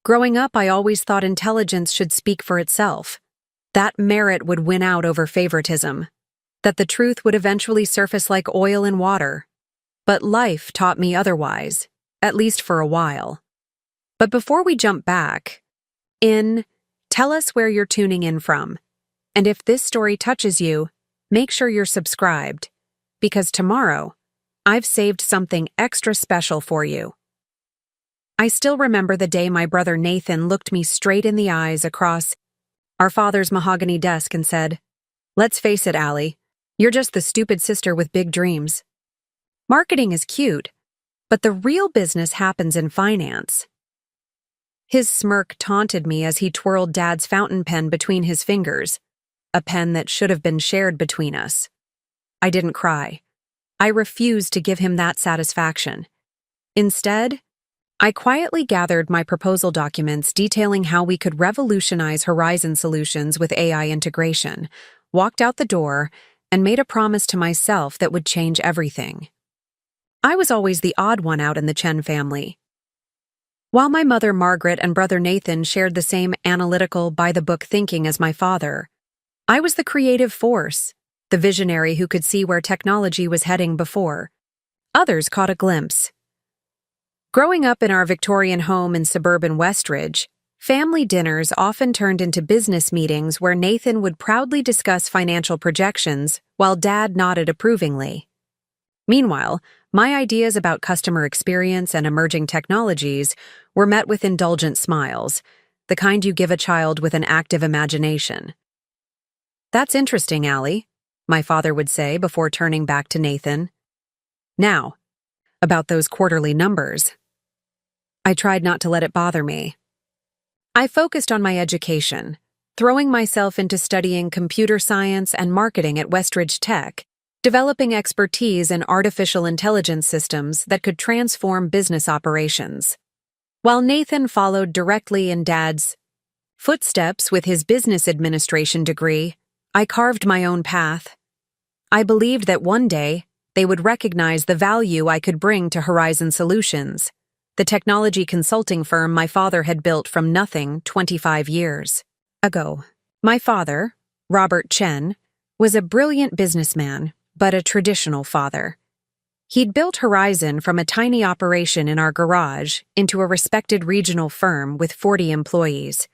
Growing up, I always thought intelligence should speak for itself, that merit would win out over favoritism, that the truth would eventually surface like oil in water. But life taught me otherwise, at least for a while. But before we jump back, tell us where you're tuning in from. And if this story touches you, make sure you're subscribed, because tomorrow, I've saved something extra special for you. I still remember the day my brother Nathan looked me straight in the eyes across our father's mahogany desk and said, "Let's face it, Allie, you're just the stupid sister with big dreams. Marketing is cute, but the real business happens in finance." His smirk taunted me as he twirled Dad's fountain pen between his fingers, a pen that should have been shared between us. I didn't cry. I refused to give him that satisfaction. Instead, I quietly gathered my proposal documents detailing how we could revolutionize Horizon Solutions with AI integration, walked out the door, and made a promise to myself that would change everything. I was always the odd one out in the Chen family. While my mother Margaret and brother Nathan shared the same analytical, by-the-book thinking as my father, I was the creative force, the visionary who could see where technology was heading before others caught a glimpse. Growing up in our Victorian home in suburban Westridge, family dinners often turned into business meetings where Nathan would proudly discuss financial projections while Dad nodded approvingly. Meanwhile, my ideas about customer experience and emerging technologies were met with indulgent smiles, the kind you give a child with an active imagination. "That's interesting, Allie," my father would say before turning back to Nathan. "Now, about those quarterly numbers." I tried not to let it bother me. I focused on my education, throwing myself into studying computer science and marketing at Westridge Tech, developing expertise in artificial intelligence systems that could transform business operations. While Nathan followed directly in Dad's footsteps with his business administration degree, I carved my own path. I believed that one day they would recognize the value I could bring to Horizon Solutions, the technology consulting firm my father had built from nothing 25 years ago. My father, Robert Chen, was a brilliant businessman, but a traditional father. He'd built Horizon from a tiny operation in our garage into a respected regional firm with 40 employees.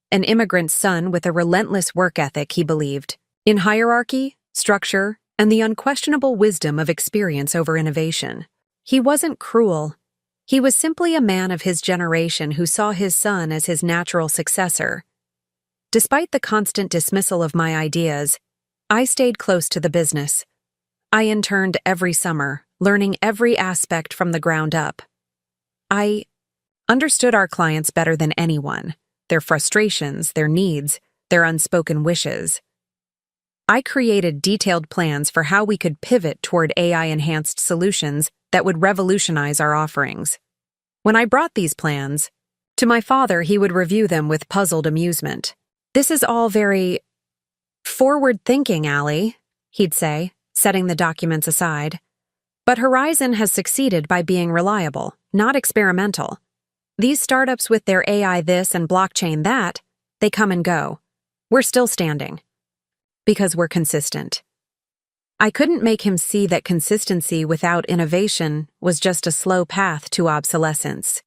An immigrant son with a relentless work ethic, he believed, in hierarchy, structure, and the unquestionable wisdom of experience over innovation. He wasn't cruel. He was simply a man of his generation who saw his son as his natural successor. Despite the constant dismissal of my ideas, I stayed close to the business. I interned every summer, learning every aspect from the ground up. I understood our clients better than anyone, their frustrations, their needs, their unspoken wishes. I created detailed plans for how we could pivot toward AI-enhanced solutions that would revolutionize our offerings. When I brought these plans to my father, he would review them with puzzled amusement. "This is all very forward-thinking, Allie," he'd say, setting the documents aside. "But Horizon has succeeded by being reliable, not experimental. These startups with their AI this and blockchain that, they come and go. We're still standing. Because we're consistent." I couldn't make him see that consistency without innovation was just a slow path to obsolescence.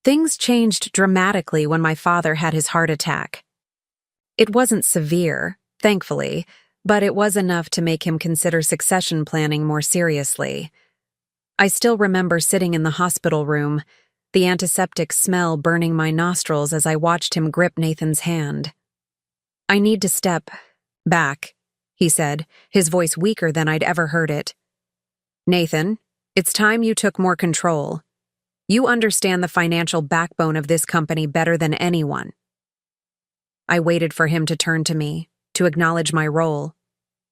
Things changed dramatically when my father had his heart attack. It wasn't severe, thankfully, but it was enough to make him consider succession planning more seriously. I still remember sitting in the hospital room, the antiseptic smell burning my nostrils as I watched him grip Nathan's hand. "I need to step back," he said, his voice weaker than I'd ever heard it. "Nathan, it's time you took more control. You understand the financial backbone of this company better than anyone." I waited for him to turn to me, to acknowledge my role,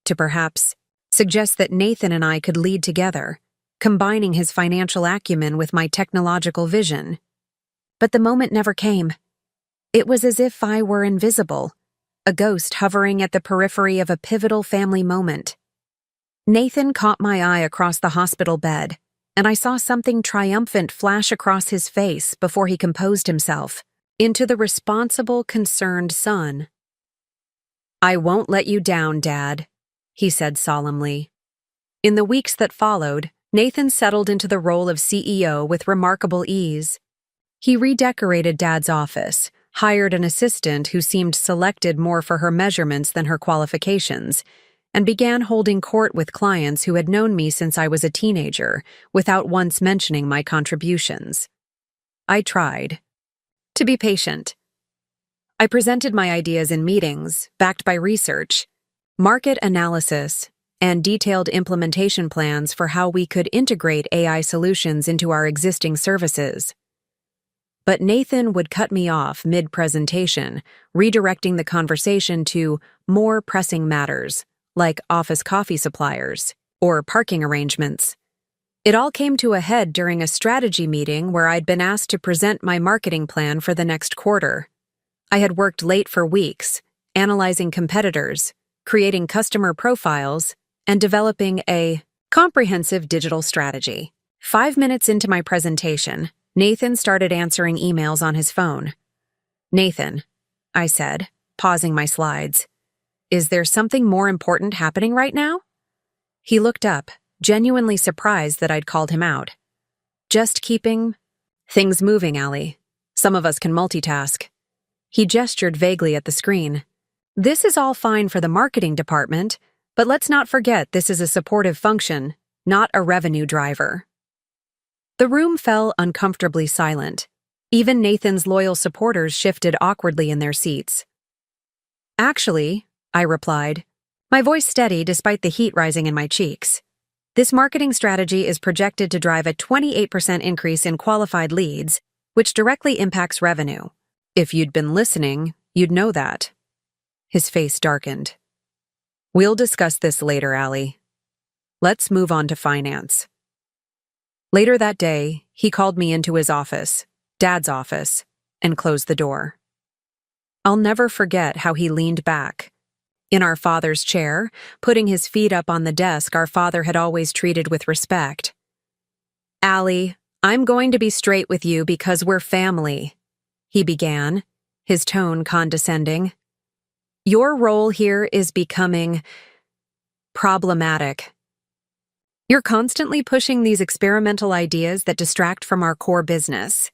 to perhaps suggest that Nathan and I could lead together, combining his financial acumen with my technological vision. But the moment never came. It was as if I were invisible, a ghost hovering at the periphery of a pivotal family moment. Nathan caught my eye across the hospital bed, and I saw something triumphant flash across his face before he composed himself. into the responsible, concerned son. "I won't let you down, Dad," he said solemnly. In the weeks that followed, Nathan settled into the role of CEO with remarkable ease. He redecorated Dad's office, hired an assistant who seemed selected more for her measurements than her qualifications, and began holding court with clients who had known me since I was a teenager, without once mentioning my contributions. I tried to be patient. I presented my ideas in meetings, backed by research, market analysis, and detailed implementation plans for how we could integrate AI solutions into our existing services. But Nathan would cut me off mid-presentation, redirecting the conversation to more pressing matters, like office coffee suppliers or parking arrangements. It all came to a head during a strategy meeting where I'd been asked to present my marketing plan for the next quarter. I had worked late for weeks, analyzing competitors, creating customer profiles, and developing a comprehensive digital strategy. 5 minutes into my presentation, Nathan started answering emails on his phone. "Nathan," I said, pausing my slides, "is there something more important happening right now?" He looked up, genuinely surprised that I'd called him out. "Just keeping things moving, Allie. Some of us can multitask." He gestured vaguely at the screen. "This is all fine for the marketing department, but let's not forget this is a supportive function, not a revenue driver." The room fell uncomfortably silent. Even Nathan's loyal supporters shifted awkwardly in their seats. "Actually," I replied, my voice steady despite the heat rising in my cheeks, "this marketing strategy is projected to drive a 28% increase in qualified leads, which directly impacts revenue. If you'd been listening, you'd know that." His face darkened. "We'll discuss this later, Allie. Let's move on to finance." Later that day, he called me into his office, Dad's office, and closed the door. I'll never forget how he leaned back. In our father's chair, putting his feet up on the desk our father had always treated with respect. "Allie, I'm going to be straight with you because we're family," he began, his tone condescending. "Your role here is becoming problematic. You're constantly pushing these experimental ideas that distract from our core business."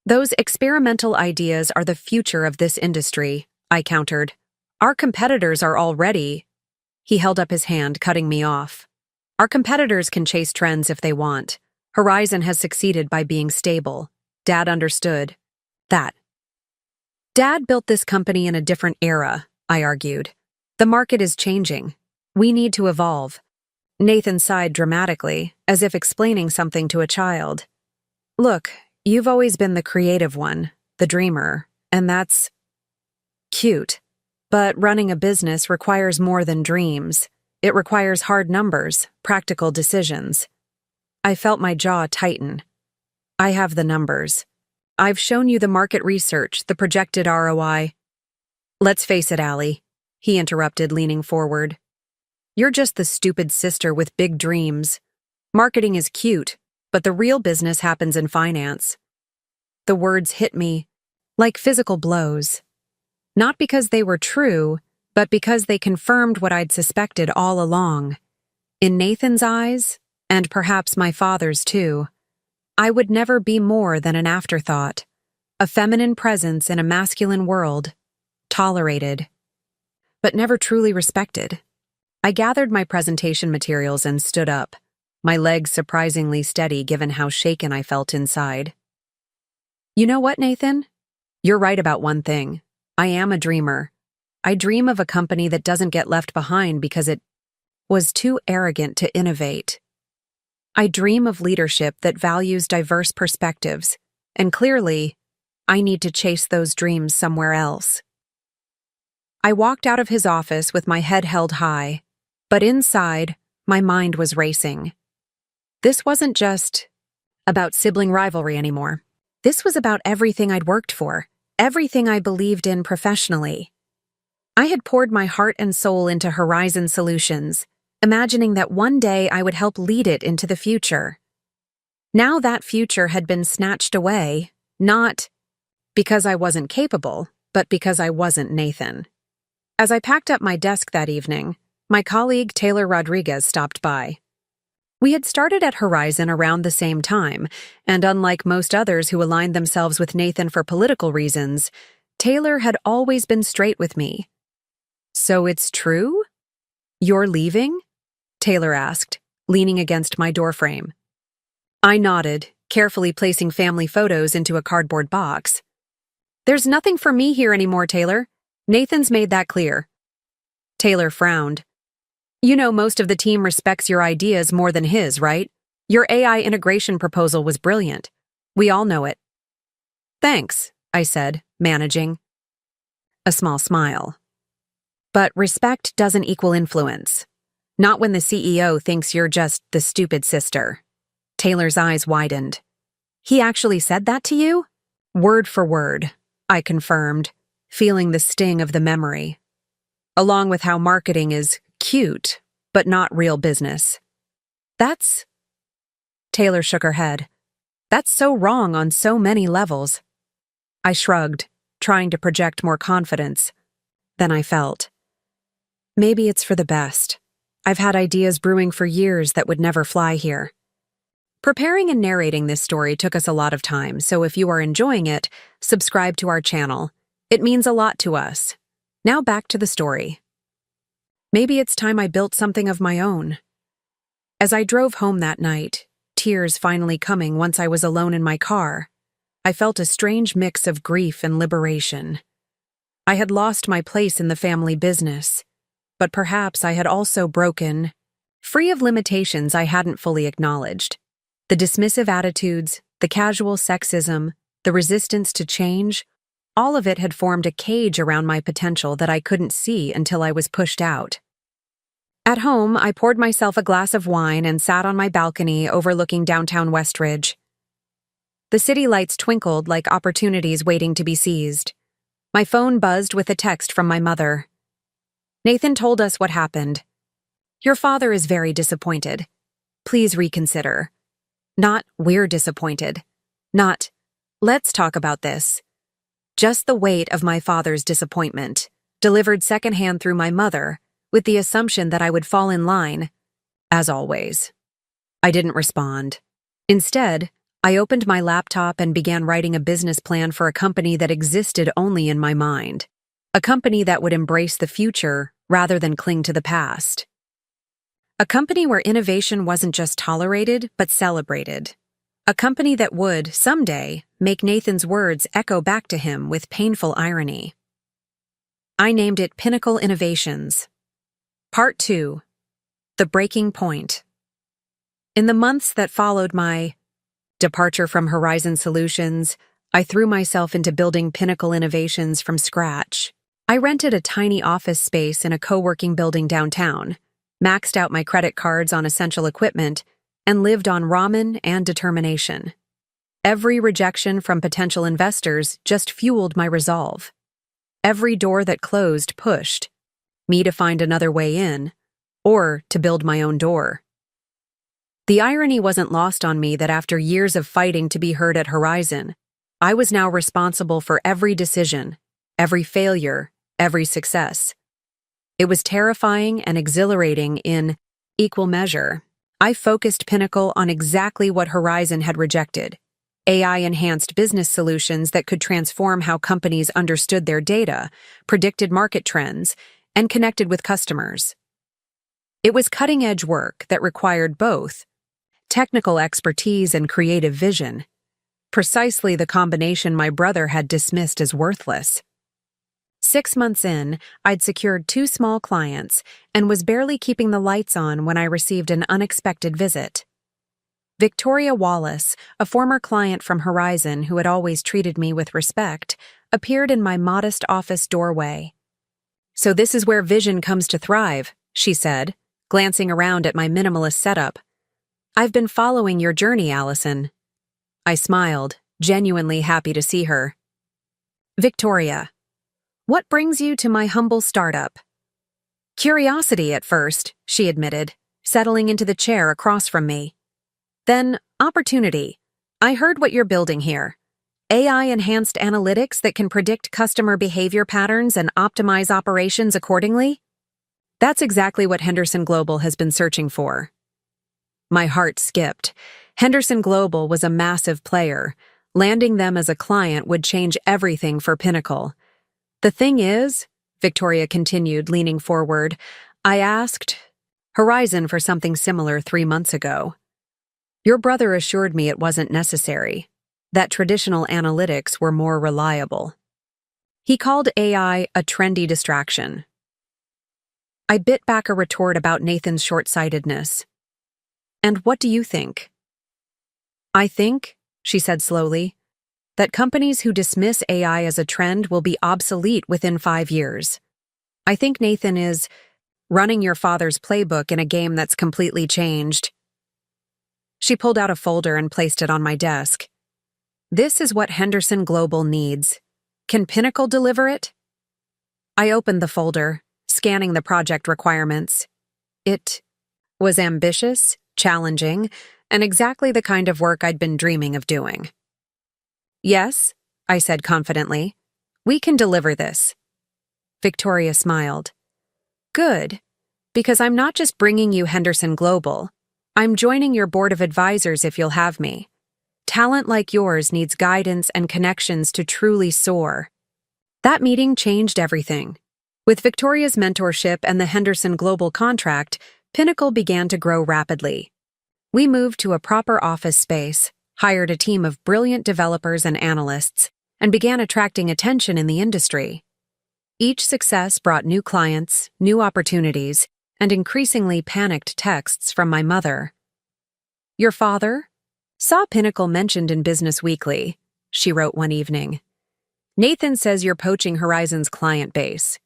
"Those experimental ideas are the future of this industry," I countered. "Our competitors are already—" He held up his hand, cutting me off. "Our competitors can chase trends if they want. Horizon has succeeded by being stable. Dad understood that." "Dad built this company in a different era," I argued. "The market is changing. We need to evolve." Nathan sighed dramatically, as if explaining something to a child. "Look, you've always been the creative one, the dreamer, and that's cute. But running a business requires more than dreams. It requires hard numbers, practical decisions." I felt my jaw tighten. "I have the numbers. I've shown you the market research, the projected ROI." "Let's face it, Allie," he interrupted, leaning forward. "You're just the stupid sister with big dreams. Marketing is cute, but the real business happens in finance." The words hit me like physical blows. Not because they were true, but because they confirmed what I'd suspected all along. In Nathan's eyes, and perhaps my father's too, I would never be more than an afterthought, a feminine presence in a masculine world, tolerated, but never truly respected. I gathered my presentation materials and stood up, my legs surprisingly steady given how shaken I felt inside. "You know what, Nathan? You're right about one thing. I am a dreamer. I dream of a company that doesn't get left behind because it was too arrogant to innovate. I dream of leadership that values diverse perspectives, and clearly, I need to chase those dreams somewhere else." I walked out of his office with my head held high, but inside, my mind was racing. This wasn't just about sibling rivalry anymore. This was about everything I'd worked for, everything I believed in professionally. I had poured my heart and soul into Horizon Solutions, imagining that one day I would help lead it into the future. Now that future had been snatched away, not because I wasn't capable, but because I wasn't Nathan. As I packed up my desk that evening, my colleague Taylor Rodriguez stopped by. We had started at Horizon around the same time, and unlike most others who aligned themselves with Nathan for political reasons, Taylor had always been straight with me. "So it's true? You're leaving?" Taylor asked, leaning against my doorframe. I nodded, carefully placing family photos into a cardboard box. "There's nothing for me here anymore, Taylor. Nathan's made that clear." Taylor frowned. "You know most of the team respects your ideas more than his, right? Your AI integration proposal was brilliant. We all know it." "Thanks," I said, managing a small smile. "But respect doesn't equal influence. Not when the CEO thinks you're just the stupid sister." Taylor's eyes widened. "He actually said that to you?" "Word for word," I confirmed, feeling the sting of the memory. "Along with how marketing is cute, but not real business." "That's..." Taylor shook her head. "That's so wrong on so many levels." I shrugged, trying to project more confidence. Then I felt, maybe it's for the best. I've had ideas brewing for years that would never fly here. Preparing and narrating this story took us a lot of time, so if you are enjoying it, subscribe to our channel. It means a lot to us. Now back to the story. Maybe it's time I built something of my own. As I drove home that night, tears finally coming once I was alone in my car, I felt a strange mix of grief and liberation. I had lost my place in the family business, but perhaps I had also broken free of limitations I hadn't fully acknowledged. The dismissive attitudes, the casual sexism, the resistance to change, all of it had formed a cage around my potential that I couldn't see until I was pushed out. At home, I poured myself a glass of wine and sat on my balcony overlooking downtown Westridge. The city lights twinkled like opportunities waiting to be seized. My phone buzzed with a text from my mother. "Nathan told us what happened. Your father is very disappointed. Please reconsider." Not, "We're disappointed." Not, "Let's talk about this." Just the weight of my father's disappointment, delivered secondhand through my mother, with the assumption that I would fall in line, as always. I didn't respond. Instead, I opened my laptop and began writing a business plan for a company that existed only in my mind. A company that would embrace the future rather than cling to the past. A company where innovation wasn't just tolerated, but celebrated. A company that would, someday, make Nathan's words echo back to him with painful irony. I named it Pinnacle Innovations. Part 2. The Breaking Point. In the months that followed my departure from Horizon Solutions, I threw myself into building Pinnacle Innovations from scratch. I rented a tiny office space in a co-working building downtown, maxed out my credit cards on essential equipment, and lived on ramen and determination. Every rejection from potential investors just fueled my resolve. Every door that closed pushed me to find another way in, or to build my own door. The irony wasn't lost on me that after years of fighting to be heard at Horizon, I was now responsible for every decision, every failure, every success. It was terrifying and exhilarating in equal measure. I focused Pinnacle on exactly what Horizon had rejected: AI-enhanced business solutions that could transform how companies understood their data, predicted market trends, and connected with customers. It was cutting-edge work that required both technical expertise and creative vision, precisely the combination my brother had dismissed as worthless. 6 months in, I'd secured 2 small clients and was barely keeping the lights on when I received an unexpected visit. Victoria Wallace, a former client from Horizon who had always treated me with respect, appeared in my modest office doorway. "So this is where vision comes to thrive," she said, glancing around at my minimalist setup. "I've been following your journey, Allison." I smiled, genuinely happy to see her. "Victoria, what brings you to my humble startup?" "Curiosity at first," she admitted, settling into the chair across from me. "Then, opportunity. I heard what you're building here. AI-enhanced analytics that can predict customer behavior patterns and optimize operations accordingly? That's exactly what Henderson Global has been searching for. My heart skipped. Henderson Global was a massive player. Landing them as a client would change everything for Pinnacle. The thing is, Victoria continued, leaning forward, I asked Horizon for something similar 3 months ago. Your brother assured me it wasn't necessary, that traditional analytics were more reliable. He called AI a trendy distraction. I bit back a retort about Nathan's short-sightedness. And what do you think? I think, she said slowly, that companies who dismiss AI as a trend will be obsolete within 5 years. I think Nathan is running your father's playbook in a game that's completely changed. She pulled out a folder and placed it on my desk. This is what Henderson Global needs. Can Pinnacle deliver it? I opened the folder, scanning the project requirements. It was ambitious, challenging, and exactly the kind of work I'd been dreaming of doing. Yes, I said confidently. We can deliver this. Victoria smiled. Good, because I'm not just bringing you Henderson Global. I'm joining your board of advisors if you'll have me. Talent like yours needs guidance and connections to truly soar. That meeting changed everything. With Victoria's mentorship and the Henderson Global contract, Pinnacle began to grow rapidly. We moved to a proper office space, hired a team of brilliant developers and analysts, and began attracting attention in the industry. Each success brought new clients, new opportunities, and increasingly panicked texts from my mother. Your father? Saw Pinnacle mentioned in Business Weekly, she wrote one evening. Nathan says you're poaching Horizon's client base.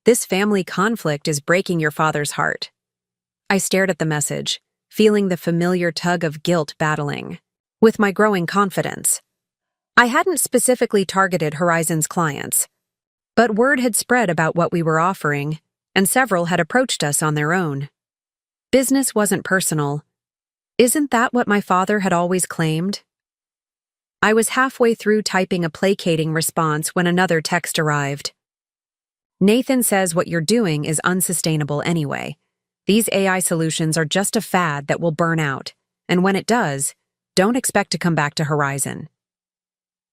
This family conflict is breaking your father's heart. I stared at the message, feeling the familiar tug of guilt battling with my growing confidence. I hadn't specifically targeted Horizon's clients, but word had spread about what we were offering, and several had approached us on their own. Business wasn't personal. Isn't that what my father had always claimed? I was halfway through typing a placating response when another text arrived. Nathan says what you're doing is unsustainable anyway. These AI solutions are just a fad that will burn out, and when it does, don't expect to come back to Horizon.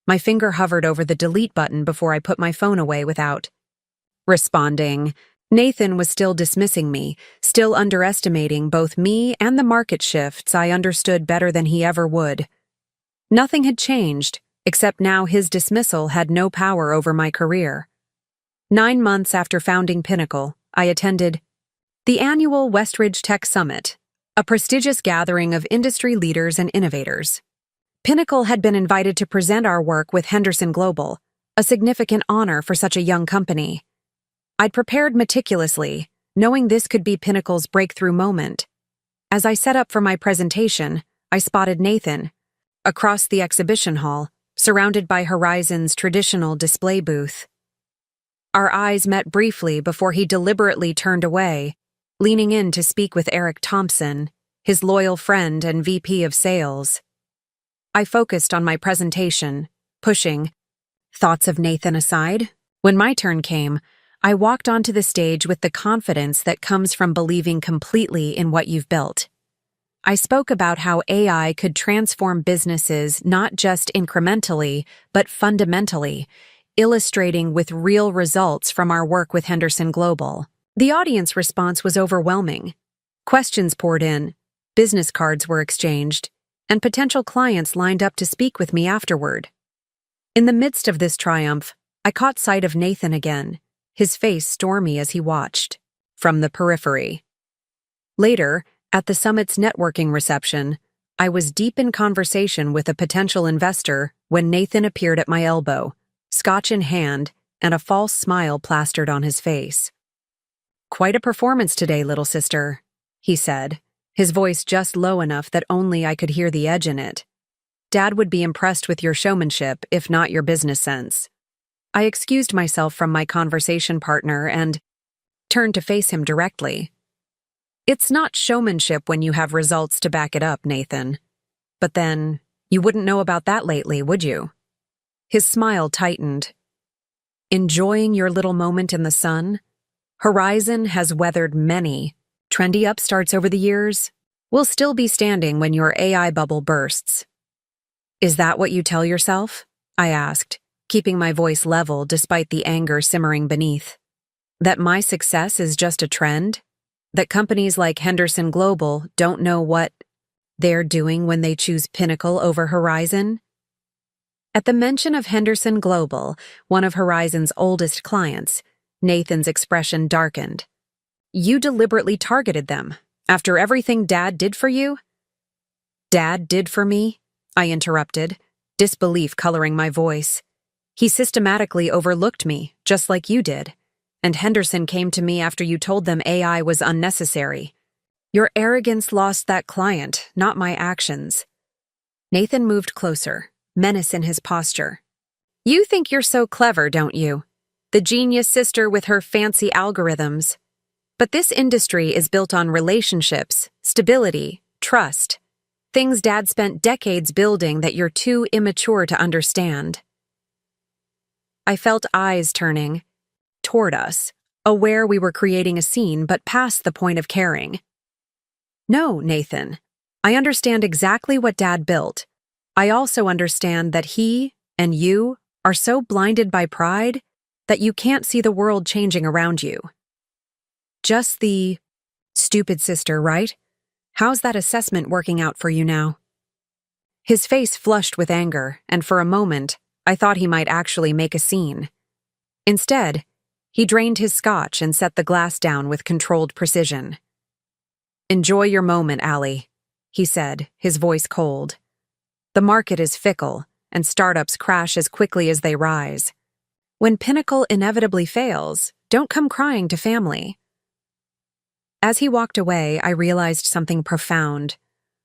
My finger hovered over the delete button before I put my phone away without responding. Nathan was still dismissing me, still underestimating both me and the market shifts I understood better than he ever would. Nothing had changed, except now his dismissal had no power over my career. 9 months after founding Pinnacle, I attended the annual Westridge Tech Summit, a prestigious gathering of industry leaders and innovators. Pinnacle had been invited to present our work with Henderson Global, a significant honor for such a young company. I'd prepared meticulously, knowing this could be Pinnacle's breakthrough moment. As I set up for my presentation, I spotted Nathan, across the exhibition hall, surrounded by Horizon's traditional display booth. Our eyes met briefly before he deliberately turned away, leaning in to speak with Eric Thompson, his loyal friend and VP of Sales. I focused on my presentation, pushing thoughts of Nathan aside. When my turn came, I walked onto the stage with the confidence that comes from believing completely in what you've built. I spoke about how AI could transform businesses not just incrementally, but fundamentally, illustrating with real results from our work with Henderson Global. The audience response was overwhelming. Questions poured in, business cards were exchanged, and potential clients lined up to speak with me afterward. In the midst of this triumph, I caught sight of Nathan again, his face stormy as he watched, from the periphery. Later, at the summit's networking reception, I was deep in conversation with a potential investor when Nathan appeared at my elbow, scotch in hand and a false smile plastered on his face. Quite a performance today, little sister, he said, his voice just low enough that only I could hear the edge in it. Dad would be impressed with your showmanship, if not your business sense. I excused myself from my conversation partner and turned to face him directly. It's not showmanship when you have results to back it up, Nathan. But then, you wouldn't know about that lately, would you? His smile tightened. Enjoying your little moment in the sun? Horizon has weathered many trendy upstarts over the years. We'll still be standing when your AI bubble bursts. Is that what you tell yourself? I asked, keeping my voice level despite the anger simmering beneath. That my success is just a trend? That companies like Henderson Global don't know what they're doing when they choose Pinnacle over Horizon? At the mention of Henderson Global, one of Horizon's oldest clients, Nathan's expression darkened. You deliberately targeted them, after everything Dad did for you? Dad did for me? I interrupted, disbelief coloring my voice. He systematically overlooked me, just like you did. And Henderson came to me after you told them AI was unnecessary. Your arrogance lost that client, not my actions. Nathan moved closer, menace in his posture. You think you're so clever, don't you? The genius sister with her fancy algorithms. But this industry is built on relationships, stability, trust. Things Dad spent decades building that you're too immature to understand. I felt eyes turning toward us, aware we were creating a scene but past the point of caring. No, Nathan. I understand exactly what Dad built. I also understand that he and you are so blinded by pride that you can't see the world changing around you. Just the stupid sister, right? How's that assessment working out for you now? His face flushed with anger, and for a moment, I thought he might actually make a scene. Instead, he drained his scotch and set the glass down with controlled precision. Enjoy your moment, Allie, he said, his voice cold. The market is fickle, and startups crash as quickly as they rise. When Pinnacle inevitably fails, don't come crying to family. As he walked away, I realized something profound.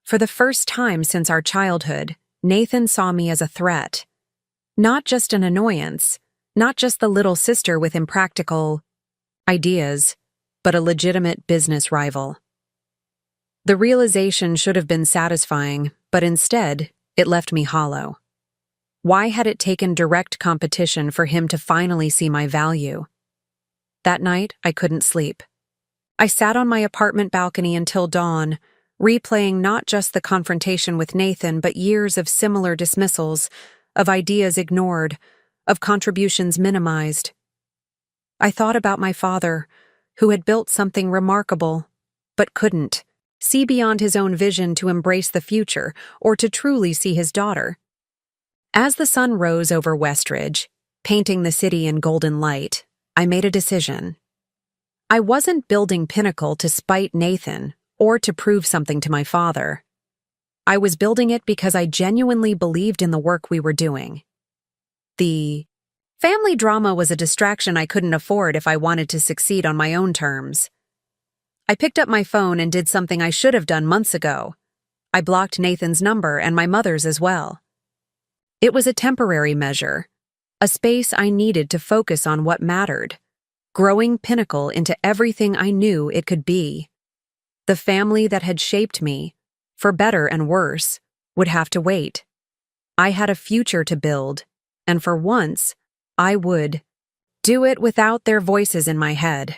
For the first time since our childhood, Nathan saw me as a threat. Not just an annoyance, not just the little sister with impractical ideas, but a legitimate business rival. The realization should have been satisfying, but instead, it left me hollow. Why had it taken direct competition for him to finally see my value? That night, I couldn't sleep. I sat on my apartment balcony until dawn, replaying not just the confrontation with Nathan, but years of similar dismissals, of ideas ignored, of contributions minimized. I thought about my father, who had built something remarkable, but couldn't see beyond his own vision to embrace the future or to truly see his daughter. As the sun rose over Westridge, painting the city in golden light, I made a decision. I wasn't building Pinnacle to spite Nathan or to prove something to my father. I was building it because I genuinely believed in the work we were doing. The family drama was a distraction I couldn't afford if I wanted to succeed on my own terms. I picked up my phone and did something I should have done months ago. I blocked Nathan's number and my mother's as well. It was a temporary measure, a space I needed to focus on what mattered. Growing Pinnacle into everything I knew it could be. The family that had shaped me, for better and worse, would have to wait. I had a future to build, and for once, I would do it without their voices in my head.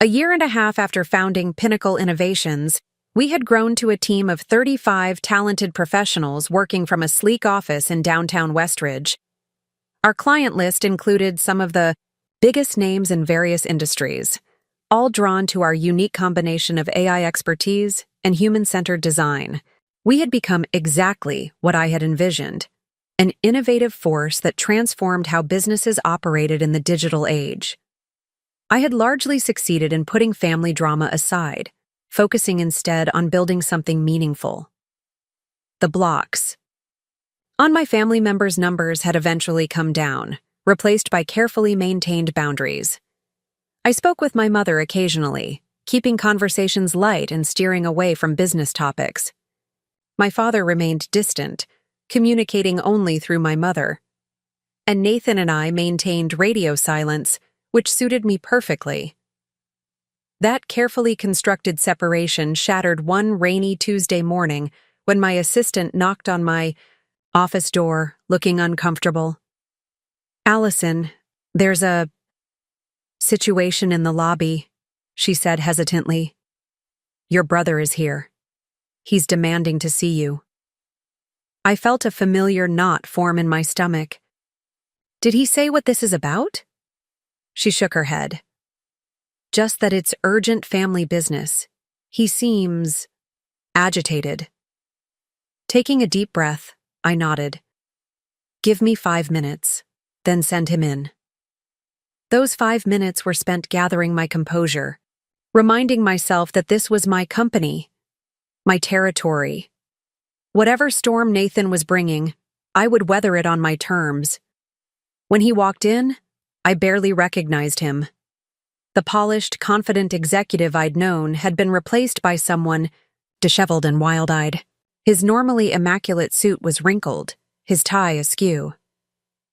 A year and a half after founding Pinnacle Innovations, we had grown to a team of 35 talented professionals working from a sleek office in downtown Westridge. Our client list included some of the biggest names in various industries, all drawn to our unique combination of AI expertise and human-centered design. We had become exactly what I had envisioned, an innovative force that transformed how businesses operated in the digital age. I had largely succeeded in putting family drama aside, focusing instead on building something meaningful. The blocks. On my family members' numbers had eventually come down, replaced by carefully maintained boundaries. I spoke with my mother occasionally, keeping conversations light and steering away from business topics. My father remained distant, communicating only through my mother. And Nathan and I maintained radio silence, which suited me perfectly. That carefully constructed separation shattered one rainy Tuesday morning when my assistant knocked on my office door, looking uncomfortable. Allison, there's a situation in the lobby, she said hesitantly. Your brother is here. He's demanding to see you. I felt a familiar knot form in my stomach. Did he say what this is about? She shook her head. Just that it's urgent family business. He seems agitated. Taking a deep breath, I nodded. Give me 5 minutes, then send him in. Those 5 minutes were spent gathering my composure, reminding myself that this was my company, my territory. Whatever storm Nathan was bringing, I would weather it on my terms. When he walked in, I barely recognized him. The polished, confident executive I'd known had been replaced by someone disheveled and wild-eyed. His normally immaculate suit was wrinkled, his tie askew.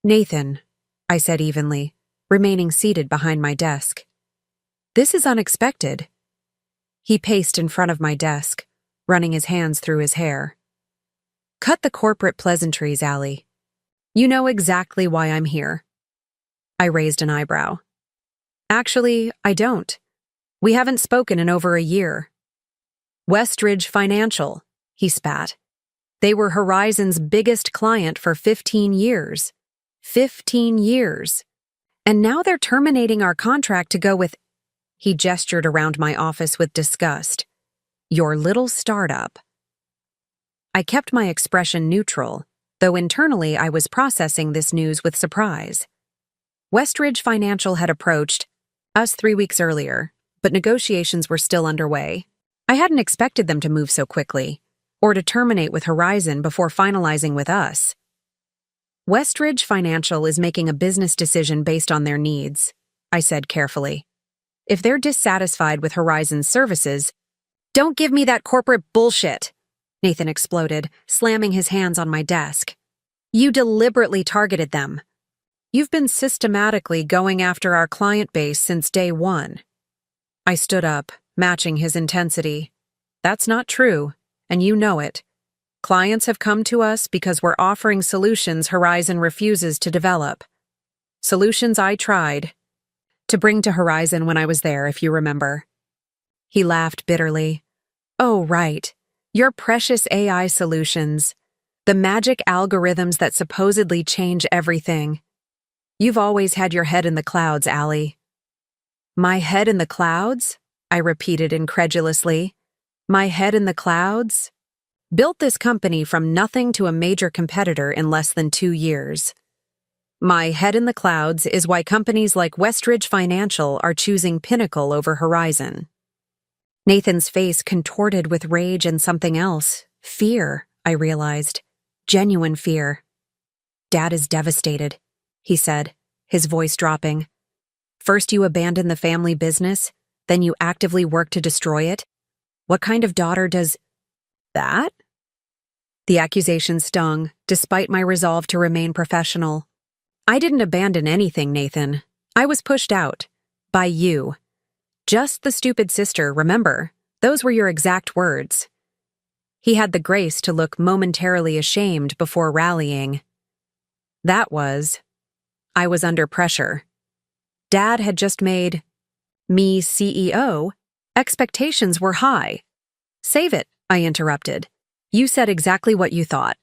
Nathan, I said evenly, remaining seated behind my desk. This is unexpected. He paced in front of my desk, running his hands through his hair. Cut the corporate pleasantries, Allie. You know exactly why I'm here. I raised an eyebrow. Actually, I don't. We haven't spoken in over a year. Westridge Financial, he spat. They were Horizon's biggest client for 15 years. 15 years. And now they're terminating our contract to go with... He gestured around my office with disgust. Your little startup. I kept my expression neutral, though internally I was processing this news with surprise. Westridge Financial had approached us 3 weeks earlier, but negotiations were still underway. I hadn't expected them to move so quickly, or to terminate with Horizon before finalizing with us. Westridge Financial is making a business decision based on their needs, I said carefully. If they're dissatisfied with Horizon's services, don't give me that corporate bullshit, Nathan exploded, slamming his hands on my desk. You deliberately targeted them. You've been systematically going after our client base since day one. I stood up, matching his intensity. That's not true, and you know it. Clients have come to us because we're offering solutions Horizon refuses to develop. Solutions I tried to bring to Horizon when I was there, if you remember. He laughed bitterly. Oh, right. Your precious AI solutions. The magic algorithms that supposedly change everything. You've always had your head in the clouds, Allie. My head in the clouds? I repeated incredulously. My head in the clouds? Built this company from nothing to a major competitor in less than 2 years. My head in the clouds is why companies like Westridge Financial are choosing Pinnacle over Horizon. Nathan's face contorted with rage and something else. Fear, I realized. Genuine fear. Dad is devastated, he said, his voice dropping. First you abandon the family business, then you actively work to destroy it? What kind of daughter does that? The accusation stung, despite my resolve to remain professional. I didn't abandon anything, Nathan. I was pushed out. By you. Just the stupid sister, remember? Those were your exact words. He had the grace to look momentarily ashamed before rallying. That was... I was under pressure. Dad had just made me CEO. Expectations were high. Save it, I interrupted. You said exactly what you thought.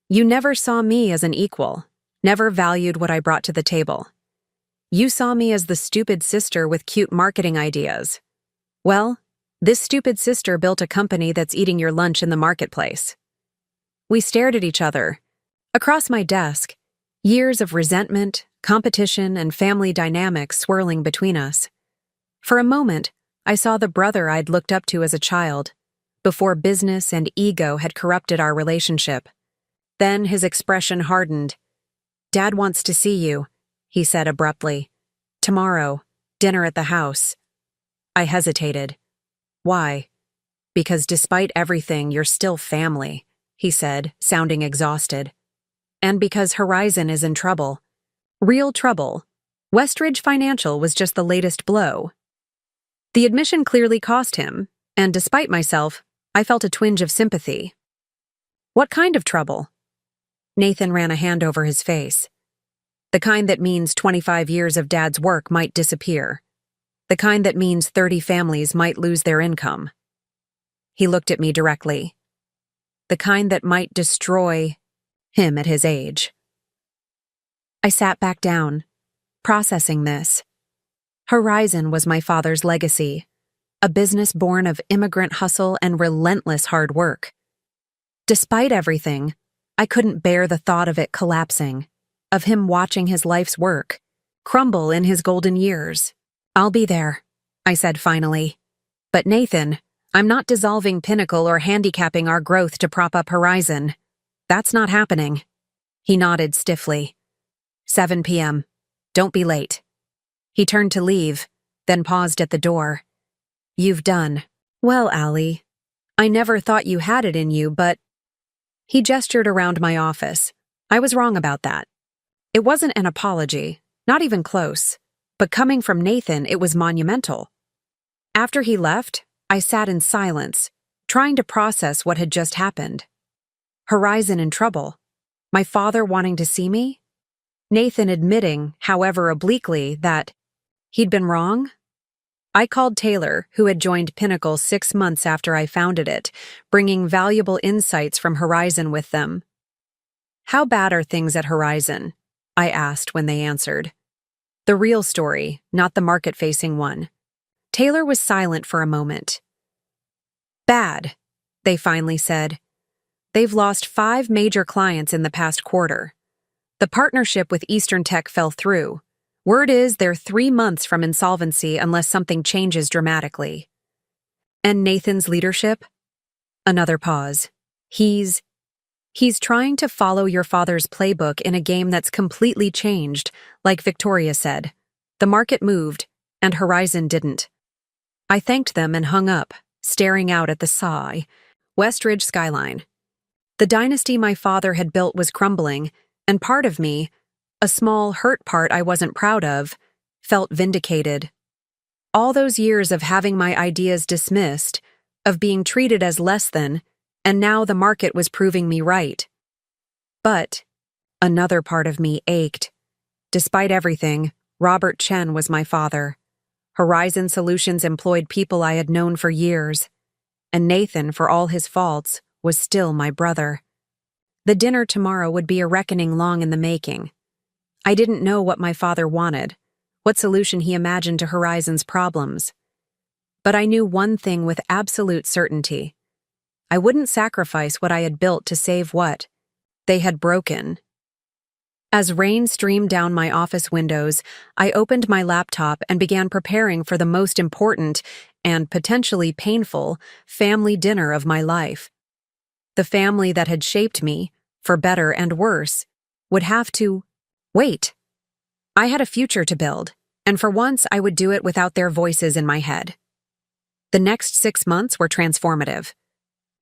You never saw me as an equal, never valued what I brought to the table. You saw me as the stupid sister with cute marketing ideas. Well, this stupid sister built a company that's eating your lunch in the marketplace. We stared at each other. Across my desk, years of resentment, competition, and family dynamics swirling between us. For a moment, I saw the brother I'd looked up to as a child, before business and ego had corrupted our relationship. Then his expression hardened. Dad wants to see you, he said abruptly. Tomorrow, dinner at the house. I hesitated. Why? Because despite everything, you're still family, he said, sounding exhausted. And because Horizon is in trouble. Real trouble. Westridge Financial was just the latest blow. The admission clearly cost him, and despite myself, I felt a twinge of sympathy. What kind of trouble? Nathan ran a hand over his face. The kind that means 25 years of Dad's work might disappear. The kind that means 30 families might lose their income. He looked at me directly. The kind that might destroy him at his age. I sat back down, processing this. Horizon was my father's legacy, a business born of immigrant hustle and relentless hard work. Despite everything, I couldn't bear the thought of it collapsing, of him watching his life's work crumble in his golden years. "I'll be there," I said finally. "But Nathan, I'm not dissolving Pinnacle or handicapping our growth to prop up Horizon. That's not happening." He nodded stiffly. 7 p.m. Don't be late." He turned to leave, then paused at the door. "You've done well, Allie. I never thought you had it in you, but—" He gestured around my office. I was wrong about that. It wasn't an apology, not even close, but coming from Nathan, it was monumental. After he left, I sat in silence, trying to process what had just happened. Horizon in trouble. My father wanting to see me. Nathan admitting, however obliquely, that he'd been wrong. I called Taylor, who had joined Pinnacle 6 months after I founded it, bringing valuable insights from Horizon with them. "How bad are things at Horizon?" I asked when they answered. The real story, not the market-facing one. Taylor was silent for a moment. "Bad," they finally said. "They've lost 5 major clients in the past quarter. The partnership with Eastern Tech fell through. Word is they're 3 months from insolvency unless something changes dramatically." "And Nathan's leadership?" Another pause. He's trying to follow your father's playbook in a game that's completely changed, like Victoria said. The market moved, and Horizon didn't." I thanked them and hung up, staring out at the Westridge skyline. The dynasty my father had built was crumbling, and part of me, a small, hurt part I wasn't proud of, felt vindicated. All those years of having my ideas dismissed, of being treated as less than, and now the market was proving me right. But another part of me ached. Despite everything, Robert Chen was my father. Horizon Solutions employed people I had known for years, and Nathan, for all his faults, was still my brother. The dinner tomorrow would be a reckoning long in the making. I didn't know what my father wanted, what solution he imagined to Horizon's problems. But I knew one thing with absolute certainty. I wouldn't sacrifice what I had built to save what they had broken. As rain streamed down my office windows, I opened my laptop and began preparing for the most important and potentially painful family dinner of my life. The family that had shaped me, for better and worse, would have to wait. I had a future to build, and for once I would do it without their voices in my head. The next 6 months were transformative.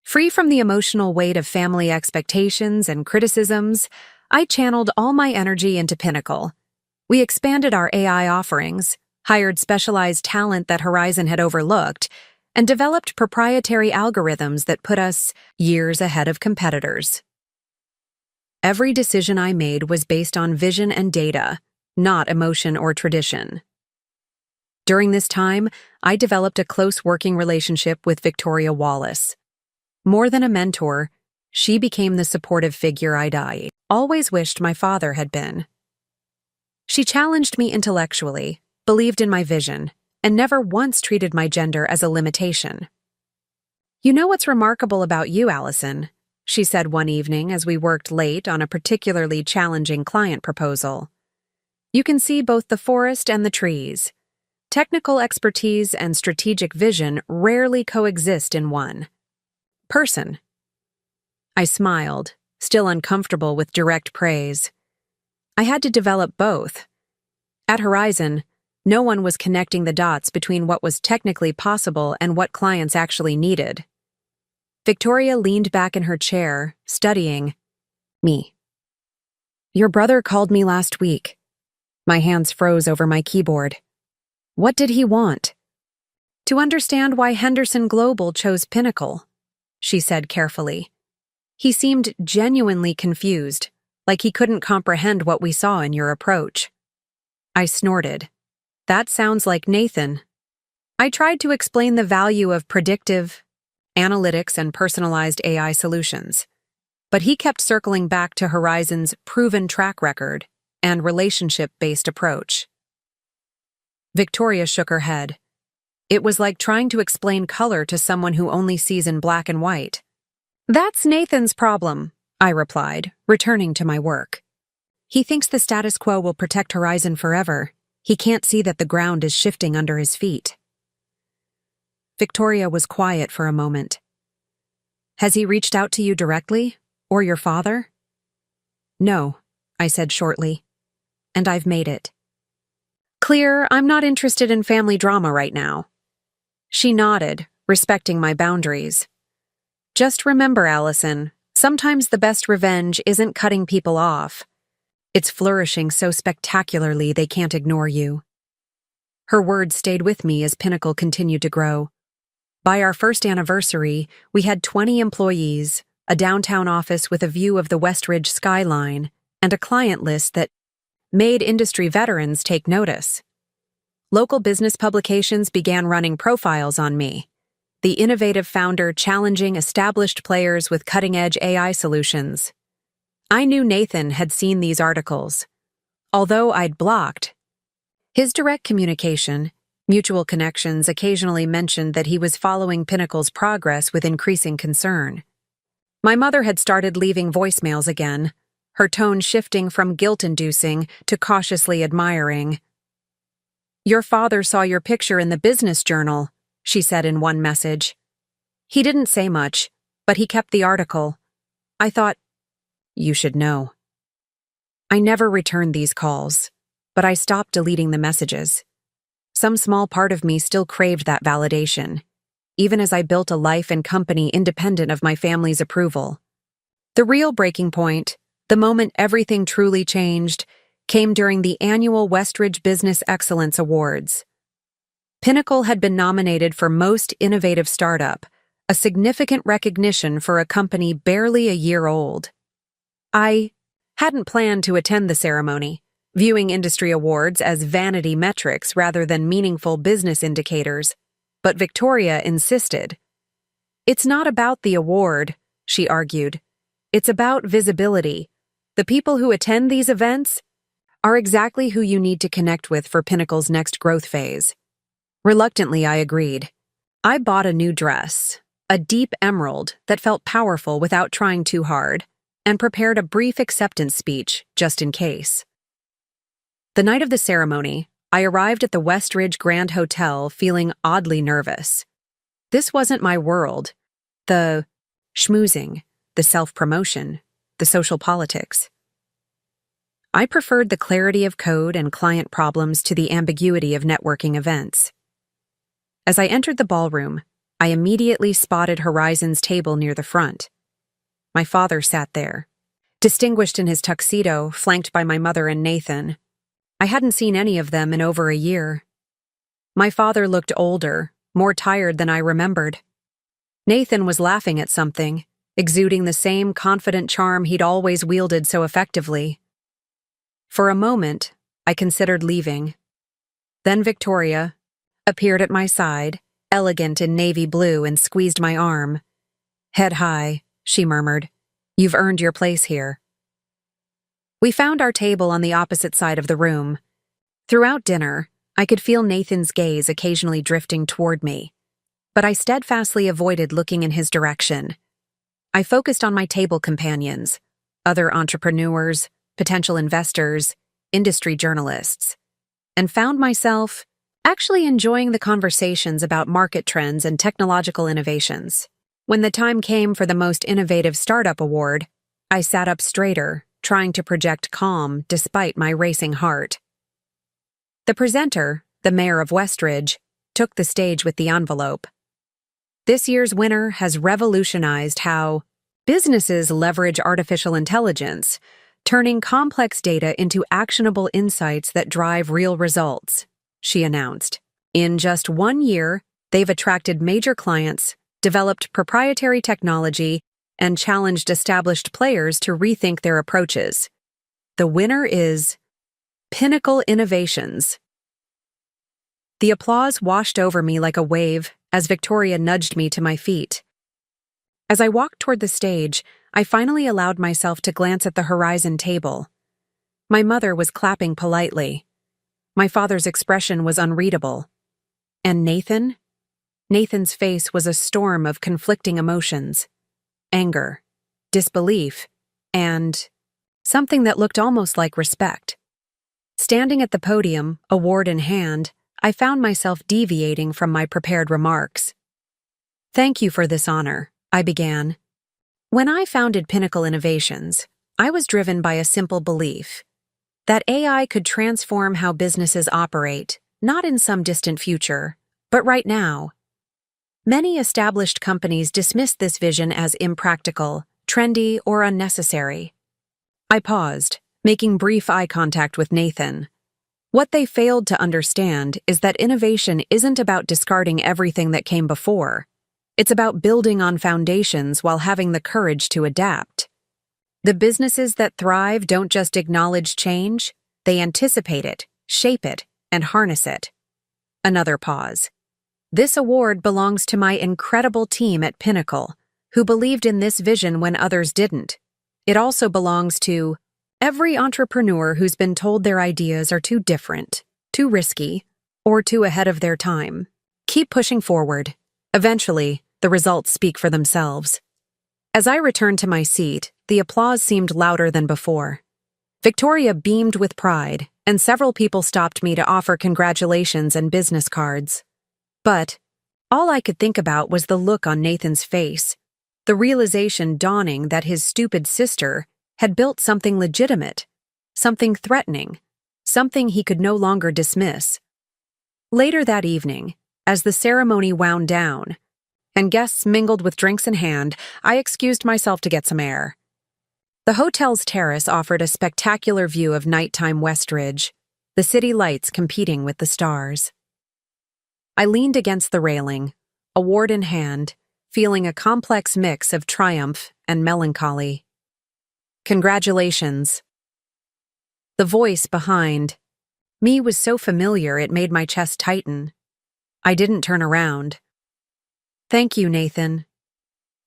Free from the emotional weight of family expectations and criticisms, I channeled all my energy into Pinnacle. We expanded our AI offerings, hired specialized talent that Horizon had overlooked, and developed proprietary algorithms that put us years ahead of competitors. Every decision I made was based on vision and data, not emotion or tradition. During this time, I developed a close working relationship with Victoria Wallace. More than a mentor, she became the supportive figure I always wished my father had been. She challenged me intellectually, believed in my vision, and never once treated my gender as a limitation. "You know what's remarkable about you, Allison?" she said one evening as we worked late on a particularly challenging client proposal. "You can see both the forest and the trees. Technical expertise and strategic vision rarely coexist in one person." I smiled, still uncomfortable with direct praise. I had to develop both. At Horizon, no one was connecting the dots between what was technically possible and what clients actually needed. Victoria leaned back in her chair, studying me. "Your brother called me last week." My hands froze over my keyboard. "What did he want?" "To understand why Henderson Global chose Pinnacle," she said carefully. He seemed genuinely confused, like he couldn't comprehend what we saw in your approach. I snorted. That sounds like Nathan. I tried to explain the value of predictive analytics and personalized AI solutions, but he kept circling back to Horizon's proven track record and relationship-based approach. Victoria shook her head. It was like trying to explain color to someone who only sees in black and white. That's Nathan's problem, I replied, returning to my work. He thinks the status quo will protect Horizon forever. He can't see that the ground is shifting under his feet. Victoria was quiet for a moment. Has he reached out to you directly, or your father? No, I said shortly. And I've made it. Clear, I'm not interested in family drama right now. She nodded, respecting my boundaries. Just remember, Allison, sometimes the best revenge isn't cutting people off. It's flourishing so spectacularly they can't ignore you. Her words stayed with me as Pinnacle continued to grow. By our first anniversary, we had 20 employees, a downtown office with a view of the Westridge skyline, and a client list that made industry veterans take notice. Local business publications began running profiles on me, the innovative founder challenging established players with cutting-edge AI solutions. I knew Nathan had seen these articles. Although I'd blocked, his direct communication, mutual connections occasionally mentioned that he was following Pinnacle's progress with increasing concern. My mother had started leaving voicemails again, her tone shifting from guilt-inducing to cautiously admiring. Your father saw your picture in the business journal, she said in one message. He didn't say much, but he kept the article. I thought, you should know. I never returned these calls, but I stopped deleting the messages. Some small part of me still craved that validation, even as I built a life and company independent of my family's approval. The real breaking point, the moment everything truly changed, came during the annual Westridge Business Excellence Awards. Pinnacle had been nominated for Most Innovative Startup, a significant recognition for a company barely a year old. I hadn't planned to attend the ceremony, viewing industry awards as vanity metrics rather than meaningful business indicators, but Victoria insisted. It's not about the award, she argued. It's about visibility. The people who attend these events are exactly who you need to connect with for Pinnacle's next growth phase. Reluctantly, I agreed. I bought a new dress, a deep emerald that felt powerful without trying too hard, and prepared a brief acceptance speech just in case. The night of the ceremony, I arrived at the Westridge Grand Hotel feeling oddly nervous. This wasn't my world. The schmoozing, the self-promotion, the social politics. I preferred the clarity of code and client problems to the ambiguity of networking events. As I entered the ballroom, I immediately spotted Horizon's table near the front. My father sat there, distinguished in his tuxedo, flanked by my mother and Nathan. I hadn't seen any of them in over a year. My father looked older, more tired than I remembered. Nathan was laughing at something, exuding the same confident charm he'd always wielded so effectively. For a moment, I considered leaving. Then Victoria appeared at my side, elegant in navy blue, and squeezed my arm. Head high, she murmured. You've earned your place here. We found our table on the opposite side of the room. Throughout dinner, I could feel Nathan's gaze occasionally drifting toward me, but I steadfastly avoided looking in his direction. I focused on my table companions, other entrepreneurs, potential investors, industry journalists, and found myself actually enjoying the conversations about market trends and technological innovations. When the time came for the Most Innovative Startup Award, I sat up straighter, trying to project calm despite my racing heart. The presenter, the mayor of Westridge, took the stage with the envelope. This year's winner has revolutionized how businesses leverage artificial intelligence, turning complex data into actionable insights that drive real results, she announced. In just 1 year, they've attracted major clients, developed proprietary technology, and challenged established players to rethink their approaches. The winner is Pinnacle Innovations. The applause washed over me like a wave as Victoria nudged me to my feet. As I walked toward the stage, I finally allowed myself to glance at the horizon table. My mother was clapping politely. My father's expression was unreadable. And Nathan? Nathan's face was a storm of conflicting emotions. Anger, disbelief, and something that looked almost like respect. Standing at the podium, award in hand, I found myself deviating from my prepared remarks. "Thank you for this honor," I began. "When I founded Pinnacle Innovations, I was driven by a simple belief that AI could transform how businesses operate, not in some distant future, but right now. Many established companies dismissed this vision as impractical, trendy, or unnecessary." I paused, making brief eye contact with Nathan. What they failed to understand is that innovation isn't about discarding everything that came before. It's about building on foundations while having the courage to adapt. The businesses that thrive don't just acknowledge change, they anticipate it, shape it, and harness it. Another pause. This award belongs to my incredible team at Pinnacle, who believed in this vision when others didn't. It also belongs to every entrepreneur who's been told their ideas are too different, too risky, or too ahead of their time. Keep pushing forward. Eventually, the results speak for themselves. As I returned to my seat, the applause seemed louder than before. Victoria beamed with pride, and several people stopped me to offer congratulations and business cards. But all I could think about was the look on Nathan's face, the realization dawning that his stupid sister had built something legitimate, something threatening, something he could no longer dismiss. Later that evening, as the ceremony wound down, and guests mingled with drinks in hand, I excused myself to get some air. The hotel's terrace offered a spectacular view of nighttime Westridge, the city lights competing with the stars. I leaned against the railing, award in hand, feeling a complex mix of triumph and melancholy. "Congratulations." The voice behind me was so familiar it made my chest tighten. I didn't turn around. "Thank you, Nathan."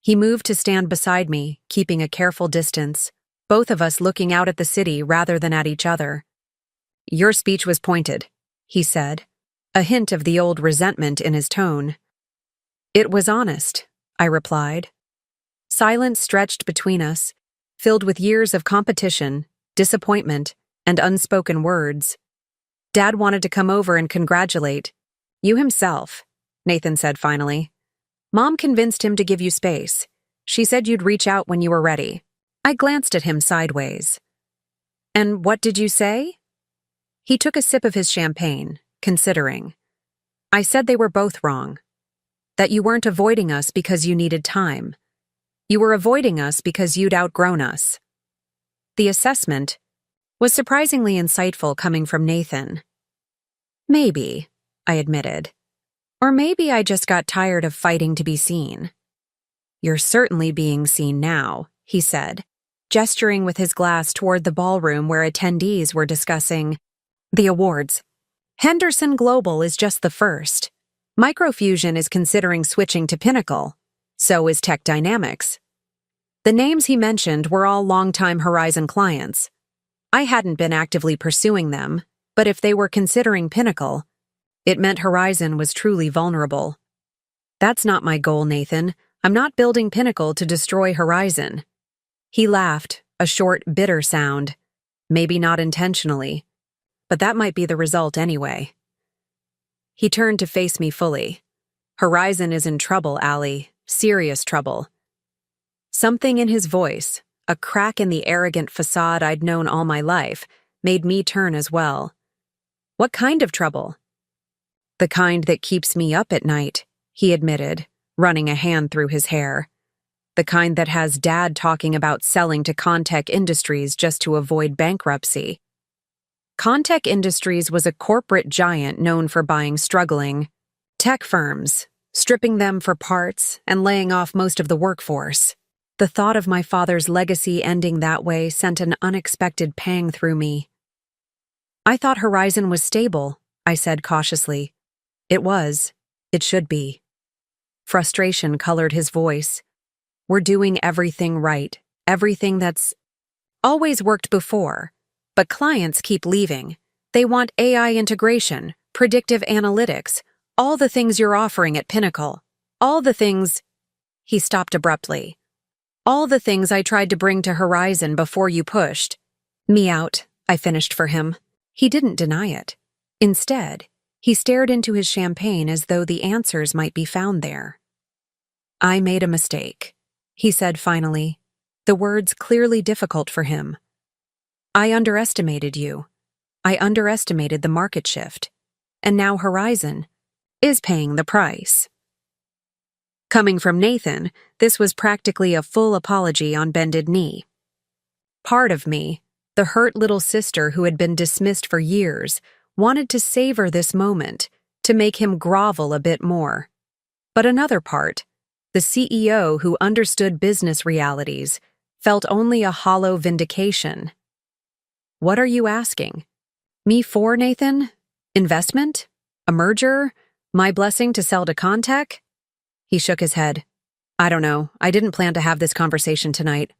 He moved to stand beside me, keeping a careful distance, both of us looking out at the city rather than at each other. "Your speech was pointed," he said, a hint of the old resentment in his tone. "It was honest," I replied. Silence stretched between us, filled with years of competition, disappointment, and unspoken words. "Dad wanted to come over and congratulate you himself," Nathan said finally. "Mom convinced him to give you space. She said you'd reach out when you were ready." I glanced at him sideways. "And what did you say?" He took a sip of his champagne, considering. "I said they were both wrong. That you weren't avoiding us because you needed time. You were avoiding us because you'd outgrown us." The assessment was surprisingly insightful coming from Nathan. "Maybe," I admitted. "Or maybe I just got tired of fighting to be seen." "You're certainly being seen now," he said, gesturing with his glass toward the ballroom where attendees were discussing the awards. "Henderson Global is just the first. Microfusion is considering switching to Pinnacle. So is Tech Dynamics." The names he mentioned were all longtime Horizon clients. I hadn't been actively pursuing them, but if they were considering Pinnacle, it meant Horizon was truly vulnerable. "That's not my goal, Nathan. I'm not building Pinnacle to destroy Horizon." He laughed, a short, bitter sound. Maybe not intentionally, but that might be the result anyway. He turned to face me fully. "Horizon is in trouble, Allie. Serious trouble." Something in his voice, a crack in the arrogant facade I'd known all my life, made me turn as well. "What kind of trouble?" "The kind that keeps me up at night," he admitted, running a hand through his hair. "The kind that has Dad talking about selling to Contech Industries just to avoid bankruptcy." Contech Industries was a corporate giant known for buying struggling tech firms, stripping them for parts, and laying off most of the workforce. The thought of my father's legacy ending that way sent an unexpected pang through me. I thought Horizon was stable, I said cautiously. It was. It should be. Frustration colored his voice. We're doing everything right, everything that's always worked before. But clients keep leaving. They want AI integration, predictive analytics, all the things you're offering at Pinnacle. All the things— He stopped abruptly. All the things I tried to bring to Horizon before you pushed me out, I finished for him. He didn't deny it. Instead, he stared into his champagne as though the answers might be found there. I made a mistake, he said finally, the words clearly difficult for him. I underestimated you. I underestimated the market shift. And now Horizon is paying the price. Coming from Nathan, this was practically a full apology on bended knee. Part of me, the hurt little sister who had been dismissed for years, wanted to savor this moment, to make him grovel a bit more. But another part, the CEO who understood business realities, felt only a hollow vindication. What are you asking? Me for, Nathan? Investment? A merger? My blessing to sell to Contech? He shook his head. I don't know. I didn't plan to have this conversation tonight.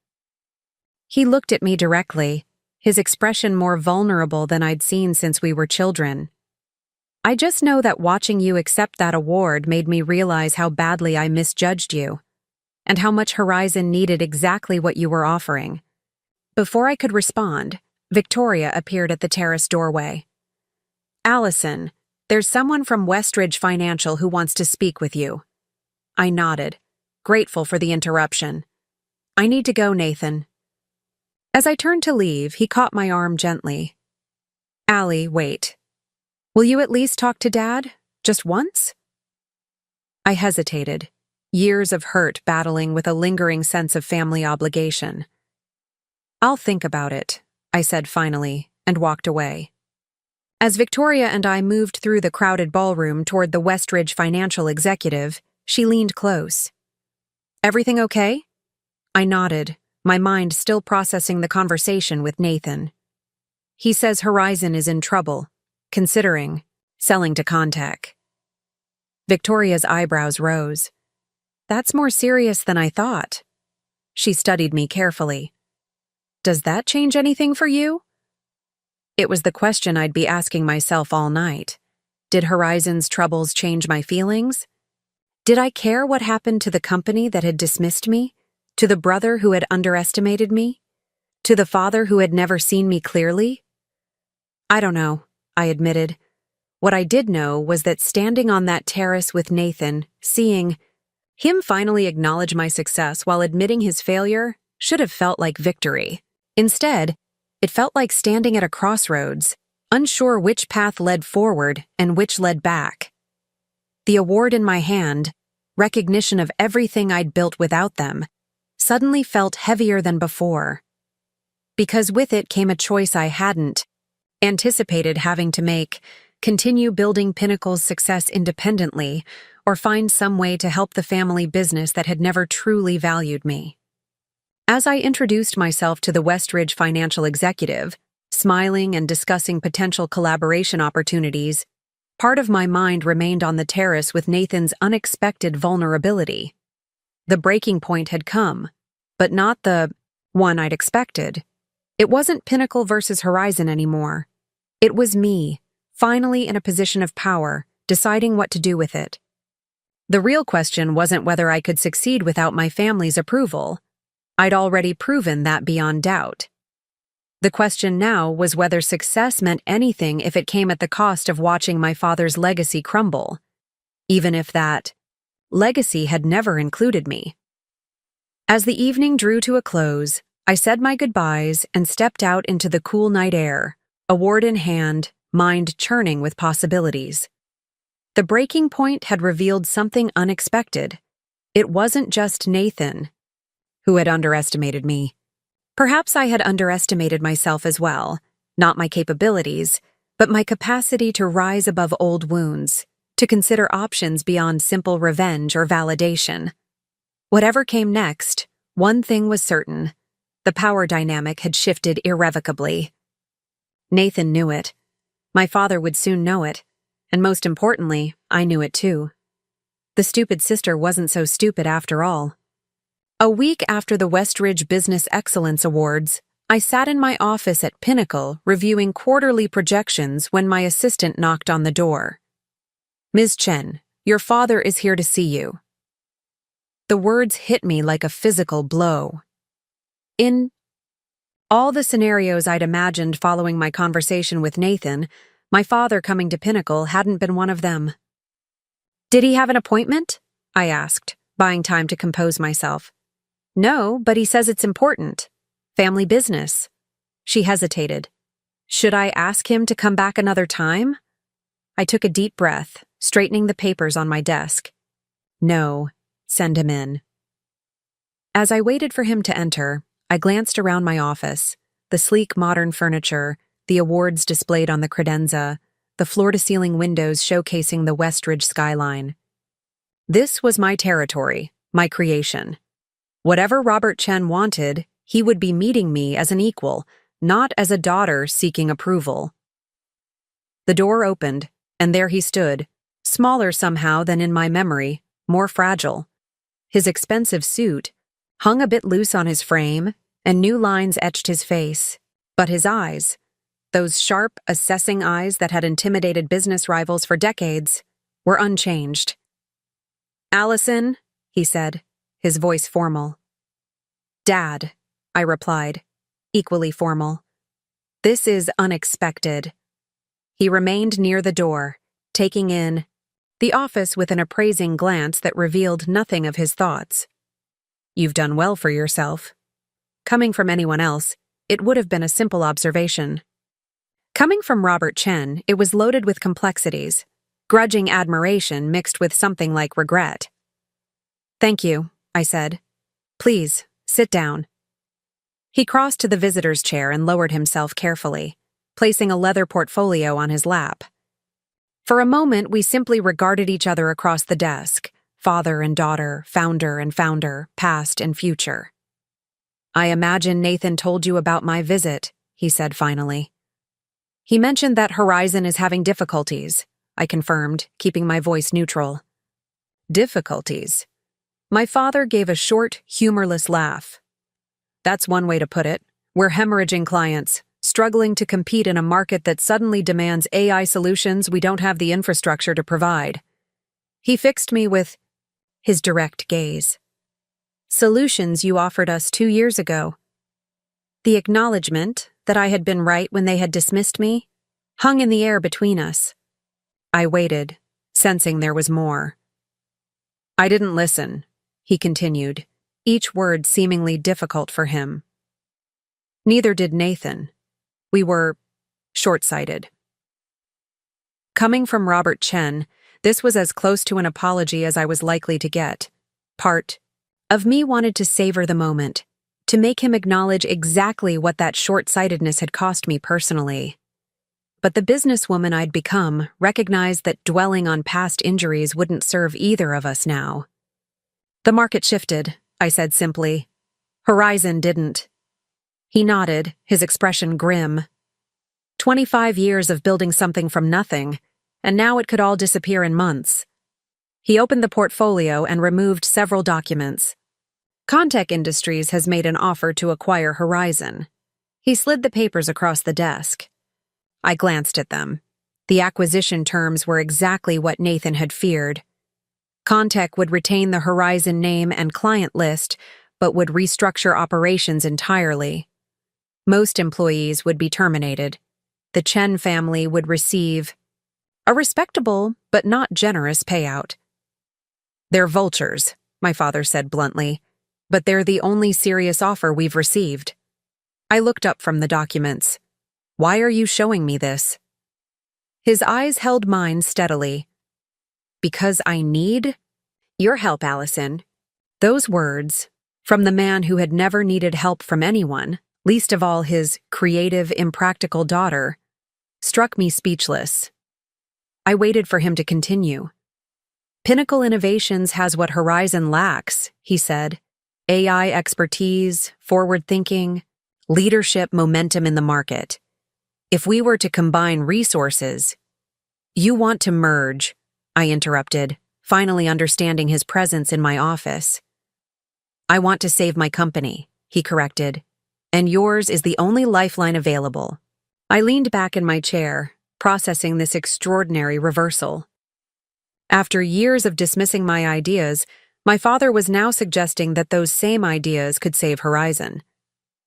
He looked at me directly, his expression more vulnerable than I'd seen since we were children. I just know that watching you accept that award made me realize how badly I misjudged you, and how much Horizon needed exactly what you were offering. Before I could respond, Victoria appeared at the terrace doorway. Allison, there's someone from Westridge Financial who wants to speak with you. I nodded, grateful for the interruption. I need to go, Nathan. As I turned to leave, he caught my arm gently. Allie, wait. Will you at least talk to Dad? Just once? I hesitated, years of hurt battling with a lingering sense of family obligation. I'll think about it, I said finally, and walked away. As Victoria and I moved through the crowded ballroom toward the Westridge financial executive, she leaned close. Everything okay? I nodded, my mind still processing the conversation with Nathan. He says Horizon is in trouble, considering selling to Contech. Victoria's eyebrows rose. That's more serious than I thought. She studied me carefully. Does that change anything for you? It was the question I'd be asking myself all night. Did Horizon's troubles change my feelings? Did I care what happened to the company that had dismissed me? To the brother who had underestimated me? To the father who had never seen me clearly? I don't know, I admitted. What I did know was that standing on that terrace with Nathan, seeing him finally acknowledge my success while admitting his failure, should have felt like victory. Instead, it felt like standing at a crossroads, unsure which path led forward and which led back. The award in my hand, recognition of everything I'd built without them, suddenly felt heavier than before. Because with it came a choice I hadn't anticipated having to make: continue building Pinnacle's success independently, or find some way to help the family business that had never truly valued me. As I introduced myself to the Westridge financial executive, smiling and discussing potential collaboration opportunities, part of my mind remained on the terrace with Nathan's unexpected vulnerability. The breaking point had come, but not the one I'd expected. It wasn't Pinnacle versus Horizon anymore. It was me, finally in a position of power, deciding what to do with it. The real question wasn't whether I could succeed without my family's approval. I'd already proven that beyond doubt. The question now was whether success meant anything if it came at the cost of watching my father's legacy crumble, even if that legacy had never included me. As the evening drew to a close, I said my goodbyes and stepped out into the cool night air, award in hand, mind churning with possibilities. The breaking point had revealed something unexpected. It wasn't just Nathan who had underestimated me. Perhaps I had underestimated myself as well, not my capabilities, but my capacity to rise above old wounds, to consider options beyond simple revenge or validation. Whatever came next, One thing was certain. The power dynamic had shifted irrevocably. Nathan knew it. My father would soon know it. And most importantly, I knew it too. The stupid sister wasn't so stupid after all. A week after the Westridge Business Excellence Awards, I sat in my office at Pinnacle reviewing quarterly projections when my assistant knocked on the door. "Ms. Chen, your father is here to see you." The words hit me like a physical blow. In all the scenarios I'd imagined following my conversation with Nathan, my father coming to Pinnacle hadn't been one of them. "Did he have an appointment?" I asked, buying time to compose myself. "No, but he says it's important. Family business." She hesitated. "Should I ask him to come back another time?" I took a deep breath, straightening the papers on my desk. "No, send him in." As I waited for him to enter, I glanced around my office, the sleek modern furniture, the awards displayed on the credenza, the floor-to-ceiling windows showcasing the Westridge skyline. This was my territory, my creation. Whatever Robert Chen wanted, he would be meeting me as an equal, not as a daughter seeking approval. The door opened, and there he stood, smaller somehow than in my memory, more fragile. His expensive suit hung a bit loose on his frame, and new lines etched his face. But his eyes, those sharp, assessing eyes that had intimidated business rivals for decades, were unchanged. "Allison," he said, his voice formal. "Dad," I replied, equally formal. "This is unexpected." He remained near the door, taking in the office with an appraising glance that revealed nothing of his thoughts. "You've done well for yourself." Coming from anyone else, it would have been a simple observation. Coming from Robert Chen, it was loaded with complexities, grudging admiration mixed with something like regret. "Thank you," I said. "Please, sit down." He crossed to the visitor's chair and lowered himself carefully, placing a leather portfolio on his lap. For a moment, we simply regarded each other across the desk, father and daughter, founder and founder, past and future. "I imagine Nathan told you about my visit," he said finally. "He mentioned that Horizon is having difficulties," I confirmed, keeping my voice neutral. "Difficulties?" My father gave a short, humorless laugh. "That's one way to put it. We're hemorrhaging clients, struggling to compete in a market that suddenly demands AI solutions we don't have the infrastructure to provide." He fixed me with his direct gaze. "Solutions you offered us 2 years ago." The acknowledgement that I had been right when they had dismissed me hung in the air between us. I waited, sensing there was more. "I didn't listen," he continued, each word seemingly difficult for him. Neither did Nathan. We were short-sighted. Coming from Robert Chen, this was as close to an apology as I was likely to get. Part of me wanted to savor the moment, to make him acknowledge exactly what that short-sightedness had cost me personally. But the businesswoman I'd become recognized that dwelling on past injuries wouldn't serve either of us now. "The market shifted," I said simply. "Horizon didn't." He nodded, his expression grim. 25 years of building something from nothing, and now it could all disappear in months. He opened the portfolio and removed several documents. "Contech Industries has made an offer to acquire Horizon." He slid the papers across the desk. I glanced at them. The acquisition terms were exactly what Nathan had feared. Contech would retain the Horizon name and client list, but would restructure operations entirely. Most employees would be terminated. The Chen family would receive a respectable but not generous payout. "They're vultures," my father said bluntly, "but they're the only serious offer we've received." I looked up from the documents. "Why are you showing me this?" His eyes held mine steadily. "Because I need your help, Allison." Those words, from the man who had never needed help from anyone, least of all his creative, impractical daughter, struck me speechless. I waited for him to continue. "Pinnacle Innovations has what Horizon lacks," he said. AI expertise, forward thinking, leadership momentum in the market. If we were to combine resources, you want to merge, I interrupted, finally understanding his presence in my office. I want to save my company, he corrected, and yours is the only lifeline available. I leaned back in my chair, processing this extraordinary reversal. After years of dismissing my ideas, my father was now suggesting that those same ideas could save Horizon.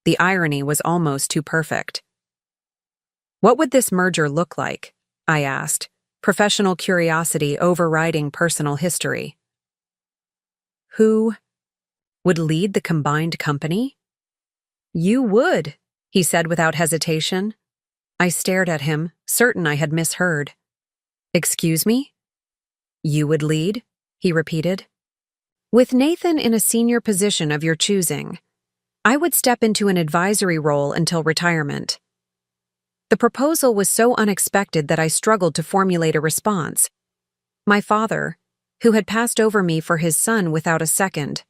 The irony was almost too perfect. What would this merger look like? I asked, professional curiosity overriding personal history. Who would lead the combined company? You would, he said without hesitation. I stared at him, certain I had misheard. Excuse me? You would lead, he repeated. With Nathan in a senior position of your choosing, I would step into an advisory role until retirement. The proposal was so unexpected that I struggled to formulate a response. My father, who had passed over me for his son without a second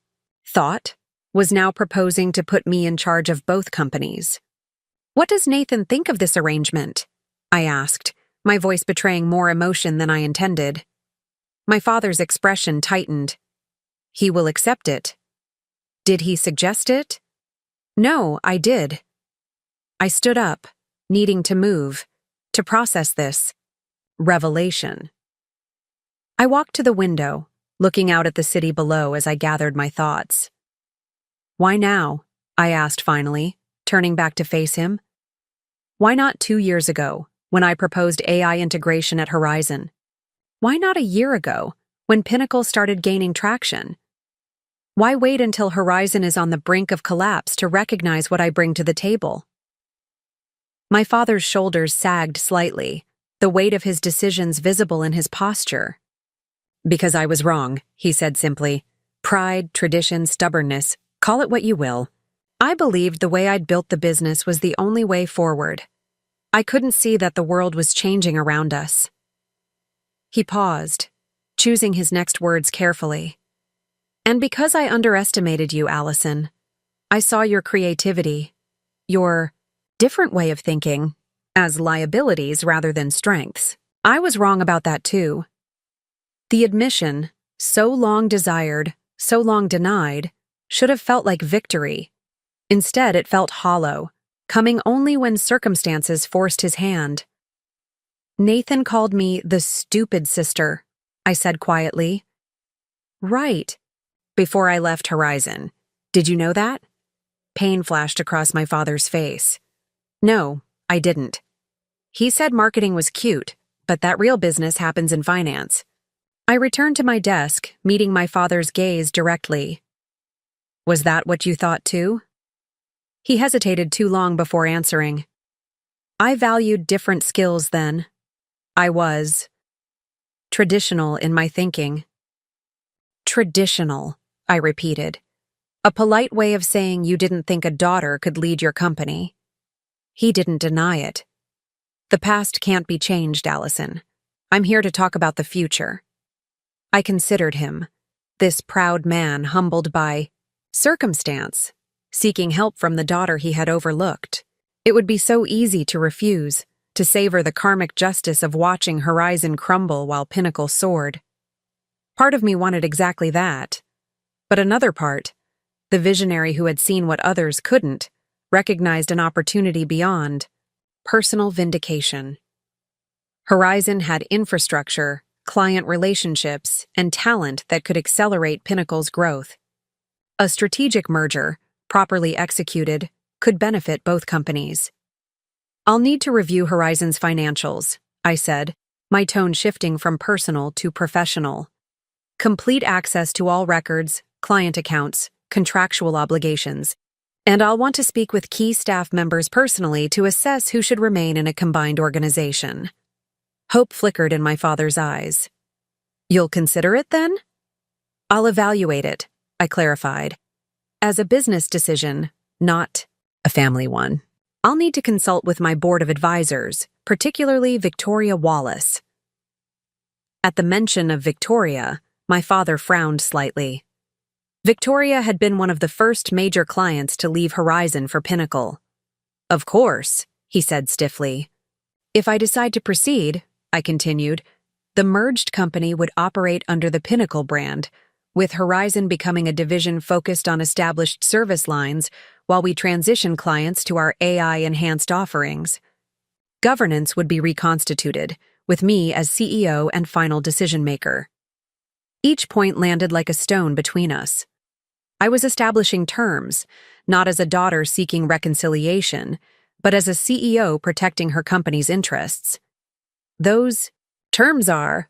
thought, was now proposing to put me in charge of both companies. What does Nathan think of this arrangement? I asked, my voice betraying more emotion than I intended. My father's expression tightened. He will accept it. Did he suggest it? No, I did. I stood up, needing to move, to process this revelation. I walked to the window, looking out at the city below as I gathered my thoughts. Why now? I asked finally, turning back to face him. Why not 2 years ago, when I proposed AI integration at Horizon? Why not a year ago, when Pinnacle started gaining traction? Why wait until Horizon is on the brink of collapse to recognize what I bring to the table? My father's shoulders sagged slightly, the weight of his decisions visible in his posture. Because I was wrong, he said simply. Pride, tradition, stubbornness, call it what you will. I believed the way I'd built the business was the only way forward. I couldn't see that the world was changing around us. He paused, choosing his next words carefully. And because I underestimated you, Allison, I saw your creativity, your different way of thinking, as liabilities rather than strengths. I was wrong about that too. The admission, so long desired, so long denied, should have felt like victory. Instead, it felt hollow, coming only when circumstances forced his hand. Nathan called me the stupid sister, I said quietly. Right. Before I left Horizon. Did you know that? Pain flashed across my father's face. No, I didn't. He said marketing was cute, but that real business happens in finance. I returned to my desk, meeting my father's gaze directly. Was that what you thought too? He hesitated too long before answering. I valued different skills then. I was traditional in my thinking. Traditional, I repeated. A polite way of saying you didn't think a daughter could lead your company. He didn't deny it. The past can't be changed, Allison. I'm here to talk about the future. I considered him, this proud man humbled by circumstance, seeking help from the daughter he had overlooked. It would be so easy to refuse, to savor the karmic justice of watching Horizon crumble while Pinnacle soared. Part of me wanted exactly that. But another part, the visionary who had seen what others couldn't, recognized an opportunity beyond personal vindication. Horizon had infrastructure, client relationships, and talent that could accelerate Pinnacle's growth. A strategic merger, properly executed, could benefit both companies. I'll need to review Horizon's financials, I said, my tone shifting from personal to professional. Complete access to all records, client accounts, contractual obligations, and I'll want to speak with key staff members personally to assess who should remain in a combined organization. Hope flickered in my father's eyes. You'll consider it then? I'll evaluate it, I clarified. As a business decision, not a family one. I'll need to consult with my board of advisors, particularly Victoria Wallace. At the mention of Victoria, my father frowned slightly. Victoria had been one of the first major clients to leave Horizon for Pinnacle. "Of course," he said stiffly. "If I decide to proceed," I continued, "the merged company would operate under the Pinnacle brand, with Horizon becoming a division focused on established service lines while we transition clients to our AI-enhanced offerings. Governance would be reconstituted, with me as CEO and final decision-maker." Each point landed like a stone between us. I was establishing terms, not as a daughter seeking reconciliation, but as a CEO protecting her company's interests. "Those terms are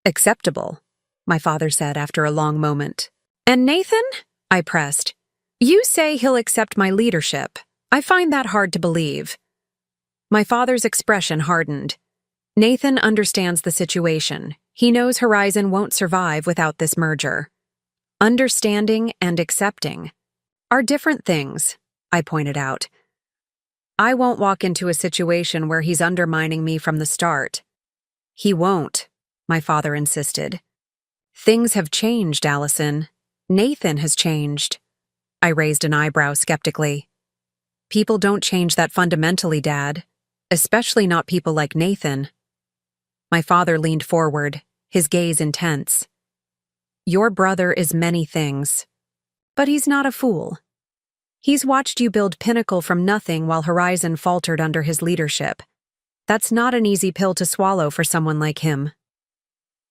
acceptable," my father said after a long moment. "And Nathan?" I pressed. "You say he'll accept my leadership. I find that hard to believe." My father's expression hardened. "Nathan understands the situation. He knows Horizon won't survive without this merger. Understanding and accepting are different things," I pointed out. "I won't walk into a situation where he's undermining me from the start." "He won't," my father insisted. "Things have changed, Allison. Nathan has changed." I raised an eyebrow skeptically. "People don't change that fundamentally, Dad. Especially not people like Nathan." My father leaned forward, his gaze intense. "Your brother is many things, but he's not a fool. He's watched you build Pinnacle from nothing while Horizon faltered under his leadership. That's not an easy pill to swallow for someone like him."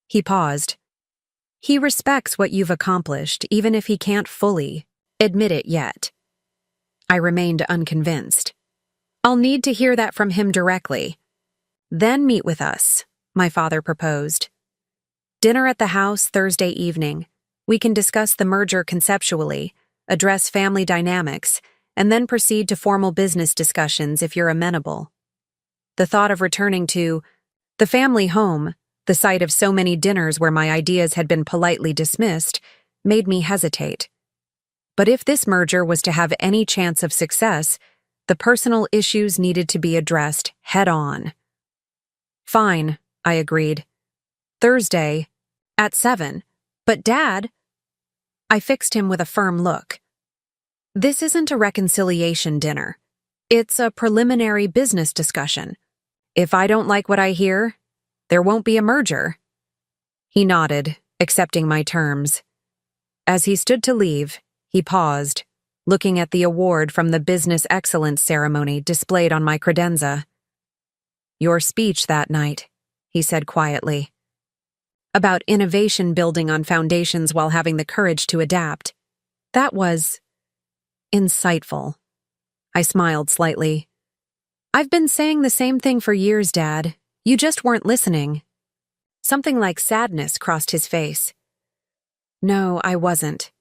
He paused. "He respects what you've accomplished, even if he can't fully admit it yet." I remained unconvinced. "I'll need to hear that from him directly. Then meet with us," my father proposed. "Dinner at the house Thursday evening. We can discuss the merger conceptually, address family dynamics, and then proceed to formal business discussions if you're amenable." The thought of returning to the family home, the site of so many dinners where my ideas had been politely dismissed, made me hesitate. But if this merger was to have any chance of success, the personal issues needed to be addressed head-on. "Fine," I agreed. "Thursday, at 7. But Dad—" I fixed him with a firm look. "This isn't a reconciliation dinner. It's a preliminary business discussion. If I don't like what I hear, there won't be a merger." He nodded, accepting my terms. As he stood to leave, he paused, looking at the award from the Business Excellence ceremony displayed on my credenza. "Your speech that night," he said quietly, "about innovation building on foundations while having the courage to adapt. That was insightful." I smiled slightly. "I've been saying the same thing for years, Dad. You just weren't listening." Something like sadness crossed his face. "No, I wasn't."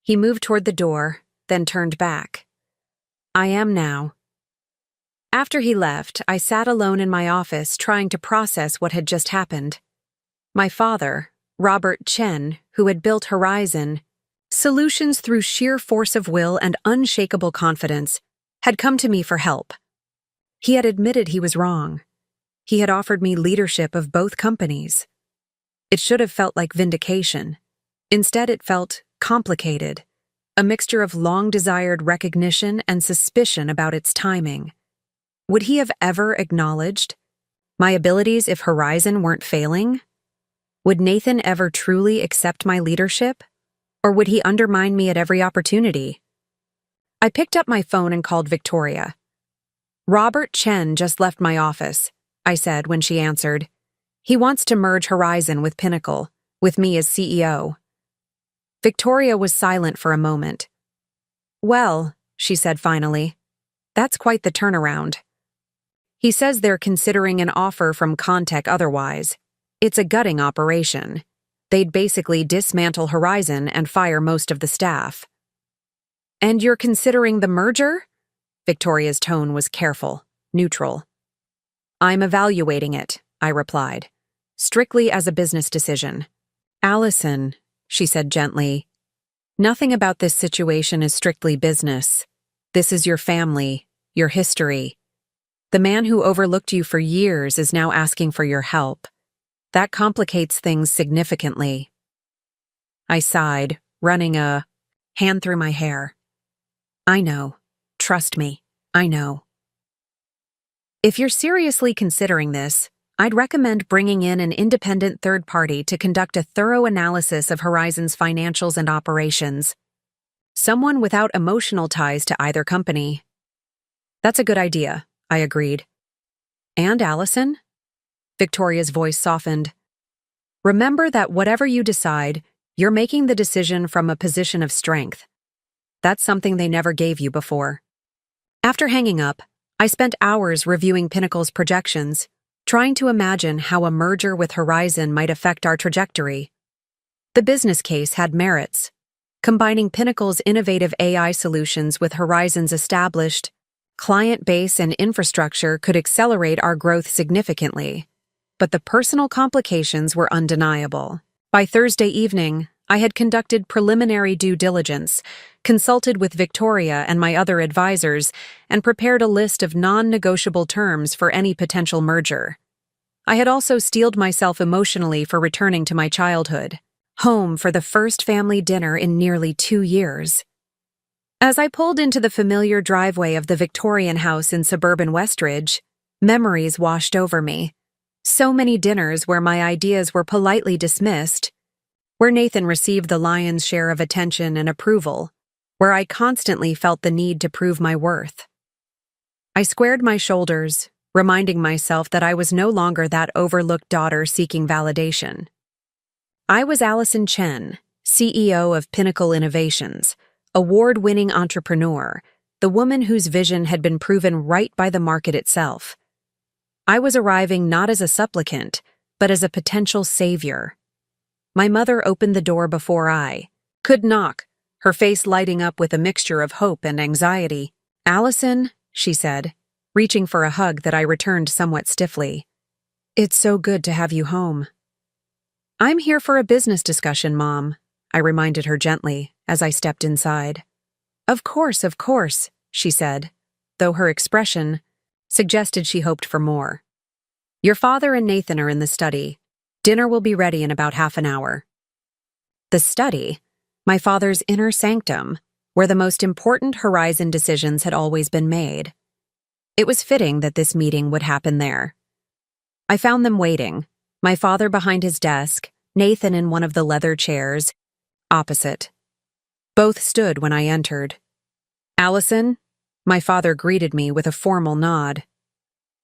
He moved toward the door, then turned back. "I am now." After he left, I sat alone in my office trying to process what had just happened. My father, Robert Chen, who had built Horizon, solutions through sheer force of will and unshakable confidence, had come to me for help. He had admitted he was wrong. He had offered me leadership of both companies. It should have felt like vindication. Instead, it felt complicated, a mixture of long-desired recognition and suspicion about its timing. Would he have ever acknowledged my abilities if Horizon weren't failing? Would Nathan ever truly accept my leadership? Or would he undermine me at every opportunity? I picked up my phone and called Victoria. "Robert Chen just left my office," I said when she answered. "He wants to merge Horizon with Pinnacle, with me as CEO." Victoria was silent for a moment. "Well," she said finally, "that's quite the turnaround. He says they're considering an offer from Contech otherwise. It's a gutting operation. They'd basically dismantle Horizon and fire most of the staff." "And you're considering the merger?" Victoria's tone was careful, neutral. "I'm evaluating it," I replied, "strictly as a business decision." "Allison," she said gently, "nothing about this situation is strictly business. This is your family, your history. The man who overlooked you for years is now asking for your help. That complicates things significantly." I sighed, running a hand through my hair. I know. Trust me. I know. If you're seriously considering this, I'd recommend bringing in an independent third party to conduct a thorough analysis of Horizon's financials and operations. Someone without emotional ties to either company. That's a good idea, I agreed. And Allison? Victoria's voice softened. Remember that whatever you decide, you're making the decision from a position of strength. That's something they never gave you before. After hanging up, I spent hours reviewing Pinnacle's projections, trying to imagine how a merger with Horizon might affect our trajectory. The business case had merits. Combining Pinnacle's innovative AI solutions with Horizon's established client base and infrastructure could accelerate our growth significantly. But the personal complications were undeniable. By Thursday evening, I had conducted preliminary due diligence, consulted with Victoria and my other advisors, and prepared a list of non-negotiable terms for any potential merger. I had also steeled myself emotionally for returning to my childhood, home for the first family dinner in nearly 2 years. As I pulled into the familiar driveway of the Victorian house in suburban Westridge, memories washed over me. So many dinners where my ideas were politely dismissed, where Nathan received the lion's share of attention and approval, where I constantly felt the need to prove my worth. I squared my shoulders, reminding myself that I was no longer that overlooked daughter seeking validation. I was Allison Chen, CEO of Pinnacle Innovations, award-winning entrepreneur, the woman whose vision had been proven right by the market itself. I was arriving not as a supplicant, but as a potential savior. My mother opened the door before I could knock, her face lighting up with a mixture of hope and anxiety. "Allison," she said, reaching for a hug that I returned somewhat stiffly. "It's so good to have you home." "I'm here for a business discussion, Mom," I reminded her gently as I stepped inside. Of course," she said, though her expression suggested she hoped for more. "Your father and Nathan are in the study. Dinner will be ready in about half an hour." The study, my father's inner sanctum, where the most important Horizon decisions had always been made. It was fitting that this meeting would happen there. I found them waiting, my father behind his desk, Nathan in one of the leather chairs, opposite. Both stood when I entered. "Allison," my father greeted me with a formal nod.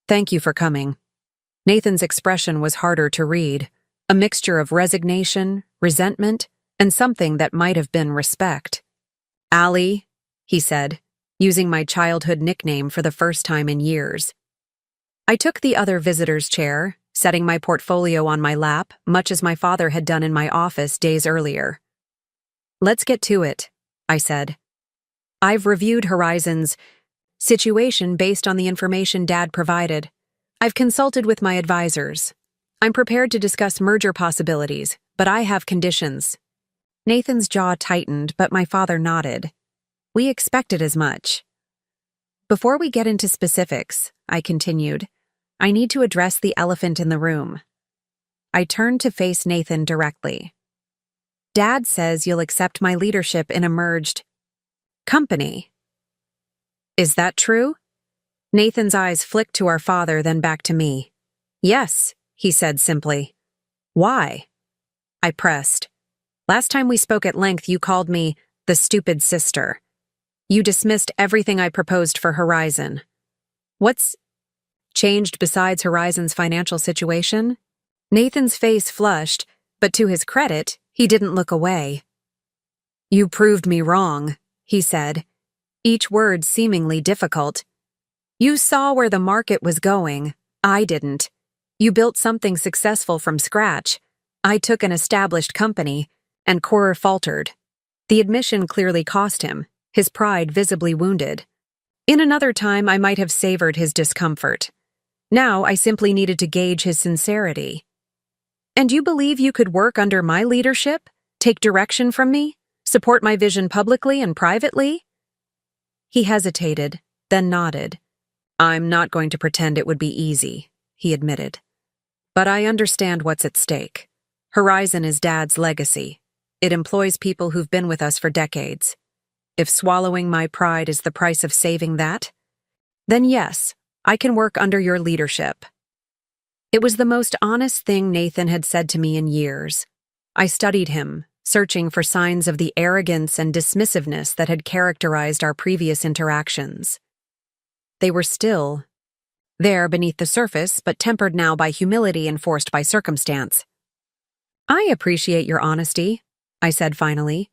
"Thank you for coming." Nathan's expression was harder to read, a mixture of resignation, resentment, and something that might have been respect. "Allie," he said, using my childhood nickname for the first time in years. I took the other visitor's chair, setting my portfolio on my lap, much as my father had done in my office days earlier. "Let's get to it," I said. "I've reviewed Horizon's situation based on the information Dad provided. I've consulted with my advisors. I'm prepared to discuss merger possibilities, but I have conditions." Nathan's jaw tightened, but my father nodded. "We expected as much." "Before we get into specifics," I continued, "I need to address the elephant in the room." I turned to face Nathan directly. "Dad says you'll accept my leadership in a merged company. Is that true?" Nathan's eyes flicked to our father, then back to me. "Yes," he said simply. "Why?" I pressed. "Last time we spoke at length, you called me the stupid sister. You dismissed everything I proposed for Horizon. What's changed besides Horizon's financial situation?" Nathan's face flushed, but to his credit, he didn't look away. "You proved me wrong," he said, each word seemingly difficult. "You saw where the market was going. I didn't. You built something successful from scratch. I took an established company," and Corer faltered. The admission clearly cost him, his pride visibly wounded. In another time, I might have savored his discomfort. Now, I simply needed to gauge his sincerity. "And you believe you could work under my leadership, take direction from me, support my vision publicly and privately?" He hesitated, then nodded. "I'm not going to pretend it would be easy," he admitted. "But I understand what's at stake. Horizon is Dad's legacy. It employs people who've been with us for decades. If swallowing my pride is the price of saving that, then yes, I can work under your leadership. It was the most honest thing Nathan had said to me in years. I studied him, searching for signs of the arrogance and dismissiveness that had characterized our previous interactions. They were still there beneath the surface, but tempered now by humility enforced by circumstance. I appreciate your honesty, I said finally.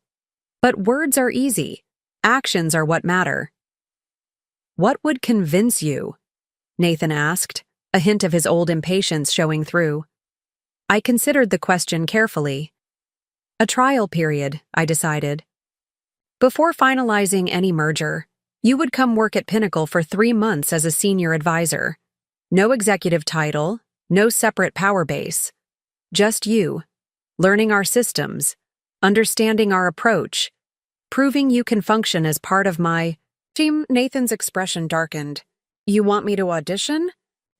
But words are easy. Actions are what matter. What would convince you? Nathan asked, a hint of his old impatience showing through. I considered the question carefully. A trial period, I decided. Before finalizing any merger, you would come work at Pinnacle for 3 months as a senior advisor. No executive title, no separate power base. Just you, learning our systems, understanding our approach, proving you can function as part of my team. Nathan's expression darkened. You want me to audition?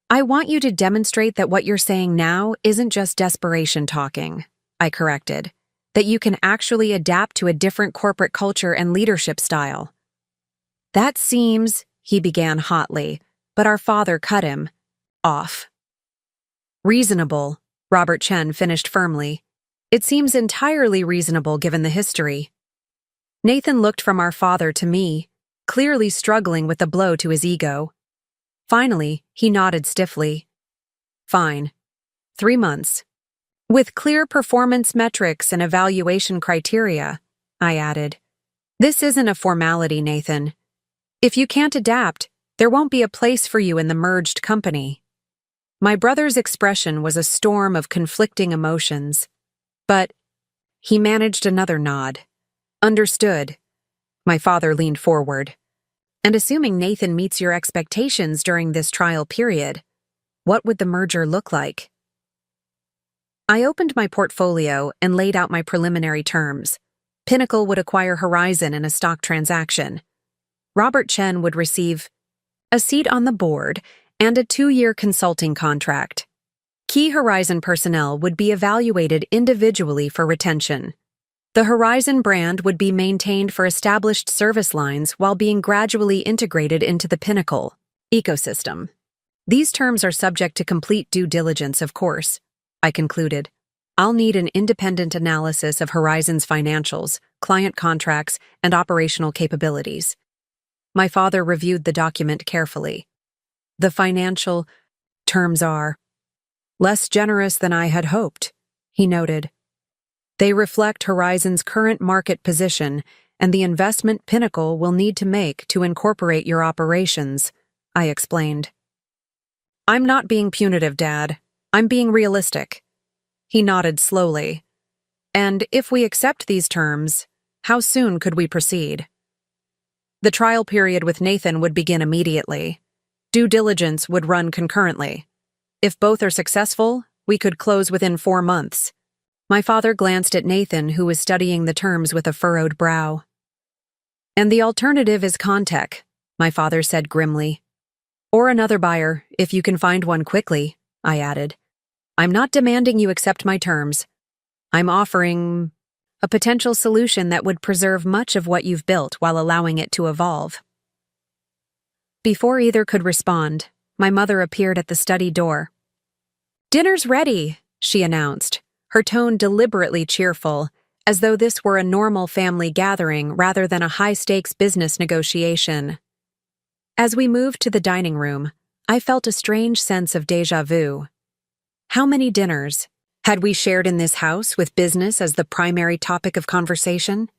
I want you to demonstrate that what you're saying now isn't just desperation talking, I corrected, that you can actually adapt to a different corporate culture and leadership style. That seems, he began hotly, but our father cut him off. Reasonable, Robert Chen finished firmly. It seems entirely reasonable given the history. Nathan looked from our father to me, clearly struggling with the blow to his ego. Finally, he nodded stiffly. Fine. 3 months. With clear performance metrics and evaluation criteria, I added. This isn't a formality, Nathan. If you can't adapt, there won't be a place for you in the merged company. My brother's expression was a storm of conflicting emotions, but he managed another nod. Understood. My father leaned forward. And assuming Nathan meets your expectations during this trial period, what would the merger look like? I opened my portfolio and laid out my preliminary terms. Pinnacle would acquire Horizon in a stock transaction. Robert Chen would receive a seat on the board and a 2-year consulting contract. Key Horizon personnel would be evaluated individually for retention. The Horizon brand would be maintained for established service lines while being gradually integrated into the Pinnacle ecosystem. These terms are subject to complete due diligence, of course, I concluded. I'll need an independent analysis of Horizon's financials, client contracts, and operational capabilities. My father reviewed the document carefully. The financial terms are less generous than I had hoped, he noted. They reflect Horizon's current market position and the investment Pinnacle will need to make to incorporate your operations, I explained. I'm not being punitive, Dad. I'm being realistic. He nodded slowly. And if we accept these terms, how soon could we proceed? The trial period with Nathan would begin immediately. Due diligence would run concurrently. If both are successful, we could close within 4 months. My father glanced at Nathan, who was studying the terms with a furrowed brow. And the alternative is Contech, my father said grimly. Or another buyer, if you can find one quickly, I added. I'm not demanding you accept my terms. I'm offering a potential solution that would preserve much of what you've built while allowing it to evolve. Before either could respond, my mother appeared at the study door. Dinner's ready, she announced, her tone deliberately cheerful, as though this were a normal family gathering rather than a high-stakes business negotiation. As we moved to the dining room, I felt a strange sense of déjà vu. How many dinners had we shared in this house with business as the primary topic of conversation?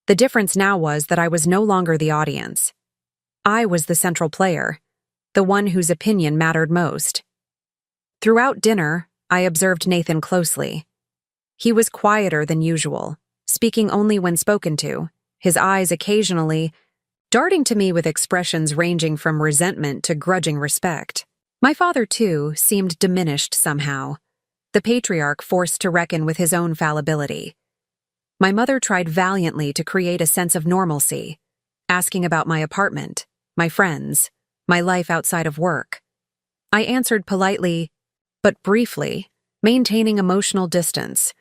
The difference now was that I was no longer the audience. I was the central player, the one whose opinion mattered most. Throughout dinner, I observed Nathan closely. He was quieter than usual, speaking only when spoken to, his eyes occasionally darting to me with expressions ranging from resentment to grudging respect. My father, too, seemed diminished somehow, the patriarch forced to reckon with his own fallibility. My mother tried valiantly to create a sense of normalcy, asking about my apartment, my friends, my life outside of work. I answered politely, but briefly, maintaining emotional distance.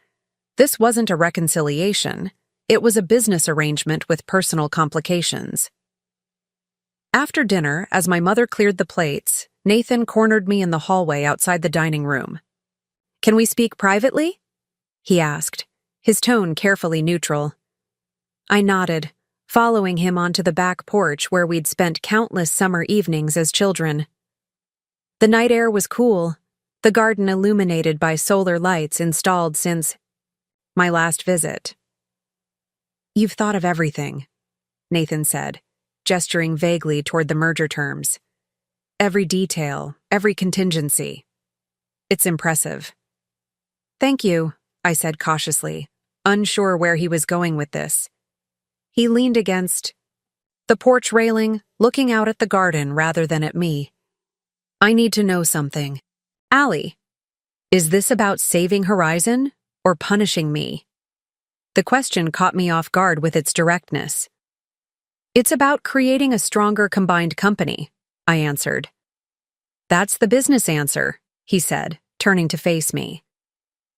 This wasn't a reconciliation. It was a business arrangement with personal complications. After dinner, as my mother cleared the plates, Nathan cornered me in the hallway outside the dining room. "Can we speak privately?" he asked, his tone carefully neutral. I nodded, following him onto the back porch where we'd spent countless summer evenings as children. The night air was cool, the garden illuminated by solar lights installed since my last visit. "You've thought of everything," Nathan said, gesturing vaguely toward the merger terms. "Every detail, every contingency. It's impressive." "Thank you," I said cautiously, unsure where he was going with this. He leaned against the porch railing, looking out at the garden rather than at me. "I need to know something. Allie, is this about saving Horizon or punishing me?" The question caught me off guard with its directness. "It's about creating a stronger combined company," I answered. "That's the business answer," he said, turning to face me.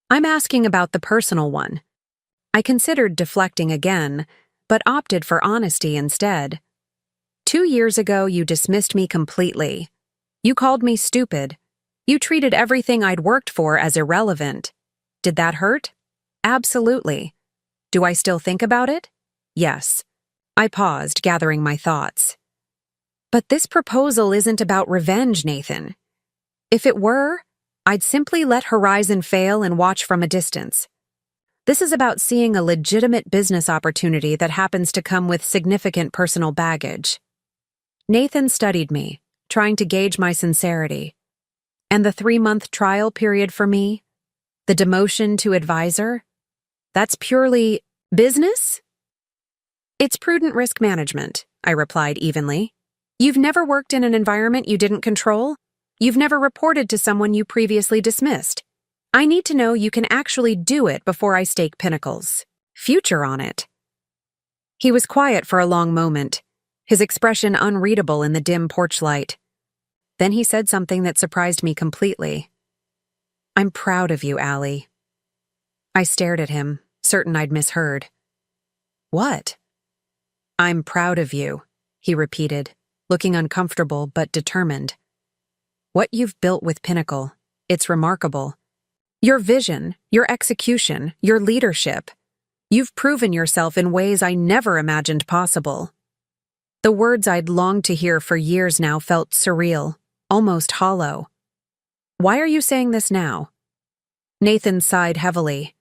"I'm asking about the personal one." I considered deflecting again, but opted for honesty instead. 2 years ago, you dismissed me completely. You called me stupid. You treated everything I'd worked for as irrelevant. Did that hurt? Absolutely. Do I still think about it? Yes. I paused, gathering my thoughts. But this proposal isn't about revenge, Nathan. If it were, I'd simply let Horizon fail and watch from a distance. This is about seeing a legitimate business opportunity that happens to come with significant personal baggage. Nathan studied me, trying to gauge my sincerity. And the 3-month trial period for me? The demotion to advisor? That's purely business? It's prudent risk management, I replied evenly. You've never worked in an environment you didn't control? You've never reported to someone you previously dismissed? I need to know you can actually do it before I stake Pinnacle's future on it. He was quiet for a long moment, his expression unreadable in the dim porch light. Then he said something that surprised me completely. "I'm proud of you, Allie." I stared at him, certain I'd misheard. "What?" "I'm proud of you," he repeated, looking uncomfortable but determined. "What you've built with Pinnacle, it's remarkable. Your vision, your execution, your leadership. You've proven yourself in ways I never imagined possible." The words I'd longed to hear for years now felt surreal, almost hollow. "Why are you saying this now?" Nathan sighed heavily.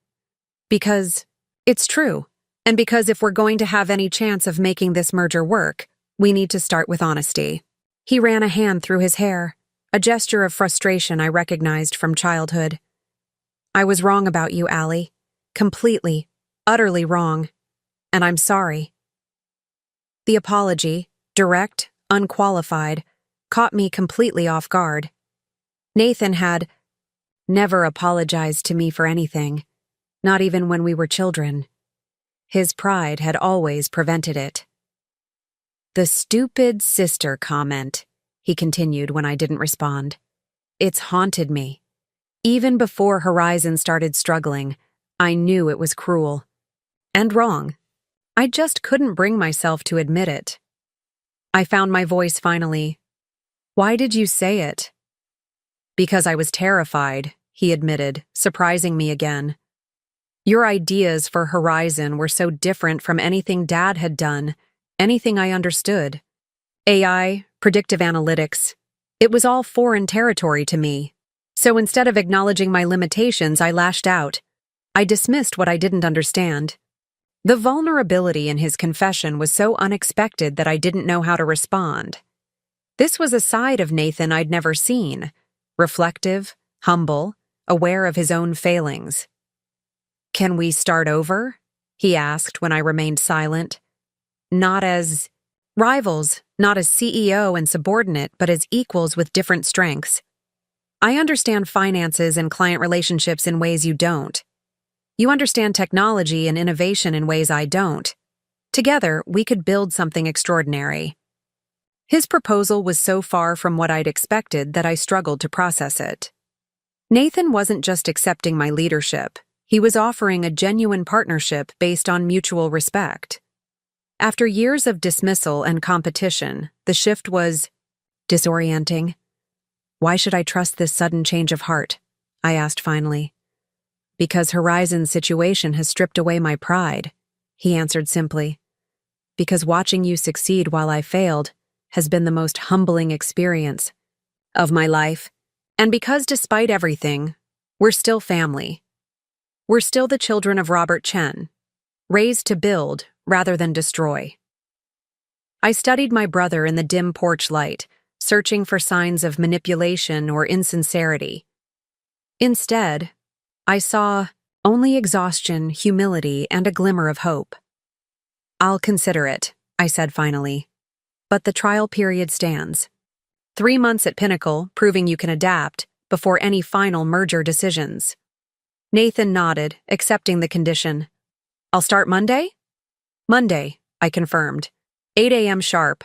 "Because it's true, and because if we're going to have any chance of making this merger work, we need to start with honesty." He ran a hand through his hair, a gesture of frustration I recognized from childhood. "I was wrong about you, Allie. Completely, utterly wrong. And I'm sorry." The apology, direct, unqualified, caught me completely off guard. Nathan had never apologized to me for anything, not even when we were children. His pride had always prevented it. "The stupid sister comment," he continued when I didn't respond. "It's haunted me. Even before Horizon started struggling, I knew it was cruel. And wrong. I just couldn't bring myself to admit it. I found my voice finally. "Why did you say it?" "Because I was terrified," he admitted, surprising me again. "Your ideas for Horizon were so different from anything Dad had done, anything I understood. AI, predictive analytics, it was all foreign territory to me. So instead of acknowledging my limitations, I lashed out. I dismissed what I didn't understand." The vulnerability in his confession was so unexpected that I didn't know how to respond. This was a side of Nathan I'd never seen, reflective, humble, aware of his own failings. "Can we start over?" he asked when I remained silent. "Not as rivals, not as CEO and subordinate, but as equals with different strengths. I understand finances and client relationships in ways you don't. You understand technology and innovation in ways I don't. Together, we could build something extraordinary." His proposal was so far from what I'd expected that I struggled to process it. Nathan wasn't just accepting my leadership, He was offering a genuine partnership based on mutual respect. After years of dismissal and competition, the shift was disorienting. "Why should I trust this sudden change of heart?" I asked finally. "Because Horizon's situation has stripped away my pride," he answered simply. "Because watching you succeed while I failed has been the most humbling experience of my life. And because despite everything, we're still family. We're still the children of Robert Chen, raised to build rather than destroy." I studied my brother in the dim porch light, searching for signs of manipulation or insincerity. Instead, I saw only exhaustion, humility, and a glimmer of hope. "I'll consider it," I said finally. "But the trial period stands. 3 months at Pinnacle, proving you can adapt, before any final merger decisions." Nathan nodded, accepting the condition. "I'll start Monday?" "Monday," I confirmed. 8 a.m. sharp.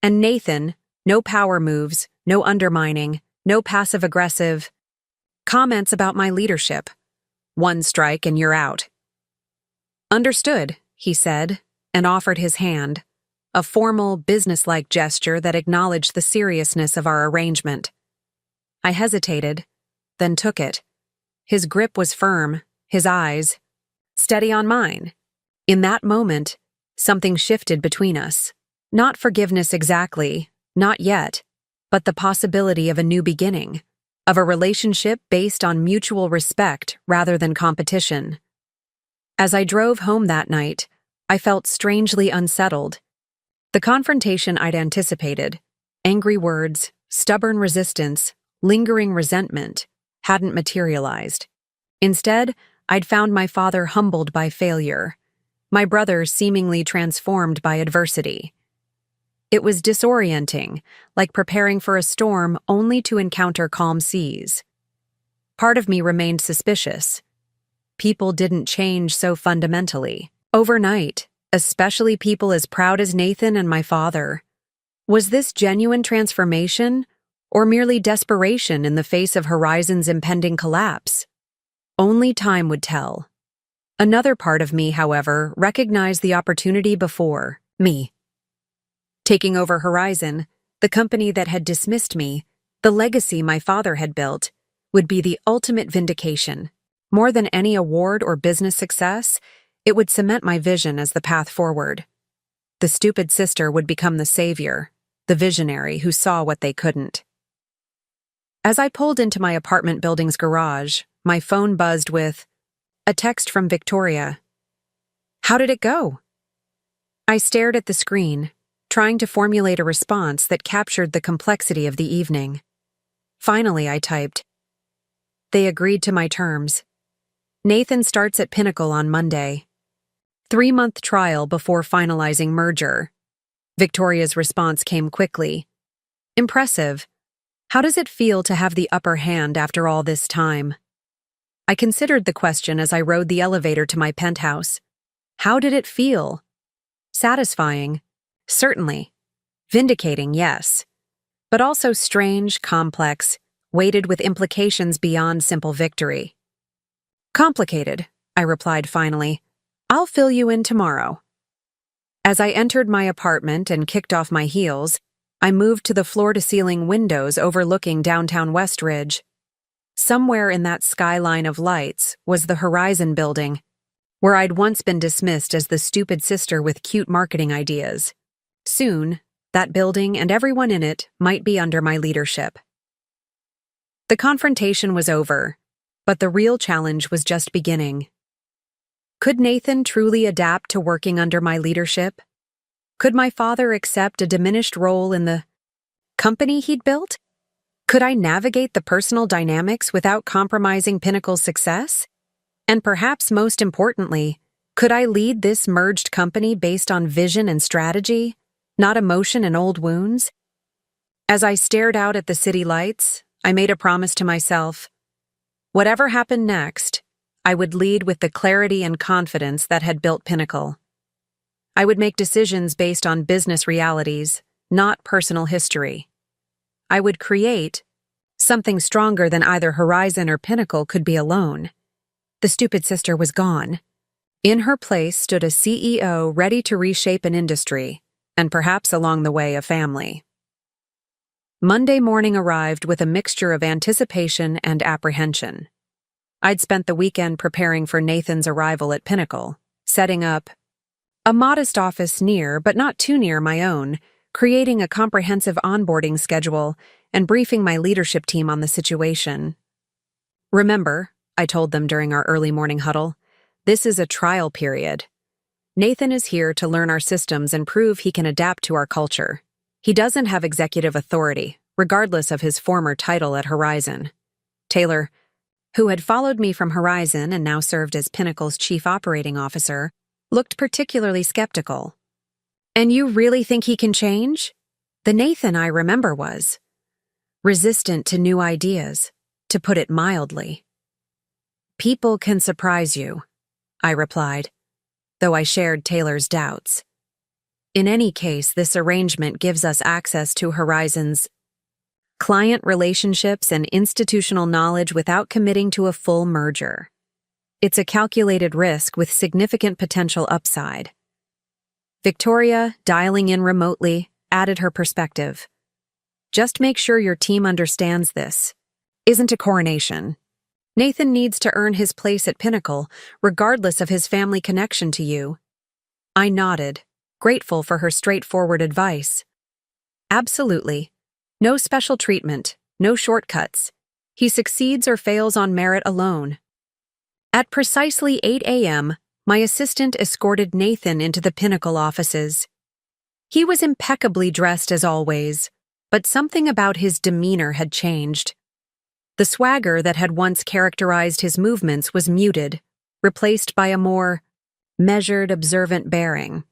And Nathan, no power moves, no undermining, no passive-aggressive comments about my leadership. 1 strike and you're out. "Understood," he said, and offered his hand, a formal, businesslike gesture that acknowledged the seriousness of our arrangement. I hesitated, then took it. His grip was firm, his eyes steady on mine. In that moment, something shifted between us. Not forgiveness exactly, not yet, but the possibility of a new beginning, of a relationship based on mutual respect rather than competition. As I drove home that night, I felt strangely unsettled. The confrontation I'd anticipated, angry words, stubborn resistance, lingering resentment, hadn't materialized. Instead, I'd found my father humbled by failure, my brother seemingly transformed by adversity. It was disorienting, like preparing for a storm only to encounter calm seas. Part of me remained suspicious. People didn't change so fundamentally overnight, especially people as proud as Nathan and my father. Was this genuine transformation, or merely desperation in the face of Horizon's impending collapse? Only time would tell. Another part of me, however, recognized the opportunity before me. Taking over Horizon, the company that had dismissed me, the legacy my father had built, would be the ultimate vindication. More than any award or business success, it would cement my vision as the path forward. The stupid sister would become the savior, the visionary who saw what they couldn't. As I pulled into my apartment building's garage, my phone buzzed with a text from Victoria. "How did it go?" I stared at the screen, trying to formulate a response that captured the complexity of the evening. Finally, I typed, "They agreed to my terms. Nathan starts at Pinnacle on Monday. 3-month trial before finalizing merger." Victoria's response came quickly. "Impressive. How does it feel to have the upper hand after all this time?" I considered the question as I rode the elevator to my penthouse. How did it feel? Satisfying, certainly. Vindicating, yes. But also strange, complex, weighted with implications beyond simple victory. "Complicated," I replied finally. "I'll fill you in tomorrow." As I entered my apartment and kicked off my heels, I moved to the floor-to-ceiling windows overlooking downtown Westridge. Somewhere in that skyline of lights was the Horizon building, where I'd once been dismissed as the stupid sister with cute marketing ideas. Soon, that building and everyone in it might be under my leadership. The confrontation was over, but the real challenge was just beginning. Could Nathan truly adapt to working under my leadership? Could my father accept a diminished role in the company he'd built? Could I navigate the personal dynamics without compromising Pinnacle's success? And perhaps most importantly, could I lead this merged company based on vision and strategy, not emotion and old wounds? As I stared out at the city lights, I made a promise to myself. Whatever happened next, I would lead with the clarity and confidence that had built Pinnacle. I would make decisions based on business realities, not personal history. I would create something stronger than either Horizon or Pinnacle could be alone. The stupid sister was gone. In her place stood a CEO ready to reshape an industry, and perhaps along the way a family. Monday morning arrived with a mixture of anticipation and apprehension. I'd spent the weekend preparing for Nathan's arrival at Pinnacle, setting up a modest office near, but not too near, my own, creating a comprehensive onboarding schedule, and briefing my leadership team on the situation. Remember, I told them during our early morning huddle, this is a trial period. Nathan is here to learn our systems and prove he can adapt to our culture. He doesn't have executive authority, regardless of his former title at Horizon. Taylor, who had followed me from Horizon and now served as Pinnacle's chief operating officer, looked particularly skeptical. And you really think he can change? The Nathan I remember was resistant to new ideas, to put it mildly. People can surprise you, I replied, though I shared Taylor's doubts. In any case, this arrangement gives us access to Horizon's client relationships and institutional knowledge without committing to a full merger. It's a calculated risk with significant potential upside. Victoria, dialing in remotely, added her perspective. Just make sure your team understands this. Isn't a coronation. Nathan needs to earn his place at Pinnacle, regardless of his family connection to you. I nodded, grateful for her straightforward advice. Absolutely. No special treatment, no shortcuts. He succeeds or fails on merit alone. At precisely 8 a.m., my assistant escorted Nathan into the Pinnacle offices. He was impeccably dressed as always, but something about his demeanor had changed. The swagger that had once characterized his movements was muted, replaced by a more measured, observant bearing.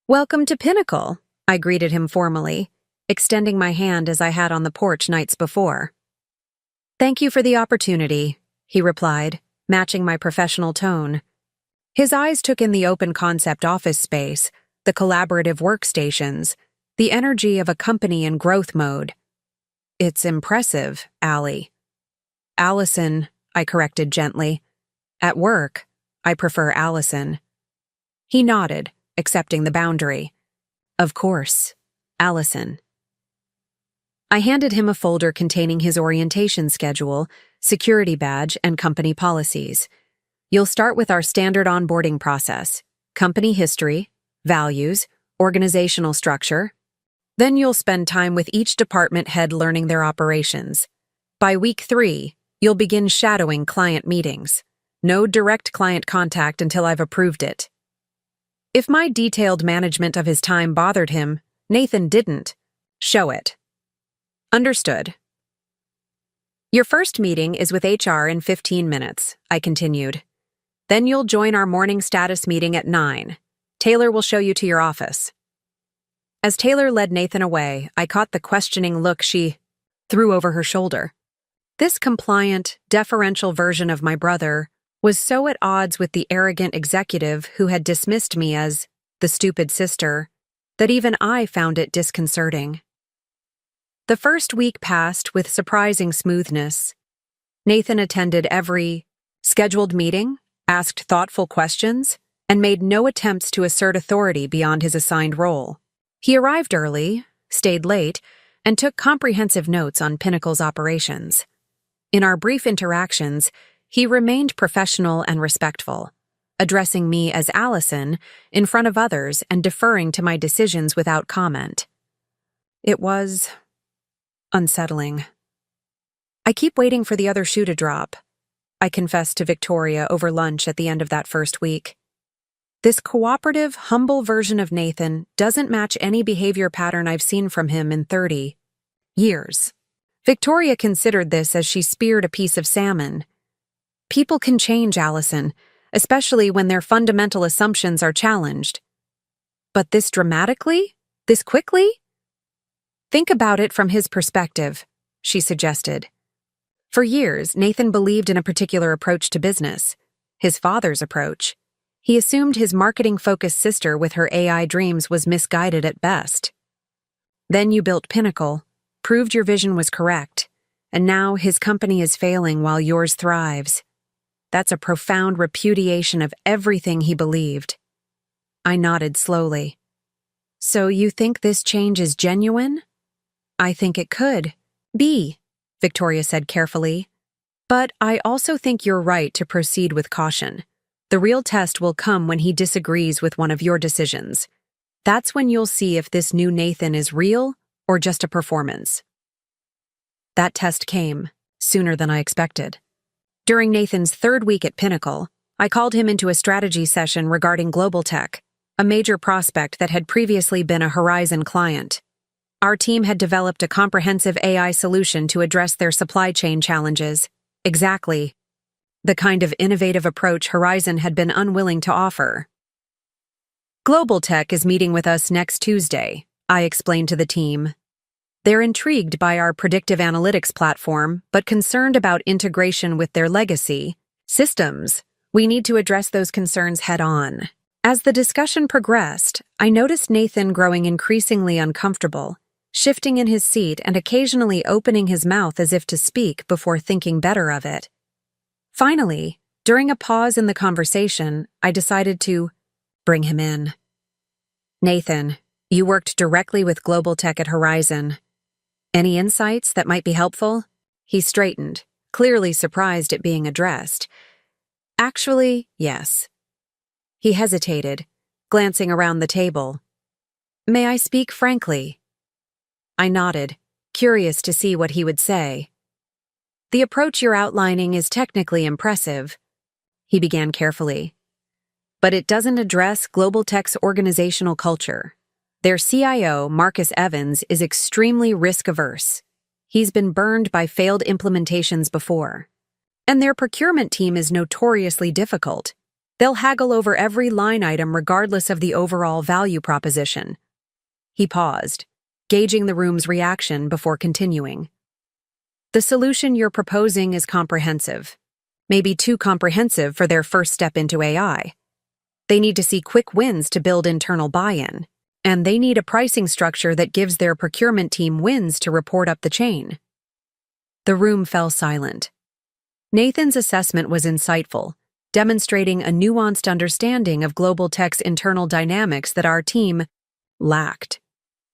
"Welcome to Pinnacle," I greeted him formally, extending my hand as I had on the porch nights before. "Thank you for the opportunity," he replied, matching my professional tone. His eyes took in the open concept office space, the collaborative workstations, the energy of a company in growth mode. "It's impressive, Allie." "Allison," I corrected gently. "At work, I prefer Allison." He nodded, accepting the boundary. "Of course, Allison." I handed him a folder containing his orientation schedule, security badge, and company policies. "You'll start with our standard onboarding process, company history, values, organizational structure. Then you'll spend time with each department head learning their operations. By week 3, you'll begin shadowing client meetings. No direct client contact until I've approved it." If my detailed management of his time bothered him, Nathan didn't. "Show it." "Understood." "Your first meeting is with HR in 15 minutes, I continued. "Then you'll join our morning status meeting at 9. Taylor will show you to your office." As Taylor led Nathan away, I caught the questioning look she threw over her shoulder. This compliant, deferential version of my brother was so at odds with the arrogant executive who had dismissed me as the stupid sister that even I found it disconcerting. The first week passed with surprising smoothness. Nathan attended every scheduled meeting, asked thoughtful questions, and made no attempts to assert authority beyond his assigned role. He arrived early, stayed late, and took comprehensive notes on Pinnacle's operations. In our brief interactions, he remained professional and respectful, addressing me as Allison in front of others and deferring to my decisions without comment. It was unsettling. "I keep waiting for the other shoe to drop," I confessed to Victoria over lunch at the end of that first week. This cooperative, humble version of Nathan doesn't match any behavior pattern I've seen from him in 30 years. Victoria considered this as she speared a piece of salmon. "People can change, Allison, especially when their fundamental assumptions are challenged. But this dramatically? This quickly?" "Think about it from his perspective," she suggested. For years, Nathan believed in a particular approach to business, his father's approach. He assumed his marketing-focused sister with her AI dreams was misguided at best. Then you built Pinnacle, proved your vision was correct, and now his company is failing while yours thrives. That's a profound repudiation of everything he believed. I nodded slowly. So you think this change is genuine? I think it could be, Victoria said carefully. But I also think you're right to proceed with caution. The real test will come when he disagrees with one of your decisions. That's when you'll see if this new Nathan is real or just a performance. That test came sooner than I expected. During Nathan's third week at Pinnacle, I called him into a strategy session regarding global tech, a major prospect that had previously been a Horizon client. Our team had developed a comprehensive AI solution to address their supply chain challenges. Exactly the kind of innovative approach Horizon had been unwilling to offer. Global Tech is meeting with us next Tuesday, I explained to the team. They're intrigued by our predictive analytics platform, but concerned about integration with their legacy systems. We need to address those concerns head-on. As the discussion progressed, I noticed Nathan growing increasingly uncomfortable, shifting in his seat and occasionally opening his mouth as if to speak before thinking better of it. Finally, during a pause in the conversation, I decided to bring him in. Nathan, you worked directly with Global Tech at Horizon. Any insights that might be helpful? He straightened, clearly surprised at being addressed. Actually, yes. He hesitated, glancing around the table. May I speak frankly? I nodded, curious to see what he would say. The approach you're outlining is technically impressive, he began carefully. But it doesn't address Global Tech's organizational culture. Their CIO, Marcus Evans, is extremely risk-averse. He's been burned by failed implementations before. And their procurement team is notoriously difficult. They'll haggle over every line item regardless of the overall value proposition. He paused, gauging the room's reaction before continuing. The solution you're proposing is comprehensive. Maybe too comprehensive for their first step into AI. They need to see quick wins to build internal buy-in, and they need a pricing structure that gives their procurement team wins to report up the chain. The room fell silent. Nathan's assessment was insightful, demonstrating a nuanced understanding of Global Tech's internal dynamics that our team lacked.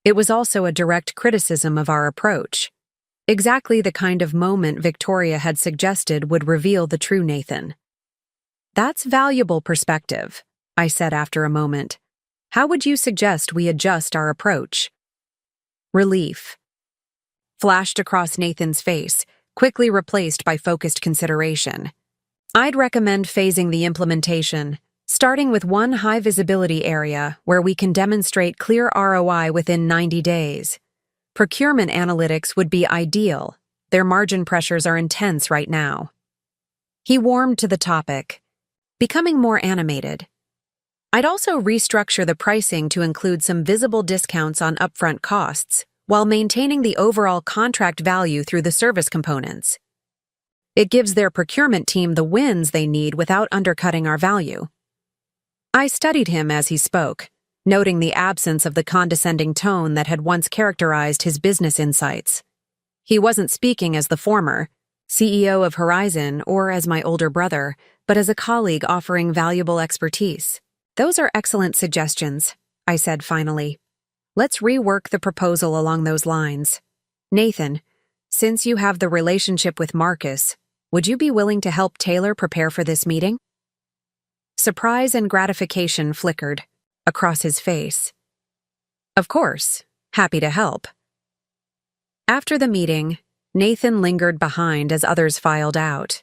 It was also a direct criticism of our approach. Exactly the kind of moment Victoria had suggested would reveal the true Nathan. That's valuable perspective, I said after a moment. How would you suggest we adjust our approach? Relief flashed across Nathan's face, quickly replaced by focused consideration. I'd recommend phasing the implementation, starting with one high-visibility area where we can demonstrate clear ROI within 90 days. Procurement analytics would be ideal. Their margin pressures are intense right now. He warmed to the topic, becoming more animated. I'd also restructure the pricing to include some visible discounts on upfront costs, while maintaining the overall contract value through the service components. It gives their procurement team the wins they need without undercutting our value. I studied him as he spoke, noting the absence of the condescending tone that had once characterized his business insights. He wasn't speaking as the former, CEO of Horizon, or as my older brother, but as a colleague offering valuable expertise. Those are excellent suggestions, I said finally. Let's rework the proposal along those lines. Nathan, since you have the relationship with Marcus, would you be willing to help Taylor prepare for this meeting? Surprise and gratification flickered across his face. Of course, happy to help. After the meeting, Nathan lingered behind as others filed out.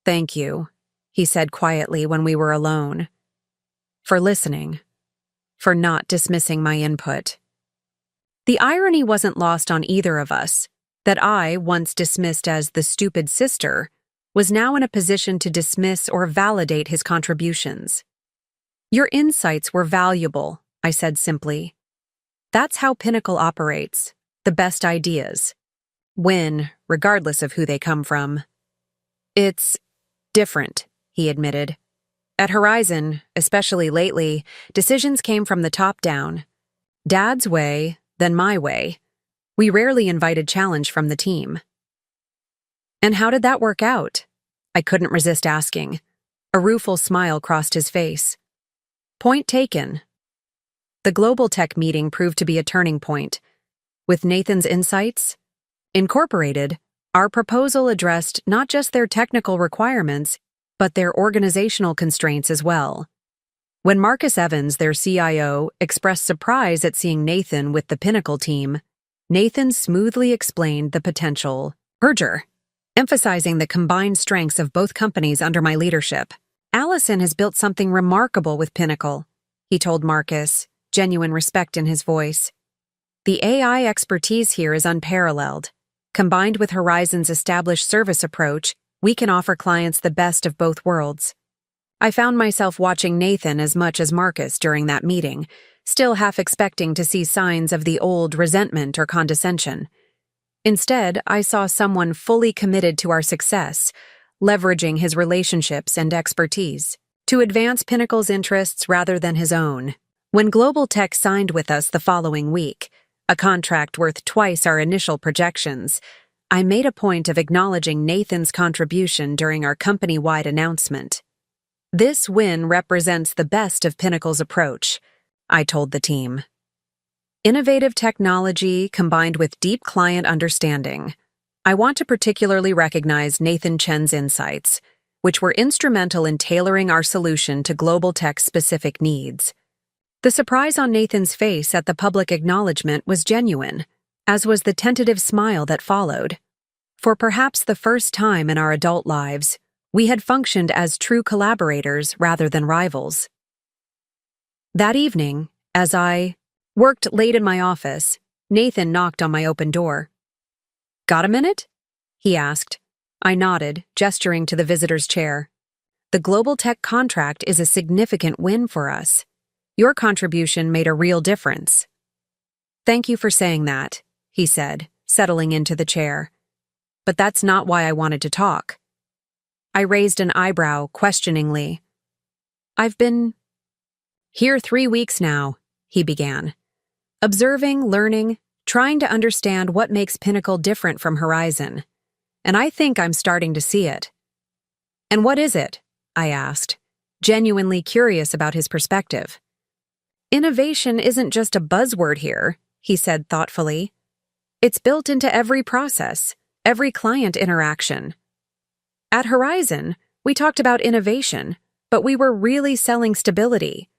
Thank you, he said quietly when we were alone. For listening. For not dismissing my input. The irony wasn't lost on either of us, that I, once dismissed as the stupid sister, was now in a position to dismiss or validate his contributions. Your insights were valuable, I said simply. That's how Pinnacle operates, the best ideas. Win, regardless of who they come from. It's different, he admitted. At Horizon, especially lately, decisions came from the top down. Dad's way, then my way. We rarely invited challenge from the team. And how did that work out? I couldn't resist asking. A rueful smile crossed his face. Point taken. The Global Tech meeting proved to be a turning point. With Nathan's insights incorporated, our proposal addressed not just their technical requirements, but their organizational constraints as well. When Marcus Evans, their CIO, expressed surprise at seeing Nathan with the Pinnacle team, Nathan smoothly explained the potential merger, emphasizing the combined strengths of both companies under my leadership. Allison has built something remarkable with Pinnacle, he told Marcus, genuine respect in his voice. The AI expertise here is unparalleled. Combined with Horizon's established service approach, we can offer clients the best of both worlds. I found myself watching Nathan as much as Marcus during that meeting, still half expecting to see signs of the old resentment or condescension. Instead, I saw someone fully committed to our success, leveraging his relationships and expertise to advance Pinnacle's interests rather than his own. When Global Tech signed with us the following week, a contract worth twice our initial projections, I made a point of acknowledging Nathan's contribution during our company-wide announcement. This win represents the best of Pinnacle's approach, I told the team. Innovative technology combined with deep client understanding. I want to particularly recognize Nathan Chen's insights, which were instrumental in tailoring our solution to Global Tech's specific needs. The surprise on Nathan's face at the public acknowledgement was genuine, as was the tentative smile that followed. For perhaps the first time in our adult lives, we had functioned as true collaborators rather than rivals. That evening, as I worked late in my office, Nathan knocked on my open door. "Got a minute?" he asked. I nodded, gesturing to the visitor's chair. "The Global Tech contract is a significant win for us. Your contribution made a real difference." "Thank you for saying that," he said, settling into the chair. "But that's not why I wanted to talk." I raised an eyebrow questioningly. "I've been here 3 weeks now," he began. "Observing, learning, trying to understand what makes Pinnacle different from Horizon. And I think I'm starting to see it." "And what is it?" I asked, genuinely curious about his perspective. "Innovation isn't just a buzzword here," he said thoughtfully. "It's built into every process, every client interaction. At Horizon, we talked about innovation, but we were really selling stability.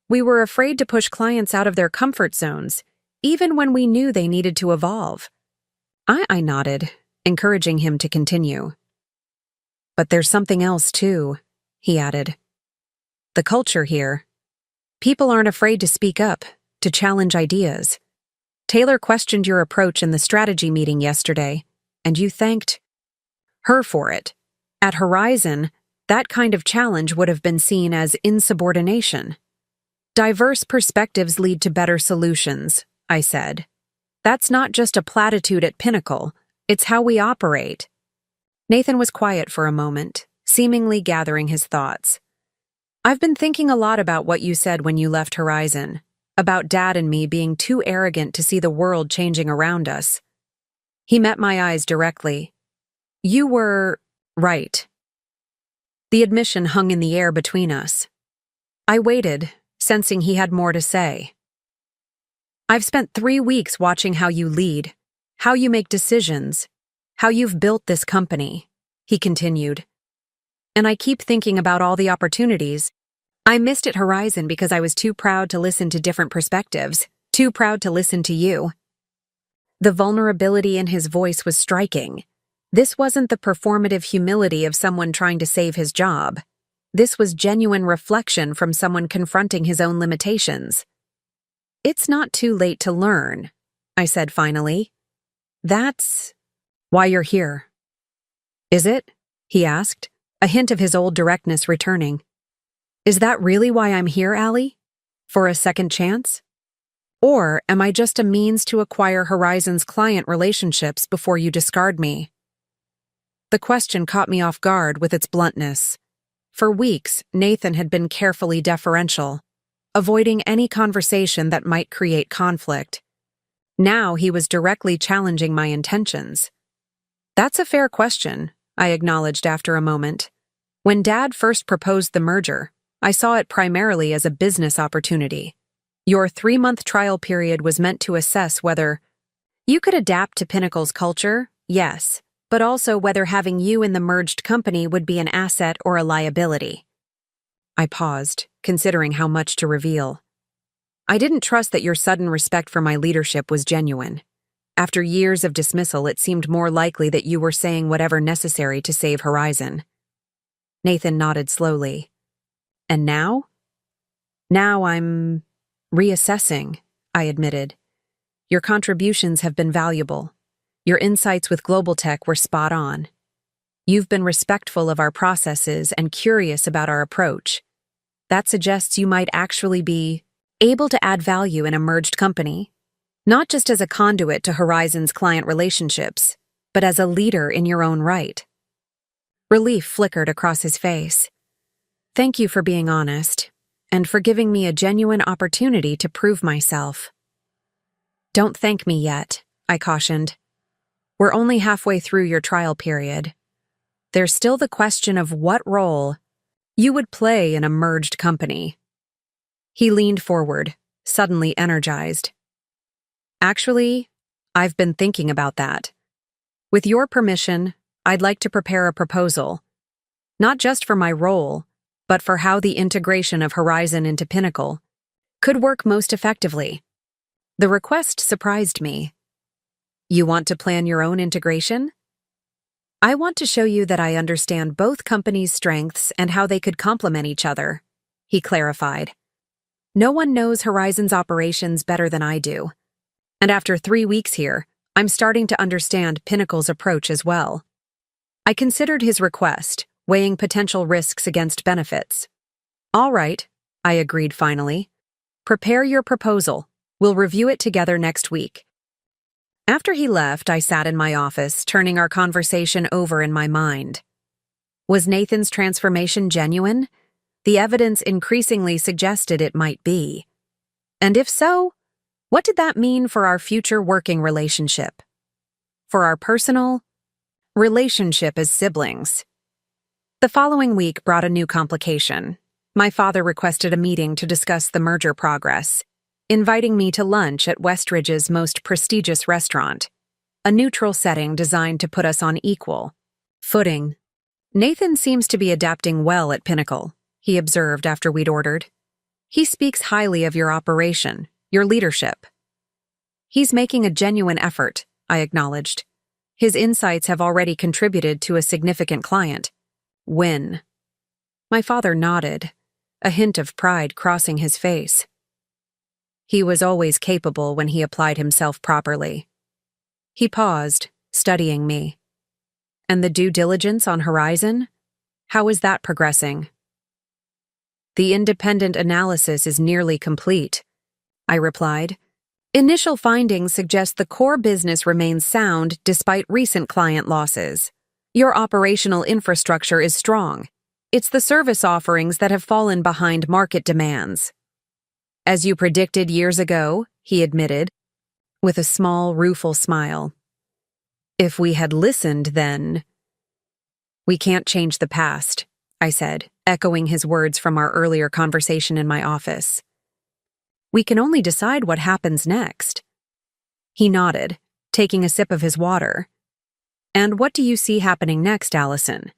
We were afraid to push clients out of their comfort zones, even when we knew they needed to evolve." I nodded, encouraging him to continue. "But there's something else too," he added. "The culture here. People aren't afraid to speak up, to challenge ideas. Taylor questioned your approach in the strategy meeting yesterday, and you thanked her for it. At Horizon, that kind of challenge would have been seen as insubordination." "Diverse perspectives lead to better solutions," I said. "That's not just a platitude at Pinnacle, it's how we operate." Nathan was quiet for a moment, seemingly gathering his thoughts. "I've been thinking a lot about what you said when you left Horizon, about Dad and me being too arrogant to see the world changing around us." He met my eyes directly. "You were right." The admission hung in the air between us. I waited, sensing he had more to say. "I've spent 3 weeks watching how you lead, how you make decisions, how you've built this company," he continued. "And I keep thinking about all the opportunities I missed at Horizon because I was too proud to listen to different perspectives, too proud to listen to you." The vulnerability in his voice was striking. This wasn't the performative humility of someone trying to save his job. This was genuine reflection from someone confronting his own limitations. "It's not too late to learn," I said finally. "That's why you're here." "Is it?" he asked, a hint of his old directness returning. "Is that really why I'm here, Allie? For a second chance? Or am I just a means to acquire Horizon's client relationships before you discard me?" The question caught me off guard with its bluntness. For weeks, Nathan had been carefully deferential, avoiding any conversation that might create conflict. Now he was directly challenging my intentions. "That's a fair question," I acknowledged after a moment. When Dad first proposed the merger, I saw it primarily as a business opportunity. Your 3-month trial period was meant to assess whether you could adapt to Pinnacle's culture, yes, but also whether having you in the merged company would be an asset or a liability. I paused, considering how much to reveal. I didn't trust that your sudden respect for my leadership was genuine. After years of dismissal, it seemed more likely that you were saying whatever necessary to save Horizon. Nathan nodded slowly. And now? Now I'm reassessing, I admitted. Your contributions have been valuable. Your insights with Global Tech were spot on. You've been respectful of our processes and curious about our approach. That suggests you might actually be able to add value in a merged company, not just as a conduit to Horizon's client relationships, but as a leader in your own right. Relief flickered across his face. Thank you for being honest, and for giving me a genuine opportunity to prove myself. Don't thank me yet, I cautioned. We're only halfway through your trial period. There's still the question of what role you would play in a merged company. He leaned forward, suddenly energized. Actually, I've been thinking about that. With your permission, I'd like to prepare a proposal, not just for my role, but for how the integration of Horizon into Pinnacle could work most effectively. The request surprised me. You want to plan your own integration? I want to show you that I understand both companies' strengths and how they could complement each other, he clarified. No one knows Horizon's operations better than I do. And after 3 weeks here, I'm starting to understand Pinnacle's approach as well. I considered his request, weighing potential risks against benefits. All right, I agreed finally. Prepare your proposal. We'll review it together next week. After he left, I sat in my office, turning our conversation over in my mind. Was Nathan's transformation genuine? The evidence increasingly suggested it might be. And if so, what did that mean for our future working relationship? For our personal relationship as siblings? The following week brought a new complication. My father requested a meeting to discuss the merger progress, inviting me to lunch at Westridge's most prestigious restaurant, a neutral setting designed to put us on equal footing. Nathan seems to be adapting well at Pinnacle, he observed after we'd ordered. He speaks highly of your operation, your leadership. He's making a genuine effort, I acknowledged. His insights have already contributed to a significant client. Win. My father nodded, a hint of pride crossing his face. He was always capable when he applied himself properly. He paused, studying me. And the due diligence on Horizon? How is that progressing? The independent analysis is nearly complete, I replied. Initial findings suggest the core business remains sound despite recent client losses. Your operational infrastructure is strong. It's the service offerings that have fallen behind market demands. As you predicted years ago, he admitted, with a small, rueful smile. If we had listened then... We can't change the past, I said, echoing his words from our earlier conversation in my office. We can only decide what happens next. He nodded, taking a sip of his water. And what do you see happening next, Allison?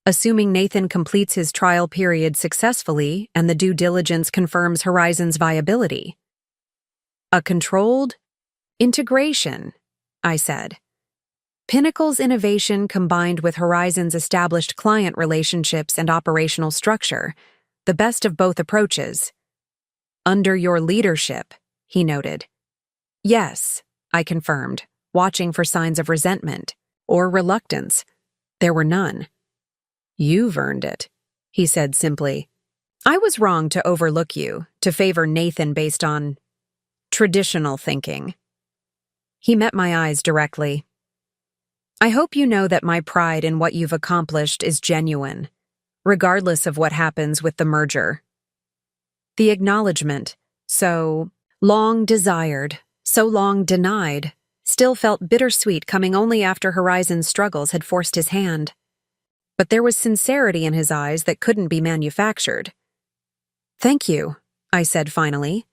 Assuming Nathan completes his trial period successfully and the due diligence confirms Horizon's viability. A controlled integration, I said. Pinnacle's innovation combined with Horizon's established client relationships and operational structure, the best of both approaches. Under your leadership, he noted. Yes, I confirmed, watching for signs of resentment or reluctance. There were none. You've earned it, he said simply. I was wrong to overlook you, to favor Nathan based on traditional thinking. He met my eyes directly. I hope you know that my pride in what you've accomplished is genuine, regardless of what happens with the merger. The acknowledgement, so long desired, so long denied, still felt bittersweet coming only after Horizon's struggles had forced his hand. but there was sincerity in his eyes that couldn't be manufactured. "Thank you," I said finally.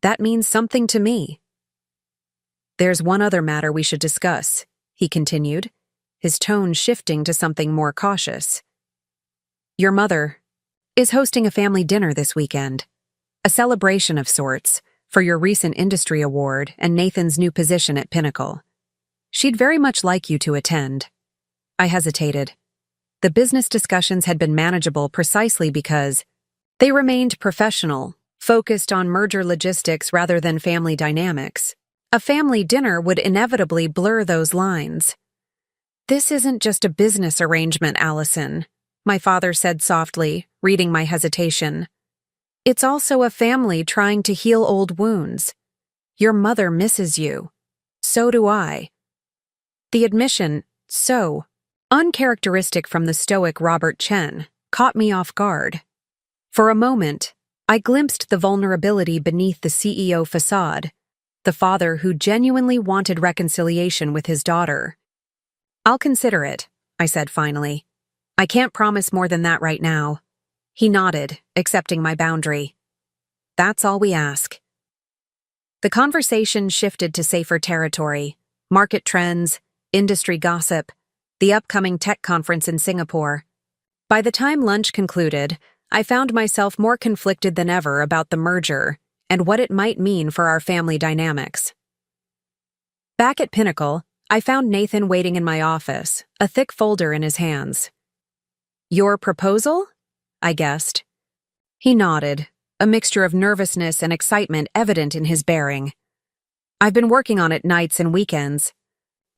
"That means something to me." "There's one other matter we should discuss," he continued, his tone shifting to something more cautious. "Your mother is hosting a family dinner this weekend, a celebration of sorts for your recent industry award and Nathan's new position at Pinnacle. She'd very much like you to attend." I hesitated. The business discussions had been manageable precisely because they remained professional, focused on merger logistics rather than family dynamics. A family dinner would inevitably blur those lines. "This isn't just a business arrangement, Allison," my father said softly, reading my hesitation. "It's also a family trying to heal old wounds. Your mother misses you. So do I." The admission, so uncharacteristic from the stoic Robert Chen, caught me off guard. For a moment, I glimpsed the vulnerability beneath the CEO facade, the father who genuinely wanted reconciliation with his daughter. "I'll consider it," I said finally. "I can't promise more than that right now." He nodded, accepting my boundary. "That's all we ask." The conversation shifted to safer territory: market trends, industry gossip, the upcoming tech conference in Singapore. By the time lunch concluded, I found myself more conflicted than ever about the merger and what it might mean for our family dynamics. Back at Pinnacle, I found Nathan waiting in my office, a thick folder in his hands. "Your proposal?" I guessed. He nodded, a mixture of nervousness and excitement evident in his bearing. "I've been working on it nights and weekends.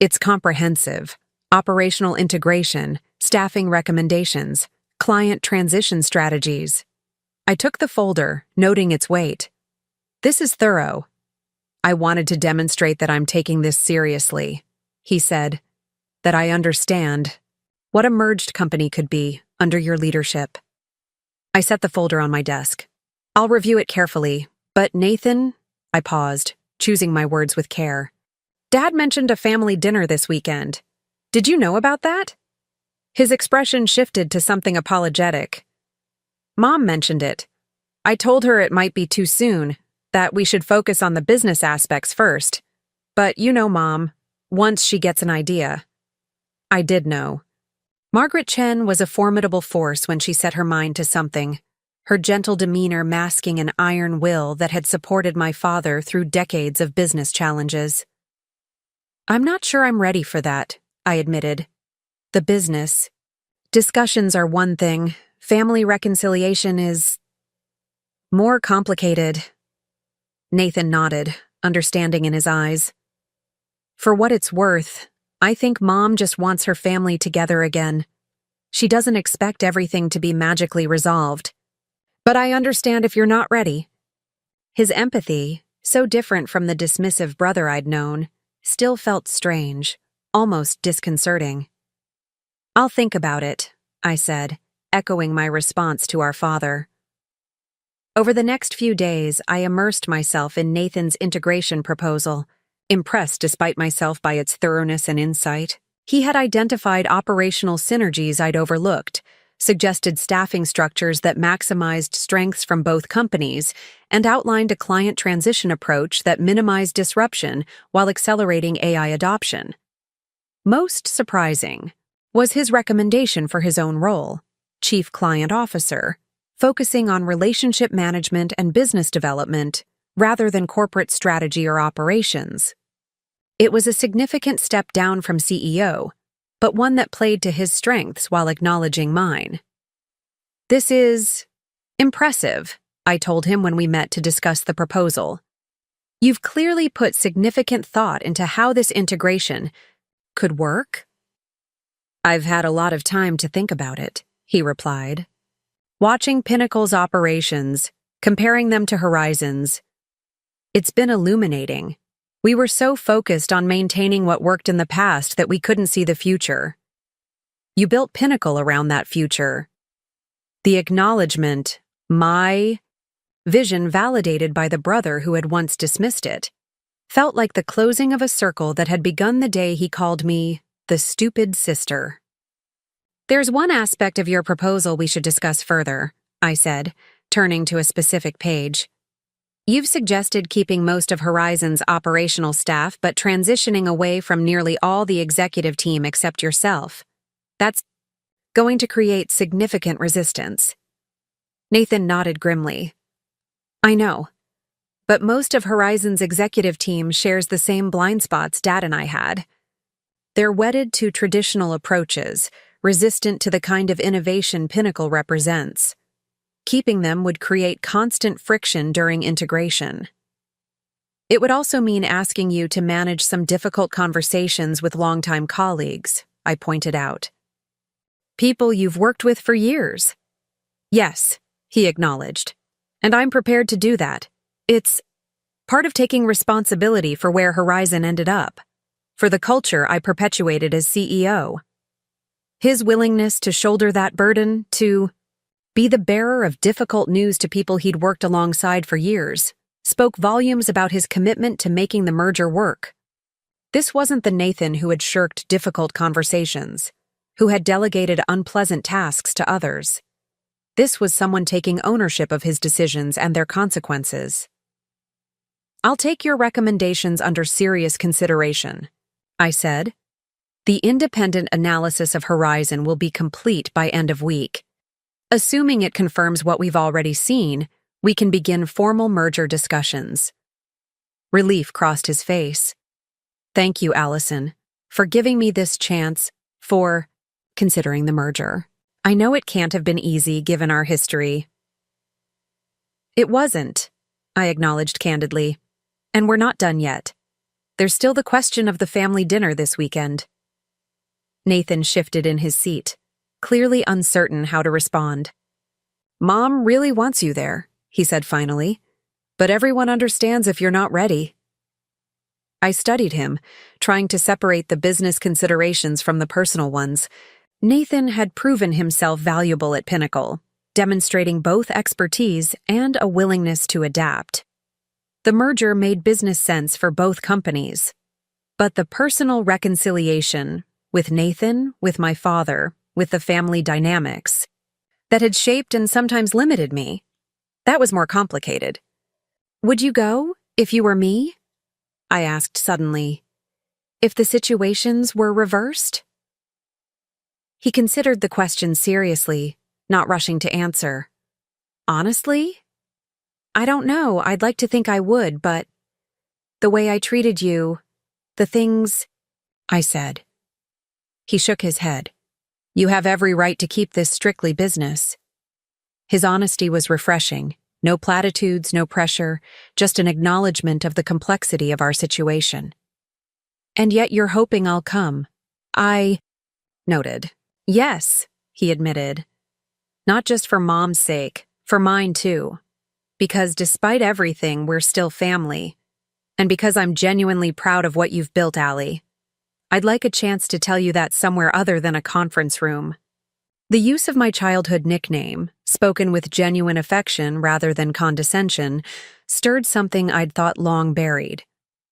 It's comprehensive: operational integration, staffing recommendations, client transition strategies." I took the folder, noting its weight. "This is thorough." "I wanted to demonstrate that I'm taking this seriously," he said, "that I understand what a merged company could be under your leadership." I set the folder on my desk. "I'll review it carefully, but Nathan," I paused, choosing my words with care. "Dad mentioned a family dinner this weekend. Did you know about that?" His expression shifted to something apologetic. "Mom mentioned it. I told her it might be too soon, that we should focus on the business aspects first. But you know Mom, once she gets an idea." I did know. Margaret Chen was a formidable force when she set her mind to something, her gentle demeanor masking an iron will that had supported my father through decades of business challenges. "I'm not sure I'm ready for that," I admitted. "The business discussions are one thing, family reconciliation is more complicated." Nathan nodded, understanding in his eyes. "For what it's worth, I think Mom just wants her family together again. She doesn't expect everything to be magically resolved. But I understand if you're not ready." His empathy, so different from the dismissive brother I'd known, still felt strange, almost disconcerting. "I'll think about it," I said, echoing my response to our father. Over the next few days, I immersed myself in Nathan's integration proposal, impressed despite myself by its thoroughness and insight. He had identified operational synergies I'd overlooked, suggested staffing structures that maximized strengths from both companies, and outlined a client transition approach that minimized disruption while accelerating AI adoption. Most surprising was his recommendation for his own role, Chief Client Officer, focusing on relationship management and business development rather than corporate strategy or operations. It was a significant step down from CEO, but one that played to his strengths while acknowledging mine. "This is impressive," I told him when we met to discuss the proposal. "You've clearly put significant thought into how this integration could work." "I've had a lot of time to think about it," he replied. "Watching Pinnacle's operations, comparing them to Horizon's, it's been illuminating. We were so focused on maintaining what worked in the past that we couldn't see the future. You built Pinnacle around that future. The acknowledgement, my vision validated by the brother who had once dismissed it, felt like the closing of a circle that had begun the day he called me the stupid sister." There's one aspect of your proposal we should discuss further, I said, turning to a specific page. You've suggested keeping most of Horizon's operational staff but transitioning away from nearly all the executive team except yourself. That's going to create significant resistance. Nathan nodded grimly. I know. But most of Horizon's executive team shares the same blind spots Dad and I had. They're wedded to traditional approaches, resistant to the kind of innovation Pinnacle represents. Keeping them would create constant friction during integration. It would also mean asking you to manage some difficult conversations with longtime colleagues, I pointed out. People you've worked with for years. Yes, he acknowledged. And I'm prepared to do that. It's part of taking responsibility for where Horizon ended up, for the culture I perpetuated as CEO. His willingness to shoulder that burden, to be the bearer of difficult news to people he'd worked alongside for years, spoke volumes about his commitment to making the merger work. This wasn't the Nathan who had shirked difficult conversations, who had delegated unpleasant tasks to others. This was someone taking ownership of his decisions and their consequences. I'll take your recommendations under serious consideration, I said. The independent analysis of Horizon will be complete by end of week. Assuming it confirms what we've already seen, we can begin formal merger discussions. Relief crossed his face. Thank you, Allison, for giving me this chance, for considering the merger. I know it can't have been easy given our history. It wasn't, I acknowledged candidly. And we're not done yet. There's still the question of the family dinner this weekend. Nathan shifted in his seat, clearly uncertain how to respond. Mom really wants you there, he said finally, but everyone understands if you're not ready. I studied him, trying to separate the business considerations from the personal ones. Nathan had proven himself valuable at Pinnacle, demonstrating both expertise and a willingness to adapt. The merger made business sense for both companies. But the personal reconciliation, with Nathan, with my father, with the family dynamics, that had shaped and sometimes limited me, that was more complicated. Would you go, if you were me? I asked suddenly. If the situations were reversed? He considered the question seriously, not rushing to answer. Honestly? I don't know, I'd like to think I would, but the way I treated you, the things, I said. He shook his head. You have every right to keep this strictly business. His honesty was refreshing. No platitudes, no pressure, just an acknowledgement of the complexity of our situation. And yet you're hoping I'll come. I noted. Yes, he admitted. Not just for Mom's sake, for mine too. Because despite everything, we're still family. And because I'm genuinely proud of what you've built, Allie. I'd like a chance to tell you that somewhere other than a conference room. The use of my childhood nickname, spoken with genuine affection rather than condescension, stirred something I'd thought long buried.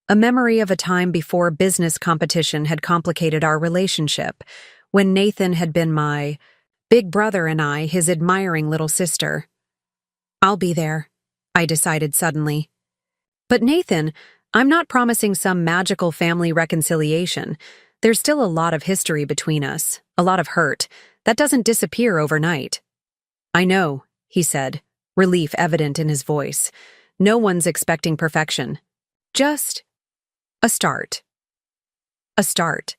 A memory of a time before business competition had complicated our relationship, when Nathan had been my big brother and I his admiring little sister. I'll be there, I decided suddenly. But Nathan, I'm not promising some magical family reconciliation. There's still a lot of history between us, a lot of hurt. That doesn't disappear overnight. I know, he said, relief evident in his voice. No one's expecting perfection. Just a start. A start.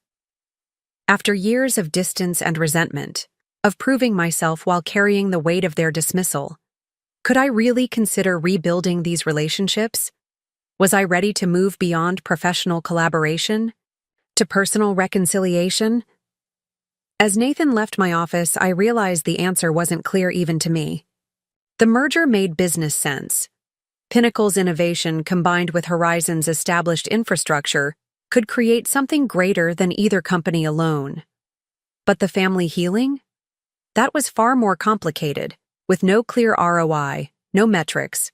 After years of distance and resentment, of proving myself while carrying the weight of their dismissal, could I really consider rebuilding these relationships? Was I ready to move beyond professional collaboration to personal reconciliation? As Nathan left my office, I realized the answer wasn't clear even to me. The merger made business sense. Pinnacle's innovation combined with Horizon's established infrastructure could create something greater than either company alone. But the family healing? That was far more complicated, with no clear ROI, no metrics,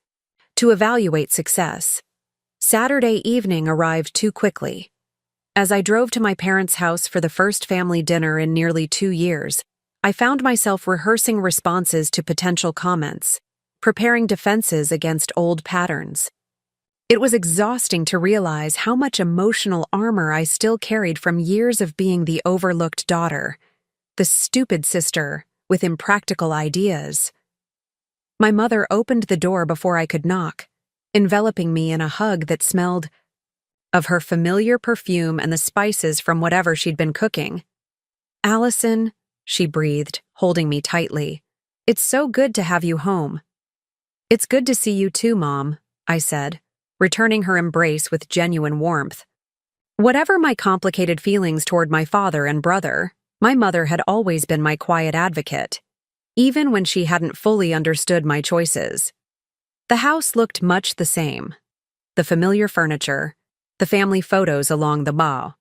to evaluate success. Saturday evening arrived too quickly. As I drove to my parents' house for the first family dinner in nearly 2 years, I found myself rehearsing responses to potential comments, preparing defenses against old patterns. It was exhausting to realize how much emotional armor I still carried from years of being the overlooked daughter, the stupid sister with impractical ideas. My mother opened the door before I could knock, enveloping me in a hug that smelled of her familiar perfume and the spices from whatever she'd been cooking. "Allison," she breathed, holding me tightly. "It's so good to have you home." "It's good to see you too, Mom," I said, returning her embrace with genuine warmth. Whatever my complicated feelings toward my father and brother, my mother had always been my quiet advocate, even when she hadn't fully understood my choices. The house looked much the same. The familiar furniture, the family photos along the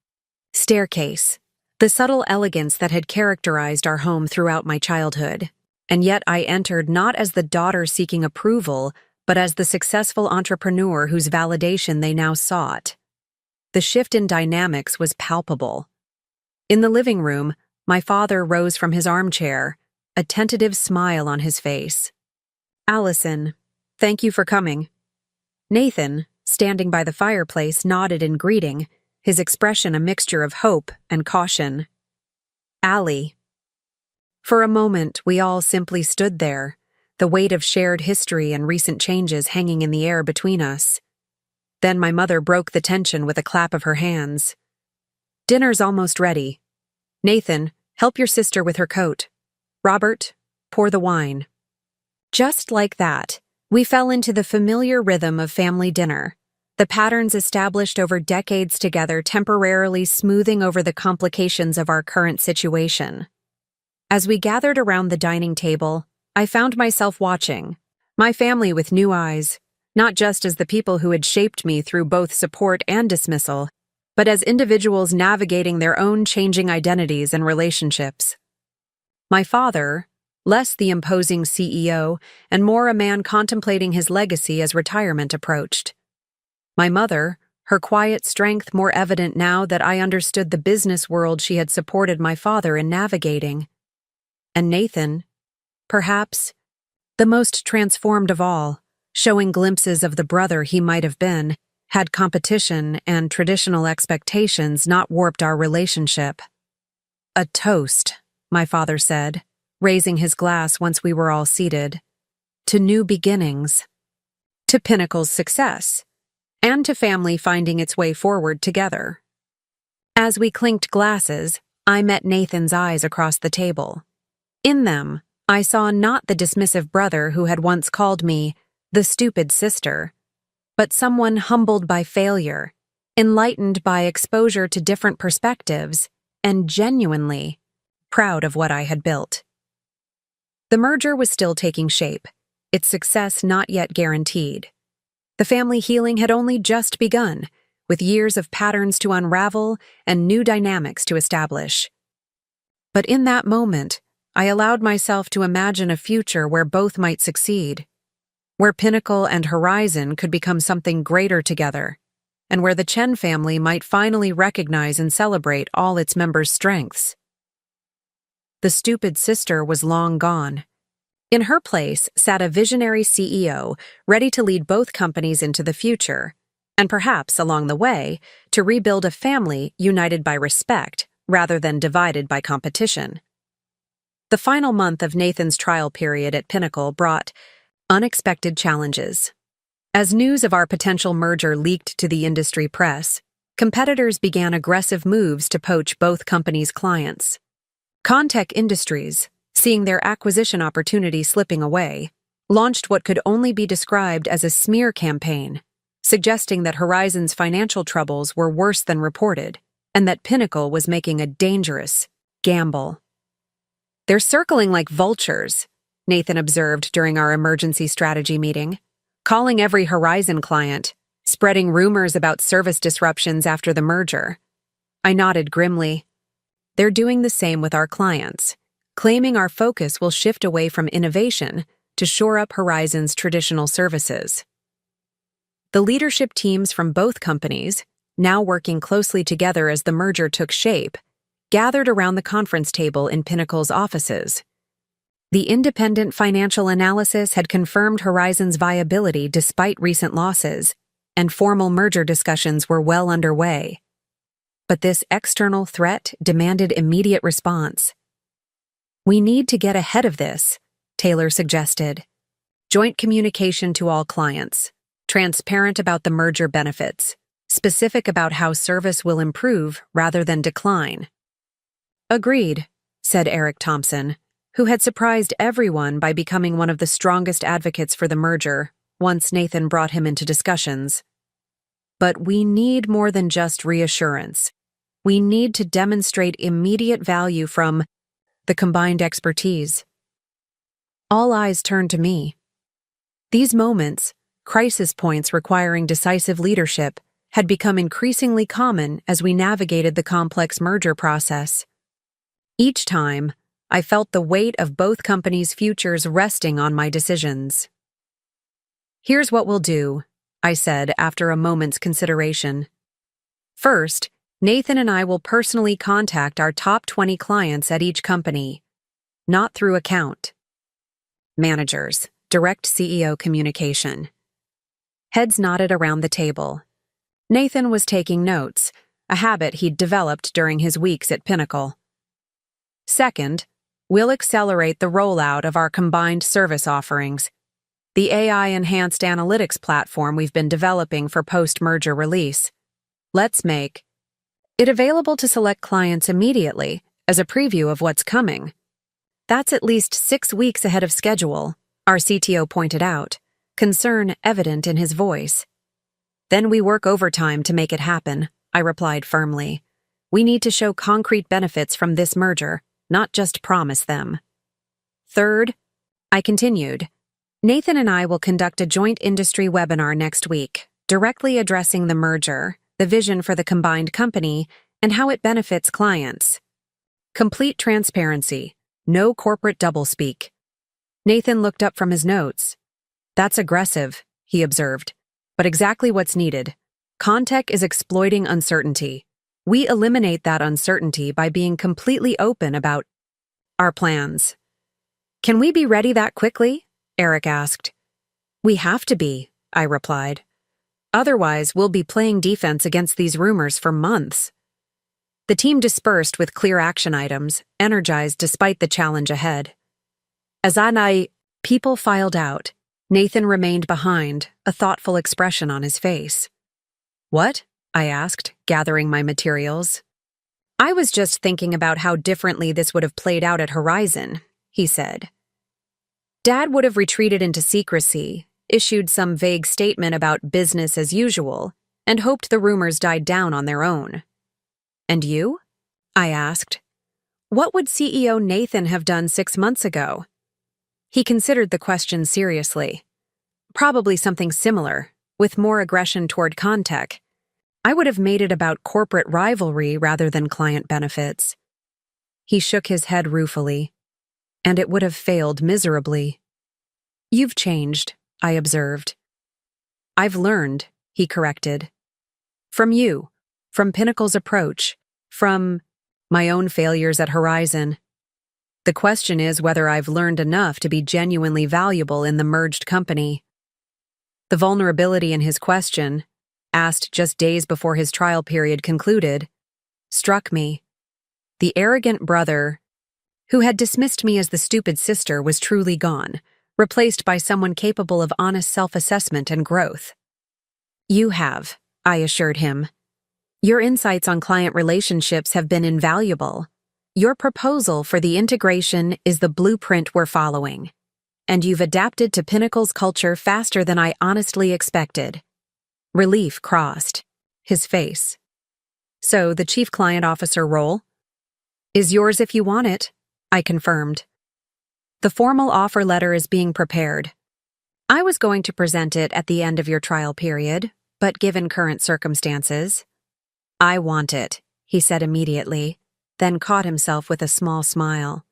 staircase, the subtle elegance that had characterized our home throughout my childhood. And yet I entered not as the daughter seeking approval, but as the successful entrepreneur whose validation they now sought. The shift in dynamics was palpable. In the living room, my father rose from his armchair, a tentative smile on his face. "Allison, thank you for coming." Nathan, standing by the fireplace, nodded in greeting, his expression a mixture of hope and caution. "Allie." For a moment, we all simply stood there, the weight of shared history and recent changes hanging in the air between us. Then my mother broke the tension with a clap of her hands. "Dinner's almost ready. Nathan, help your sister with her coat. Robert, pour the wine." Just like that, we fell into the familiar rhythm of family dinner, the patterns established over decades together temporarily smoothing over the complications of our current situation. As we gathered around the dining table, I found myself watching my family with new eyes, not just as the people who had shaped me through both support and dismissal, but as individuals navigating their own changing identities and relationships. My father, less the imposing CEO and more a man contemplating his legacy as retirement approached. My mother, her quiet strength more evident now that I understood the business world she had supported my father in navigating. And Nathan, perhaps the most transformed of all, showing glimpses of the brother he might have been, had competition and traditional expectations not warped our relationship. "A toast," my father said, raising his glass once we were all seated. "To new beginnings. To Pinnacle's success. And to family finding its way forward together." As we clinked glasses, I met Nathan's eyes across the table. In them, I saw not the dismissive brother who had once called me the stupid sister, but someone humbled by failure, enlightened by exposure to different perspectives, and genuinely proud of what I had built. The merger was still taking shape, its success not yet guaranteed. The family healing had only just begun, with years of patterns to unravel and new dynamics to establish. But in that moment, I allowed myself to imagine a future where both might succeed, where Pinnacle and Horizon could become something greater together, and where the Chen family might finally recognize and celebrate all its members' strengths. The stupid sister was long gone. In her place sat a visionary CEO ready to lead both companies into the future, and perhaps, along the way, to rebuild a family united by respect rather than divided by competition. The final month of Nathan's trial period at Pinnacle brought unexpected challenges. As news of our potential merger leaked to the industry press, competitors began aggressive moves to poach both companies' clients. Contech Industries, seeing their acquisition opportunity slipping away, launched what could only be described as a smear campaign, suggesting that Horizon's financial troubles were worse than reported, and that Pinnacle was making a dangerous gamble. "They're circling like vultures," Nathan observed during our emergency strategy meeting, calling every Horizon client, spreading rumors about service disruptions after the merger. I nodded grimly. "They're doing the same with our clients, claiming our focus will shift away from innovation to shore up Horizon's traditional services." The leadership teams from both companies, now working closely together as the merger took shape, gathered around the conference table in Pinnacle's offices. The independent financial analysis had confirmed Horizon's viability despite recent losses, and formal merger discussions were well underway. But this external threat demanded immediate response. "We need to get ahead of this," Taylor suggested. "Joint communication to all clients, transparent about the merger benefits, specific about how service will improve rather than decline." "Agreed," said Eric Thompson, who had surprised everyone by becoming one of the strongest advocates for the merger once Nathan brought him into discussions. "But we need more than just reassurance. We need to demonstrate immediate value from the combined expertise." All eyes turned to me. These moments, crisis points requiring decisive leadership, had become increasingly common as we navigated the complex merger process. Each time, I felt the weight of both companies' futures resting on my decisions. "Here's what we'll do," I said after a moment's consideration. "First, Nathan and I will personally contact our top 20 clients at each company, not through account. Managers, direct CEO communication." Heads nodded around the table. Nathan was taking notes, a habit he'd developed during his weeks at Pinnacle. "Second, we'll accelerate the rollout of our combined service offerings, the AI-enhanced analytics platform we've been developing for post-merger release. Let's make it available to select clients immediately as a preview of what's coming. That's at least 6 weeks ahead of schedule," our CTO pointed out, concern evident in his voice. "Then we work overtime to make it happen," I replied firmly. "We need to show concrete benefits from this merger, not just promise them." "Third," I continued, "Nathan and I will conduct a joint industry webinar next week, directly addressing the merger, the vision for the combined company, and how it benefits clients. Complete transparency, no corporate doublespeak." Nathan looked up from his notes. "That's aggressive," he observed, "but exactly what's needed. Contech is exploiting uncertainty. We eliminate that uncertainty by being completely open about our plans." "Can we be ready that quickly?" Eric asked. "We have to be," I replied. "Otherwise, we'll be playing defense against these rumors for months." The team dispersed with clear action items, energized despite the challenge ahead. As people filed out, Nathan remained behind, a thoughtful expression on his face. "What?" I asked, gathering my materials. "I was just thinking about how differently this would have played out at Horizon," he said. "Dad would have retreated into secrecy, issued some vague statement about business as usual, and hoped the rumors died down on their own." "And you?" I asked. "What would CEO Nathan have done 6 months ago?" He considered the question seriously. "Probably something similar, with more aggression toward Contech. I would have made it about corporate rivalry rather than client benefits." He shook his head ruefully. "And it would have failed miserably." "You've changed," I observed. "I've learned," he corrected. "From you, from Pinnacle's approach, from my own failures at Horizon. The question is whether I've learned enough to be genuinely valuable in the merged company." The vulnerability in his question, asked just days before his trial period concluded, struck me. The arrogant brother, who had dismissed me as the stupid sister, was truly gone, replaced by someone capable of honest self-assessment and growth. "You have," I assured him. "Your insights on client relationships have been invaluable. Your proposal for the integration is the blueprint we're following. And you've adapted to Pinnacle's culture faster than I honestly expected." Relief crossed his face. "So the chief client officer role is yours if you want it," I confirmed. "The formal offer letter is being prepared. I was going to present it at the end of your trial period, but given current circumstances—" "I want it," he said immediately, then caught himself with a small smile.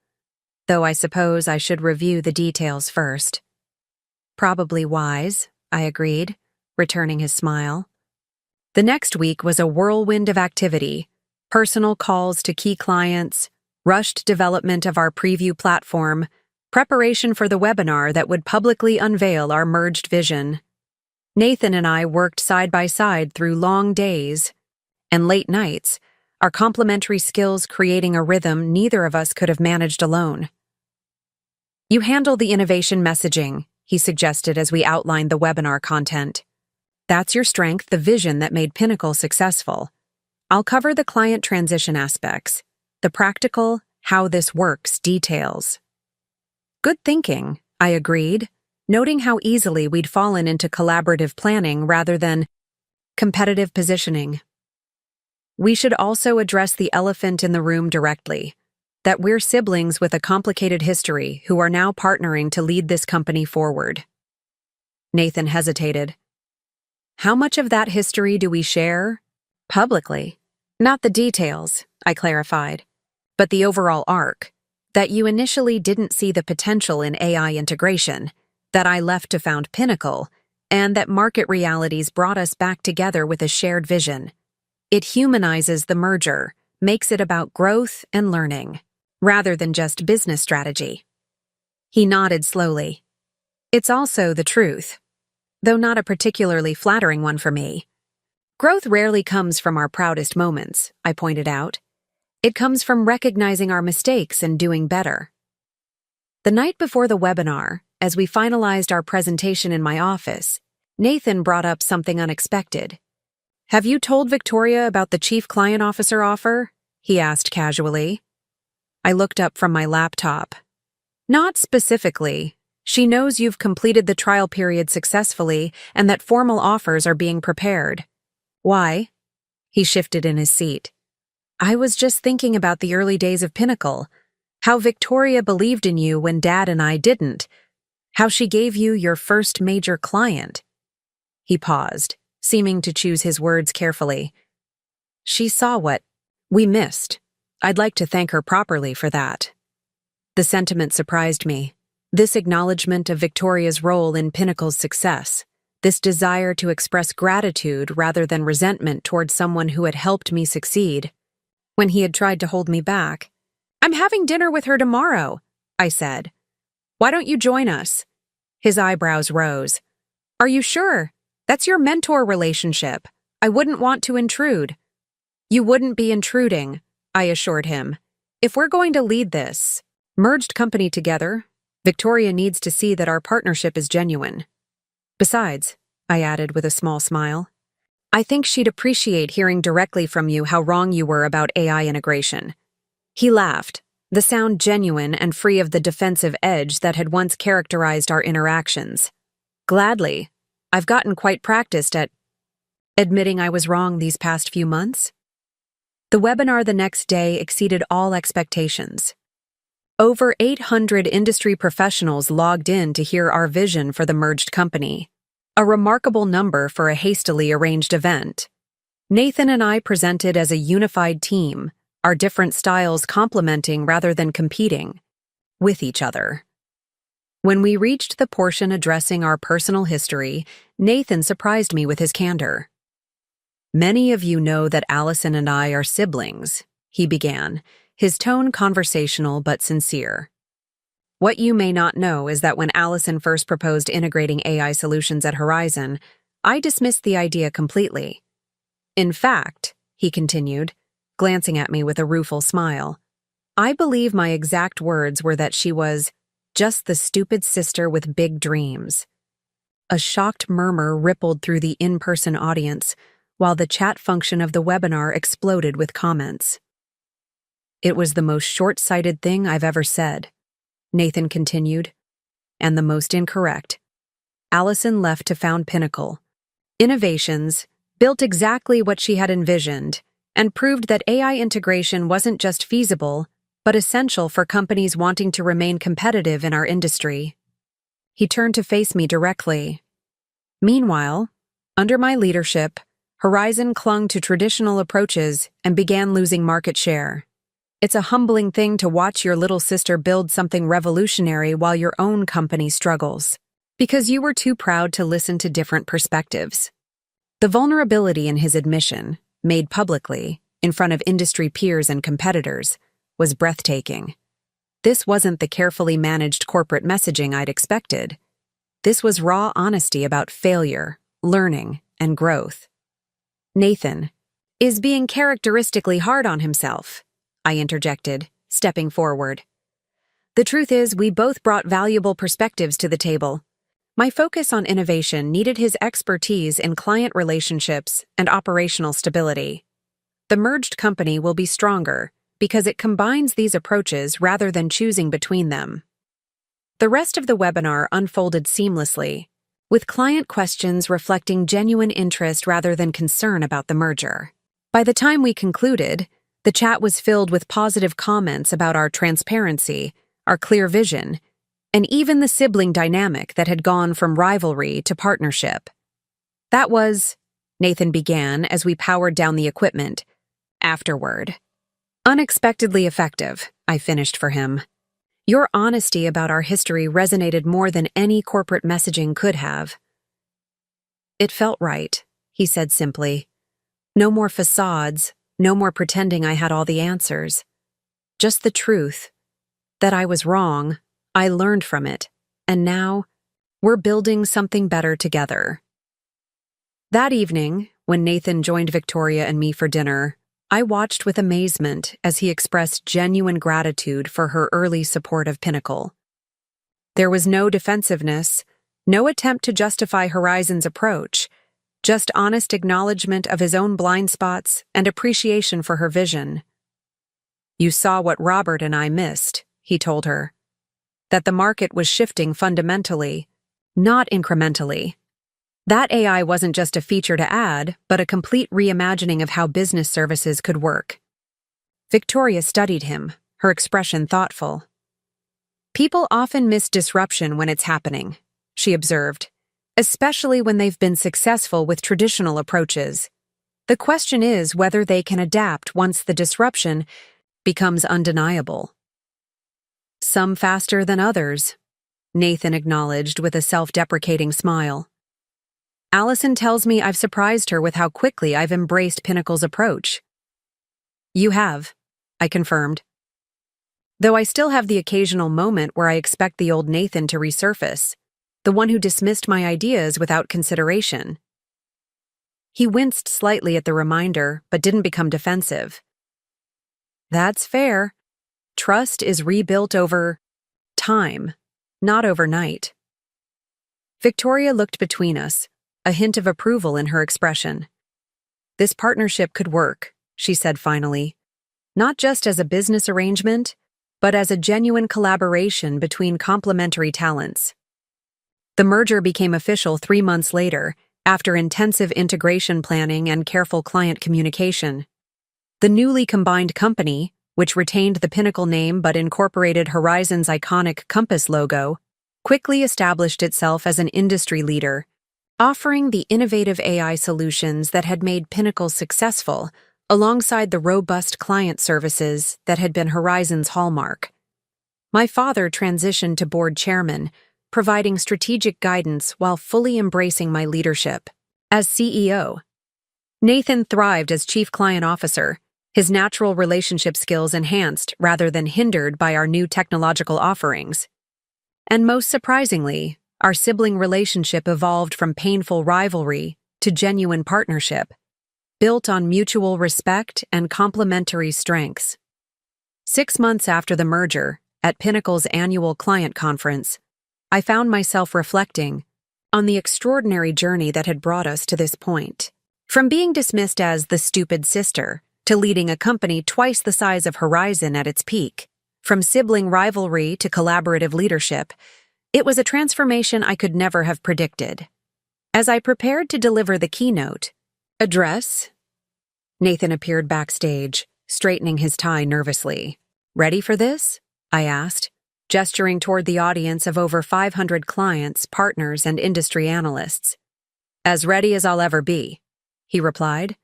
"Though I suppose I should review the details first." "Probably wise," I agreed, returning his smile. The next week was a whirlwind of activity. Personal calls to key clients, rushed development of our preview platform, preparation for the webinar that would publicly unveil our merged vision. Nathan and I worked side by side through long days and late nights, our complementary skills creating a rhythm neither of us could have managed alone. "You handle the innovation messaging," he suggested as we outlined the webinar content. "That's your strength, the vision that made Pinnacle successful. I'll cover the client transition aspects, the practical, how this works details." "Good thinking," I agreed, noting how easily we'd fallen into collaborative planning rather than competitive positioning. "We should also address the elephant in the room directly, that we're siblings with a complicated history who are now partnering to lead this company forward." Nathan hesitated. "How much of that history do we share?" "Publicly. Not the details," I clarified, "but the overall arc, that you initially didn't see the potential in AI integration, that I left to found Pinnacle, and that market realities brought us back together with a shared vision. It humanizes the merger, makes it about growth and learning, rather than just business strategy." He nodded slowly. "It's also the truth, though not a particularly flattering one for me. Growth rarely comes from our proudest moments," I pointed out. "It comes from recognizing our mistakes and doing better." The night before the webinar, as we finalized our presentation in my office, Nathan brought up something unexpected. "Have you told Victoria about the Chief Client Officer offer?" he asked casually. I looked up from my laptop. "Not specifically. She knows you've completed the trial period successfully and that formal offers are being prepared." "Why?" He shifted in his seat. "I was just thinking about the early days of Pinnacle, how Victoria believed in you when Dad and I didn't, how she gave you your first major client." He paused, seeming to choose his words carefully. "She saw what we missed. I'd like to thank her properly for that." The sentiment surprised me. This acknowledgement of Victoria's role in Pinnacle's success, this desire to express gratitude rather than resentment towards someone who had helped me succeed. When he had tried to hold me back, "I'm having dinner with her tomorrow," I said. "Why don't you join us?" His eyebrows rose. "Are you sure? That's your mentor relationship. I wouldn't want to intrude." "You wouldn't be intruding," I assured him. "If we're going to lead this merged company together, Victoria needs to see that our partnership is genuine. Besides," I added with a small smile, "I think she'd appreciate hearing directly from you how wrong you were about AI integration." He laughed, the sound genuine and free of the defensive edge that had once characterized our interactions. "Gladly. I've gotten quite practiced at admitting I was wrong these past few months." The webinar the next day exceeded all expectations. Over 800 industry professionals logged in to hear our vision for the merged company, a remarkable number for a hastily arranged event. Nathan and I presented as a unified team, our different styles complementing rather than competing with each other. When we reached the portion addressing our personal history, Nathan surprised me with his candor. "Many of you know that Allison and I are siblings," he began, his tone conversational but sincere. "What you may not know is that when Allison first proposed integrating AI solutions at Horizon, I dismissed the idea completely. In fact," he continued, glancing at me with a rueful smile, "I believe my exact words were that she was just the stupid sister with big dreams." A shocked murmur rippled through the in-person audience, while the chat function of the webinar exploded with comments. "It was the most short-sighted thing I've ever said," Nathan continued, "and the most incorrect. Allison left to found Pinnacle. Innovations, built exactly what she had envisioned, and proved that AI integration wasn't just feasible, but essential for companies wanting to remain competitive in our industry." He turned to face me directly. "Meanwhile, under my leadership, Horizon clung to traditional approaches and began losing market share. It's a humbling thing to watch your little sister build something revolutionary while your own company struggles, because you were too proud to listen to different perspectives." The vulnerability in his admission, made publicly, in front of industry peers and competitors, was breathtaking. This wasn't the carefully managed corporate messaging I'd expected. This was raw honesty about failure, learning, and growth. Nathan is being characteristically hard on himself, I interjected, stepping forward. The truth is, we both brought valuable perspectives to the table. My focus on innovation needed his expertise in client relationships and operational stability. The merged company will be stronger because it combines these approaches rather than choosing between them. The rest of the webinar unfolded seamlessly, with client questions reflecting genuine interest rather than concern about the merger. By the time we concluded, the chat was filled with positive comments about our transparency, our clear vision, and even the sibling dynamic that had gone from rivalry to partnership. That was, Nathan began as we powered down the equipment, afterward. Unexpectedly effective, I finished for him. Your honesty about our history resonated more than any corporate messaging could have. It felt right, he said simply. No more facades, no more pretending I had all the answers. Just the truth. That I was wrong, I learned from it, and now, we're building something better together. That evening, when Nathan joined Victoria and me for dinner, I watched with amazement as he expressed genuine gratitude for her early support of Pinnacle. There was no defensiveness, no attempt to justify Horizon's approach, just honest acknowledgement of his own blind spots and appreciation for her vision. You saw what Robert and I missed, he told her. That the market was shifting fundamentally, not incrementally. That AI wasn't just a feature to add, but a complete reimagining of how business services could work. Victoria studied him, her expression thoughtful. People often miss disruption when it's happening, she observed, especially when they've been successful with traditional approaches. The question is whether they can adapt once the disruption becomes undeniable. Some faster than others, Nathan acknowledged with a self-deprecating smile. Allison tells me I've surprised her with how quickly I've embraced Pinnacle's approach. You have, I confirmed. Though I still have the occasional moment where I expect the old Nathan to resurface, the one who dismissed my ideas without consideration. He winced slightly at the reminder, but didn't become defensive. That's fair. Trust is rebuilt over time, not overnight. Victoria looked between us, a hint of approval in her expression. This partnership could work, she said finally, not just as a business arrangement, but as a genuine collaboration between complementary talents. The merger became official 3 months later, after intensive integration planning and careful client communication. The newly combined company, which retained the Pinnacle name but incorporated Horizon's iconic compass logo, quickly established itself as an industry leader, offering the innovative AI solutions that had made Pinnacle successful, alongside the robust client services that had been Horizon's hallmark. My father transitioned to board chairman, providing strategic guidance while fully embracing my leadership. As CEO, Nathan thrived as chief client officer, his natural relationship skills enhanced rather than hindered by our new technological offerings. And most surprisingly, our sibling relationship evolved from painful rivalry to genuine partnership, built on mutual respect and complementary strengths. 6 months after the merger, at Pinnacle's annual client conference, I found myself reflecting on the extraordinary journey that had brought us to this point. From being dismissed as the stupid sister to leading a company twice the size of Horizon at its peak, from sibling rivalry to collaborative leadership, it was a transformation I could never have predicted. As I prepared to deliver the keynote address, Nathan appeared backstage, straightening his tie nervously. Ready for this? I asked, gesturing toward the audience of over 500 clients, partners, and industry analysts. As ready as I'll ever be, he replied,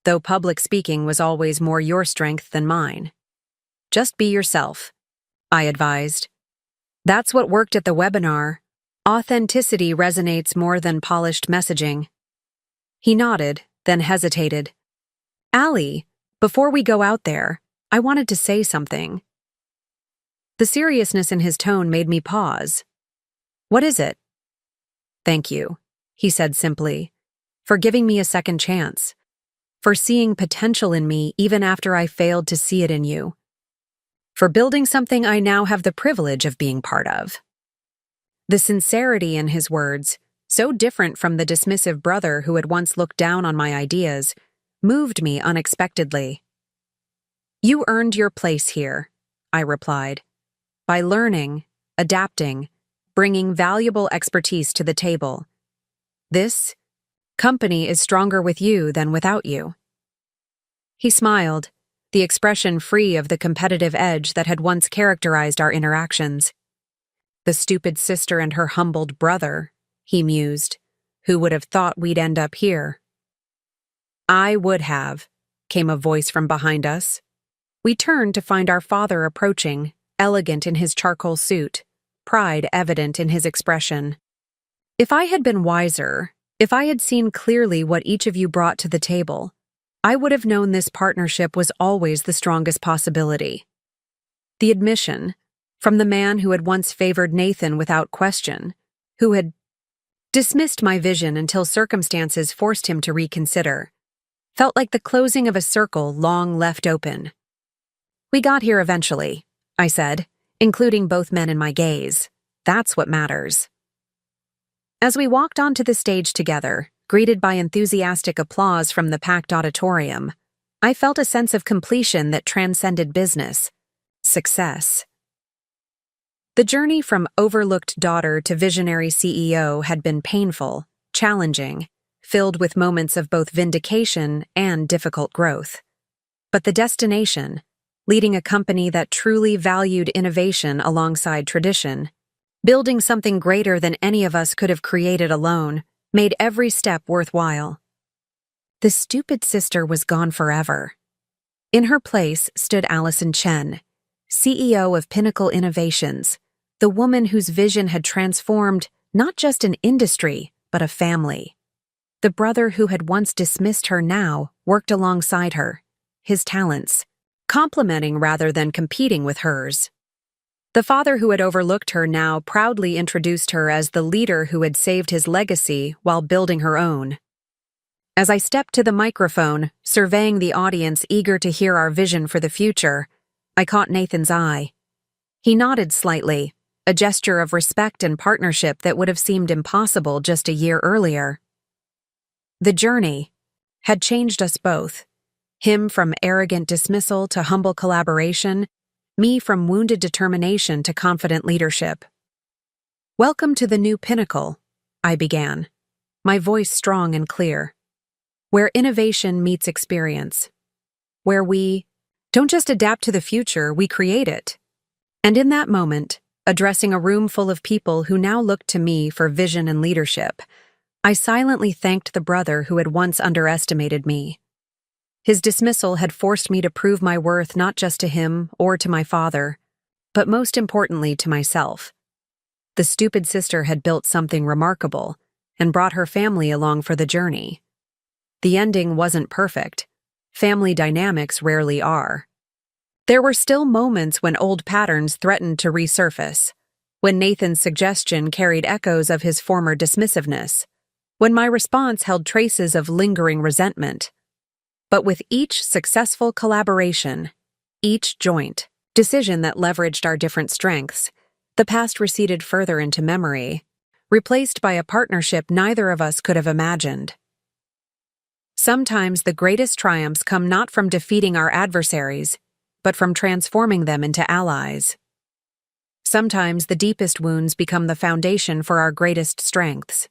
though public speaking was always more your strength than mine. Just be yourself, I advised. That's what worked at the webinar. Authenticity resonates more than polished messaging. He nodded, then hesitated. Allie, Before we go out there, I wanted to say something. The seriousness in his tone made me pause. What is it? Thank you, he said simply, for giving me a second chance, for seeing potential in me even after I failed to see it in you, for building something I now have the privilege of being part of. The sincerity in his words, so different from the dismissive brother who had once looked down on my ideas, moved me unexpectedly. You earned your place here, I replied, by learning, adapting, bringing valuable expertise to the table. This company is stronger with you than without you. He smiled, the expression free of the competitive edge that had once characterized our interactions. The stupid sister and her humbled brother, he mused. Who would have thought we'd end up here? I would have, came a voice from behind us. We turned to find our father approaching, elegant in his charcoal suit, pride evident in his expression. If I had been wiser, if I had seen clearly what each of you brought to the table, I would have known this partnership was always the strongest possibility. The admission, from the man who had once favored Nathan without question, who had dismissed my vision until circumstances forced him to reconsider, felt like the closing of a circle long left open. We got here eventually, I said, including both men in my gaze. That's what matters. As we walked onto the stage together, greeted by enthusiastic applause from the packed auditorium, I felt a sense of completion that transcended business, success. The journey from overlooked daughter to visionary CEO had been painful, challenging, filled with moments of both vindication and difficult growth. But the destination, leading a company that truly valued innovation alongside tradition, building something greater than any of us could have created alone, made every step worthwhile. The stupid sister was gone forever. In her place stood Chen, CEO of Pinnacle Innovations, the woman whose vision had transformed not just an industry, but a family. The brother who had once dismissed her now worked alongside her, his talents, complementing rather than competing with hers. The father who had overlooked her now proudly introduced her as the leader who had saved his legacy while building her own. As I stepped to the microphone, surveying the audience eager to hear our vision for the future, I caught Nathan's eye. He nodded slightly, a gesture of respect and partnership that would have seemed impossible just a year earlier. The journey had changed us both, him from arrogant dismissal to humble collaboration, me from wounded determination to confident leadership. Welcome to the new pinnacle, I began, my voice strong and clear, where innovation meets experience, where we don't just adapt to the future, we create it. And in that moment, addressing a room full of people who now looked to me for vision and leadership, I silently thanked the brother who had once underestimated me. His dismissal had forced me to prove my worth not just to him or to my father, but most importantly to myself. The stupid sister had built something remarkable and brought her family along for the journey. The ending wasn't perfect. Family dynamics rarely are. There were still moments when old patterns threatened to resurface, when Nathan's suggestion carried echoes of his former dismissiveness, when my response held traces of lingering resentment. But with each successful collaboration, each joint decision that leveraged our different strengths, the past receded further into memory, replaced by a partnership neither of us could have imagined. Sometimes the greatest triumphs come not from defeating our adversaries, but from transforming them into allies. Sometimes the deepest wounds become the foundation for our greatest strengths.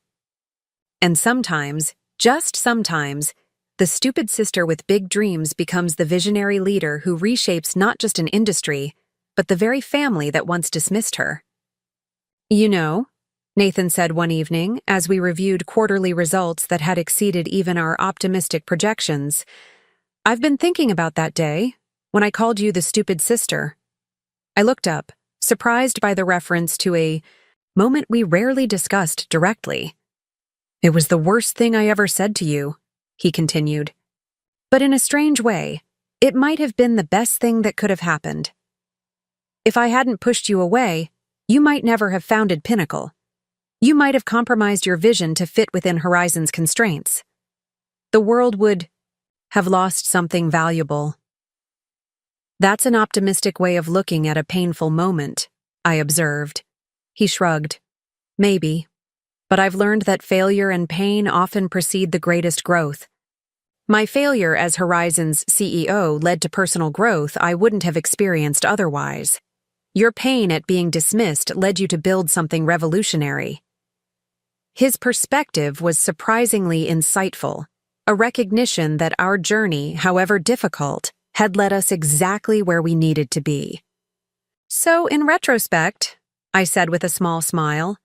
And sometimes, just sometimes, the stupid sister with big dreams becomes the visionary leader who reshapes not just an industry, but the very family that once dismissed her. You know, Nathan said one evening as we reviewed quarterly results that had exceeded even our optimistic projections, I've been thinking about that day when I called you the stupid sister. I looked up, surprised by the reference to a moment we rarely discussed directly. It was the worst thing I ever said to you, he continued. But in a strange way, It might have been the best thing that could have happened. If I hadn't pushed you away, you might never have founded Pinnacle. You might have compromised your vision to fit within Horizon's constraints. The world would have lost something valuable. That's an optimistic way of looking at a painful moment, I observed. He shrugged. Maybe. But I've learned that failure and pain often precede the greatest growth. My failure as Horizon's CEO led to personal growth I wouldn't have experienced otherwise. Your pain at being dismissed led you to build something revolutionary. His perspective was surprisingly insightful, a recognition that our journey, however difficult, had led us exactly where we needed to be. So, in retrospect, I said with a small smile,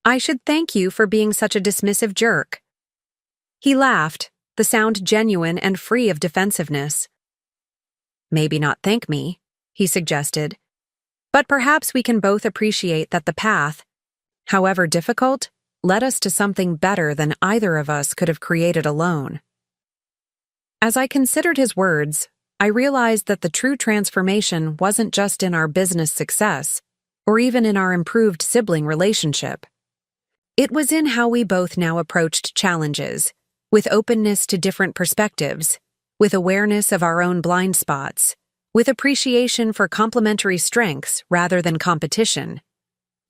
I should thank you for being such a dismissive jerk. He laughed, the sound genuine and free of defensiveness. Maybe not thank me, he suggested, but perhaps we can both appreciate that the path, however difficult, led us to something better than either of us could have created alone. As I considered his words, I realized that the true transformation wasn't just in our business success, or even in our improved sibling relationship. It was in how we both now approached challenges, with openness to different perspectives, with awareness of our own blind spots, with appreciation for complementary strengths rather than competition.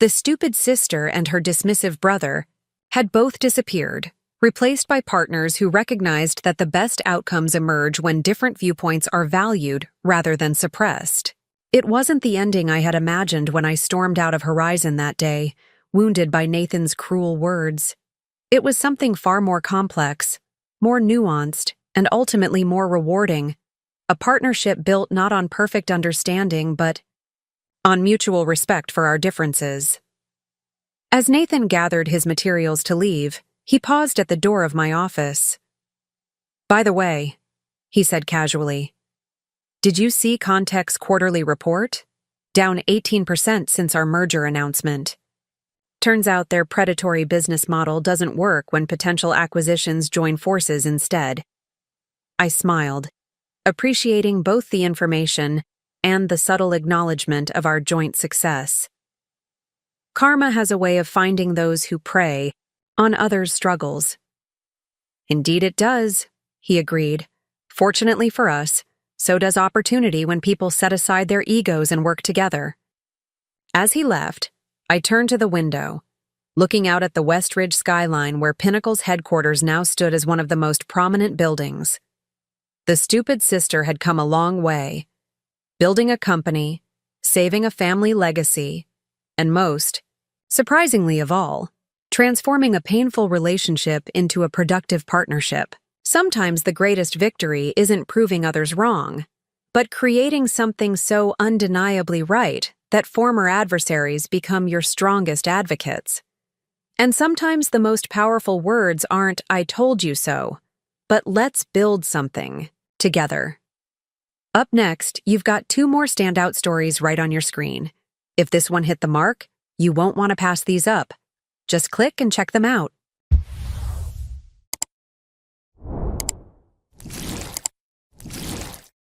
The stupid sister and her dismissive brother had both disappeared, replaced by partners who recognized that the best outcomes emerge when different viewpoints are valued rather than suppressed. It wasn't the ending I had imagined when I stormed out of Horizon that day, wounded by Nathan's cruel words. It was something far more complex, more nuanced, and ultimately more rewarding. A partnership built not on perfect understanding, but on mutual respect for our differences. As Nathan gathered his materials to leave, he paused at the door of my office. By the way, he said casually, did you see Contech's quarterly report? Down 18% since our merger announcement. Turns out their predatory business model doesn't work when potential acquisitions join forces instead. I smiled, appreciating both the information and the subtle acknowledgement of our joint success. Karma has a way of finding those who prey on others' struggles. Indeed it does, he agreed. Fortunately for us, so does opportunity when people set aside their egos and work together. As he left, I turned to the window, looking out at the Westridge skyline where Pinnacle's headquarters now stood as one of the most prominent buildings. The stupid sister had come a long way, building a company, saving a family legacy, and most, surprisingly of all, transforming a painful relationship into a productive partnership. Sometimes the greatest victory isn't proving others wrong, but creating something so undeniably right that former adversaries become your strongest advocates. And sometimes the most powerful words aren't "I told you so," but "let's build something together." Up next, you've got 2 more standout stories right on your screen. If this one hit the mark, you won't want to pass these up. Just click and check them out.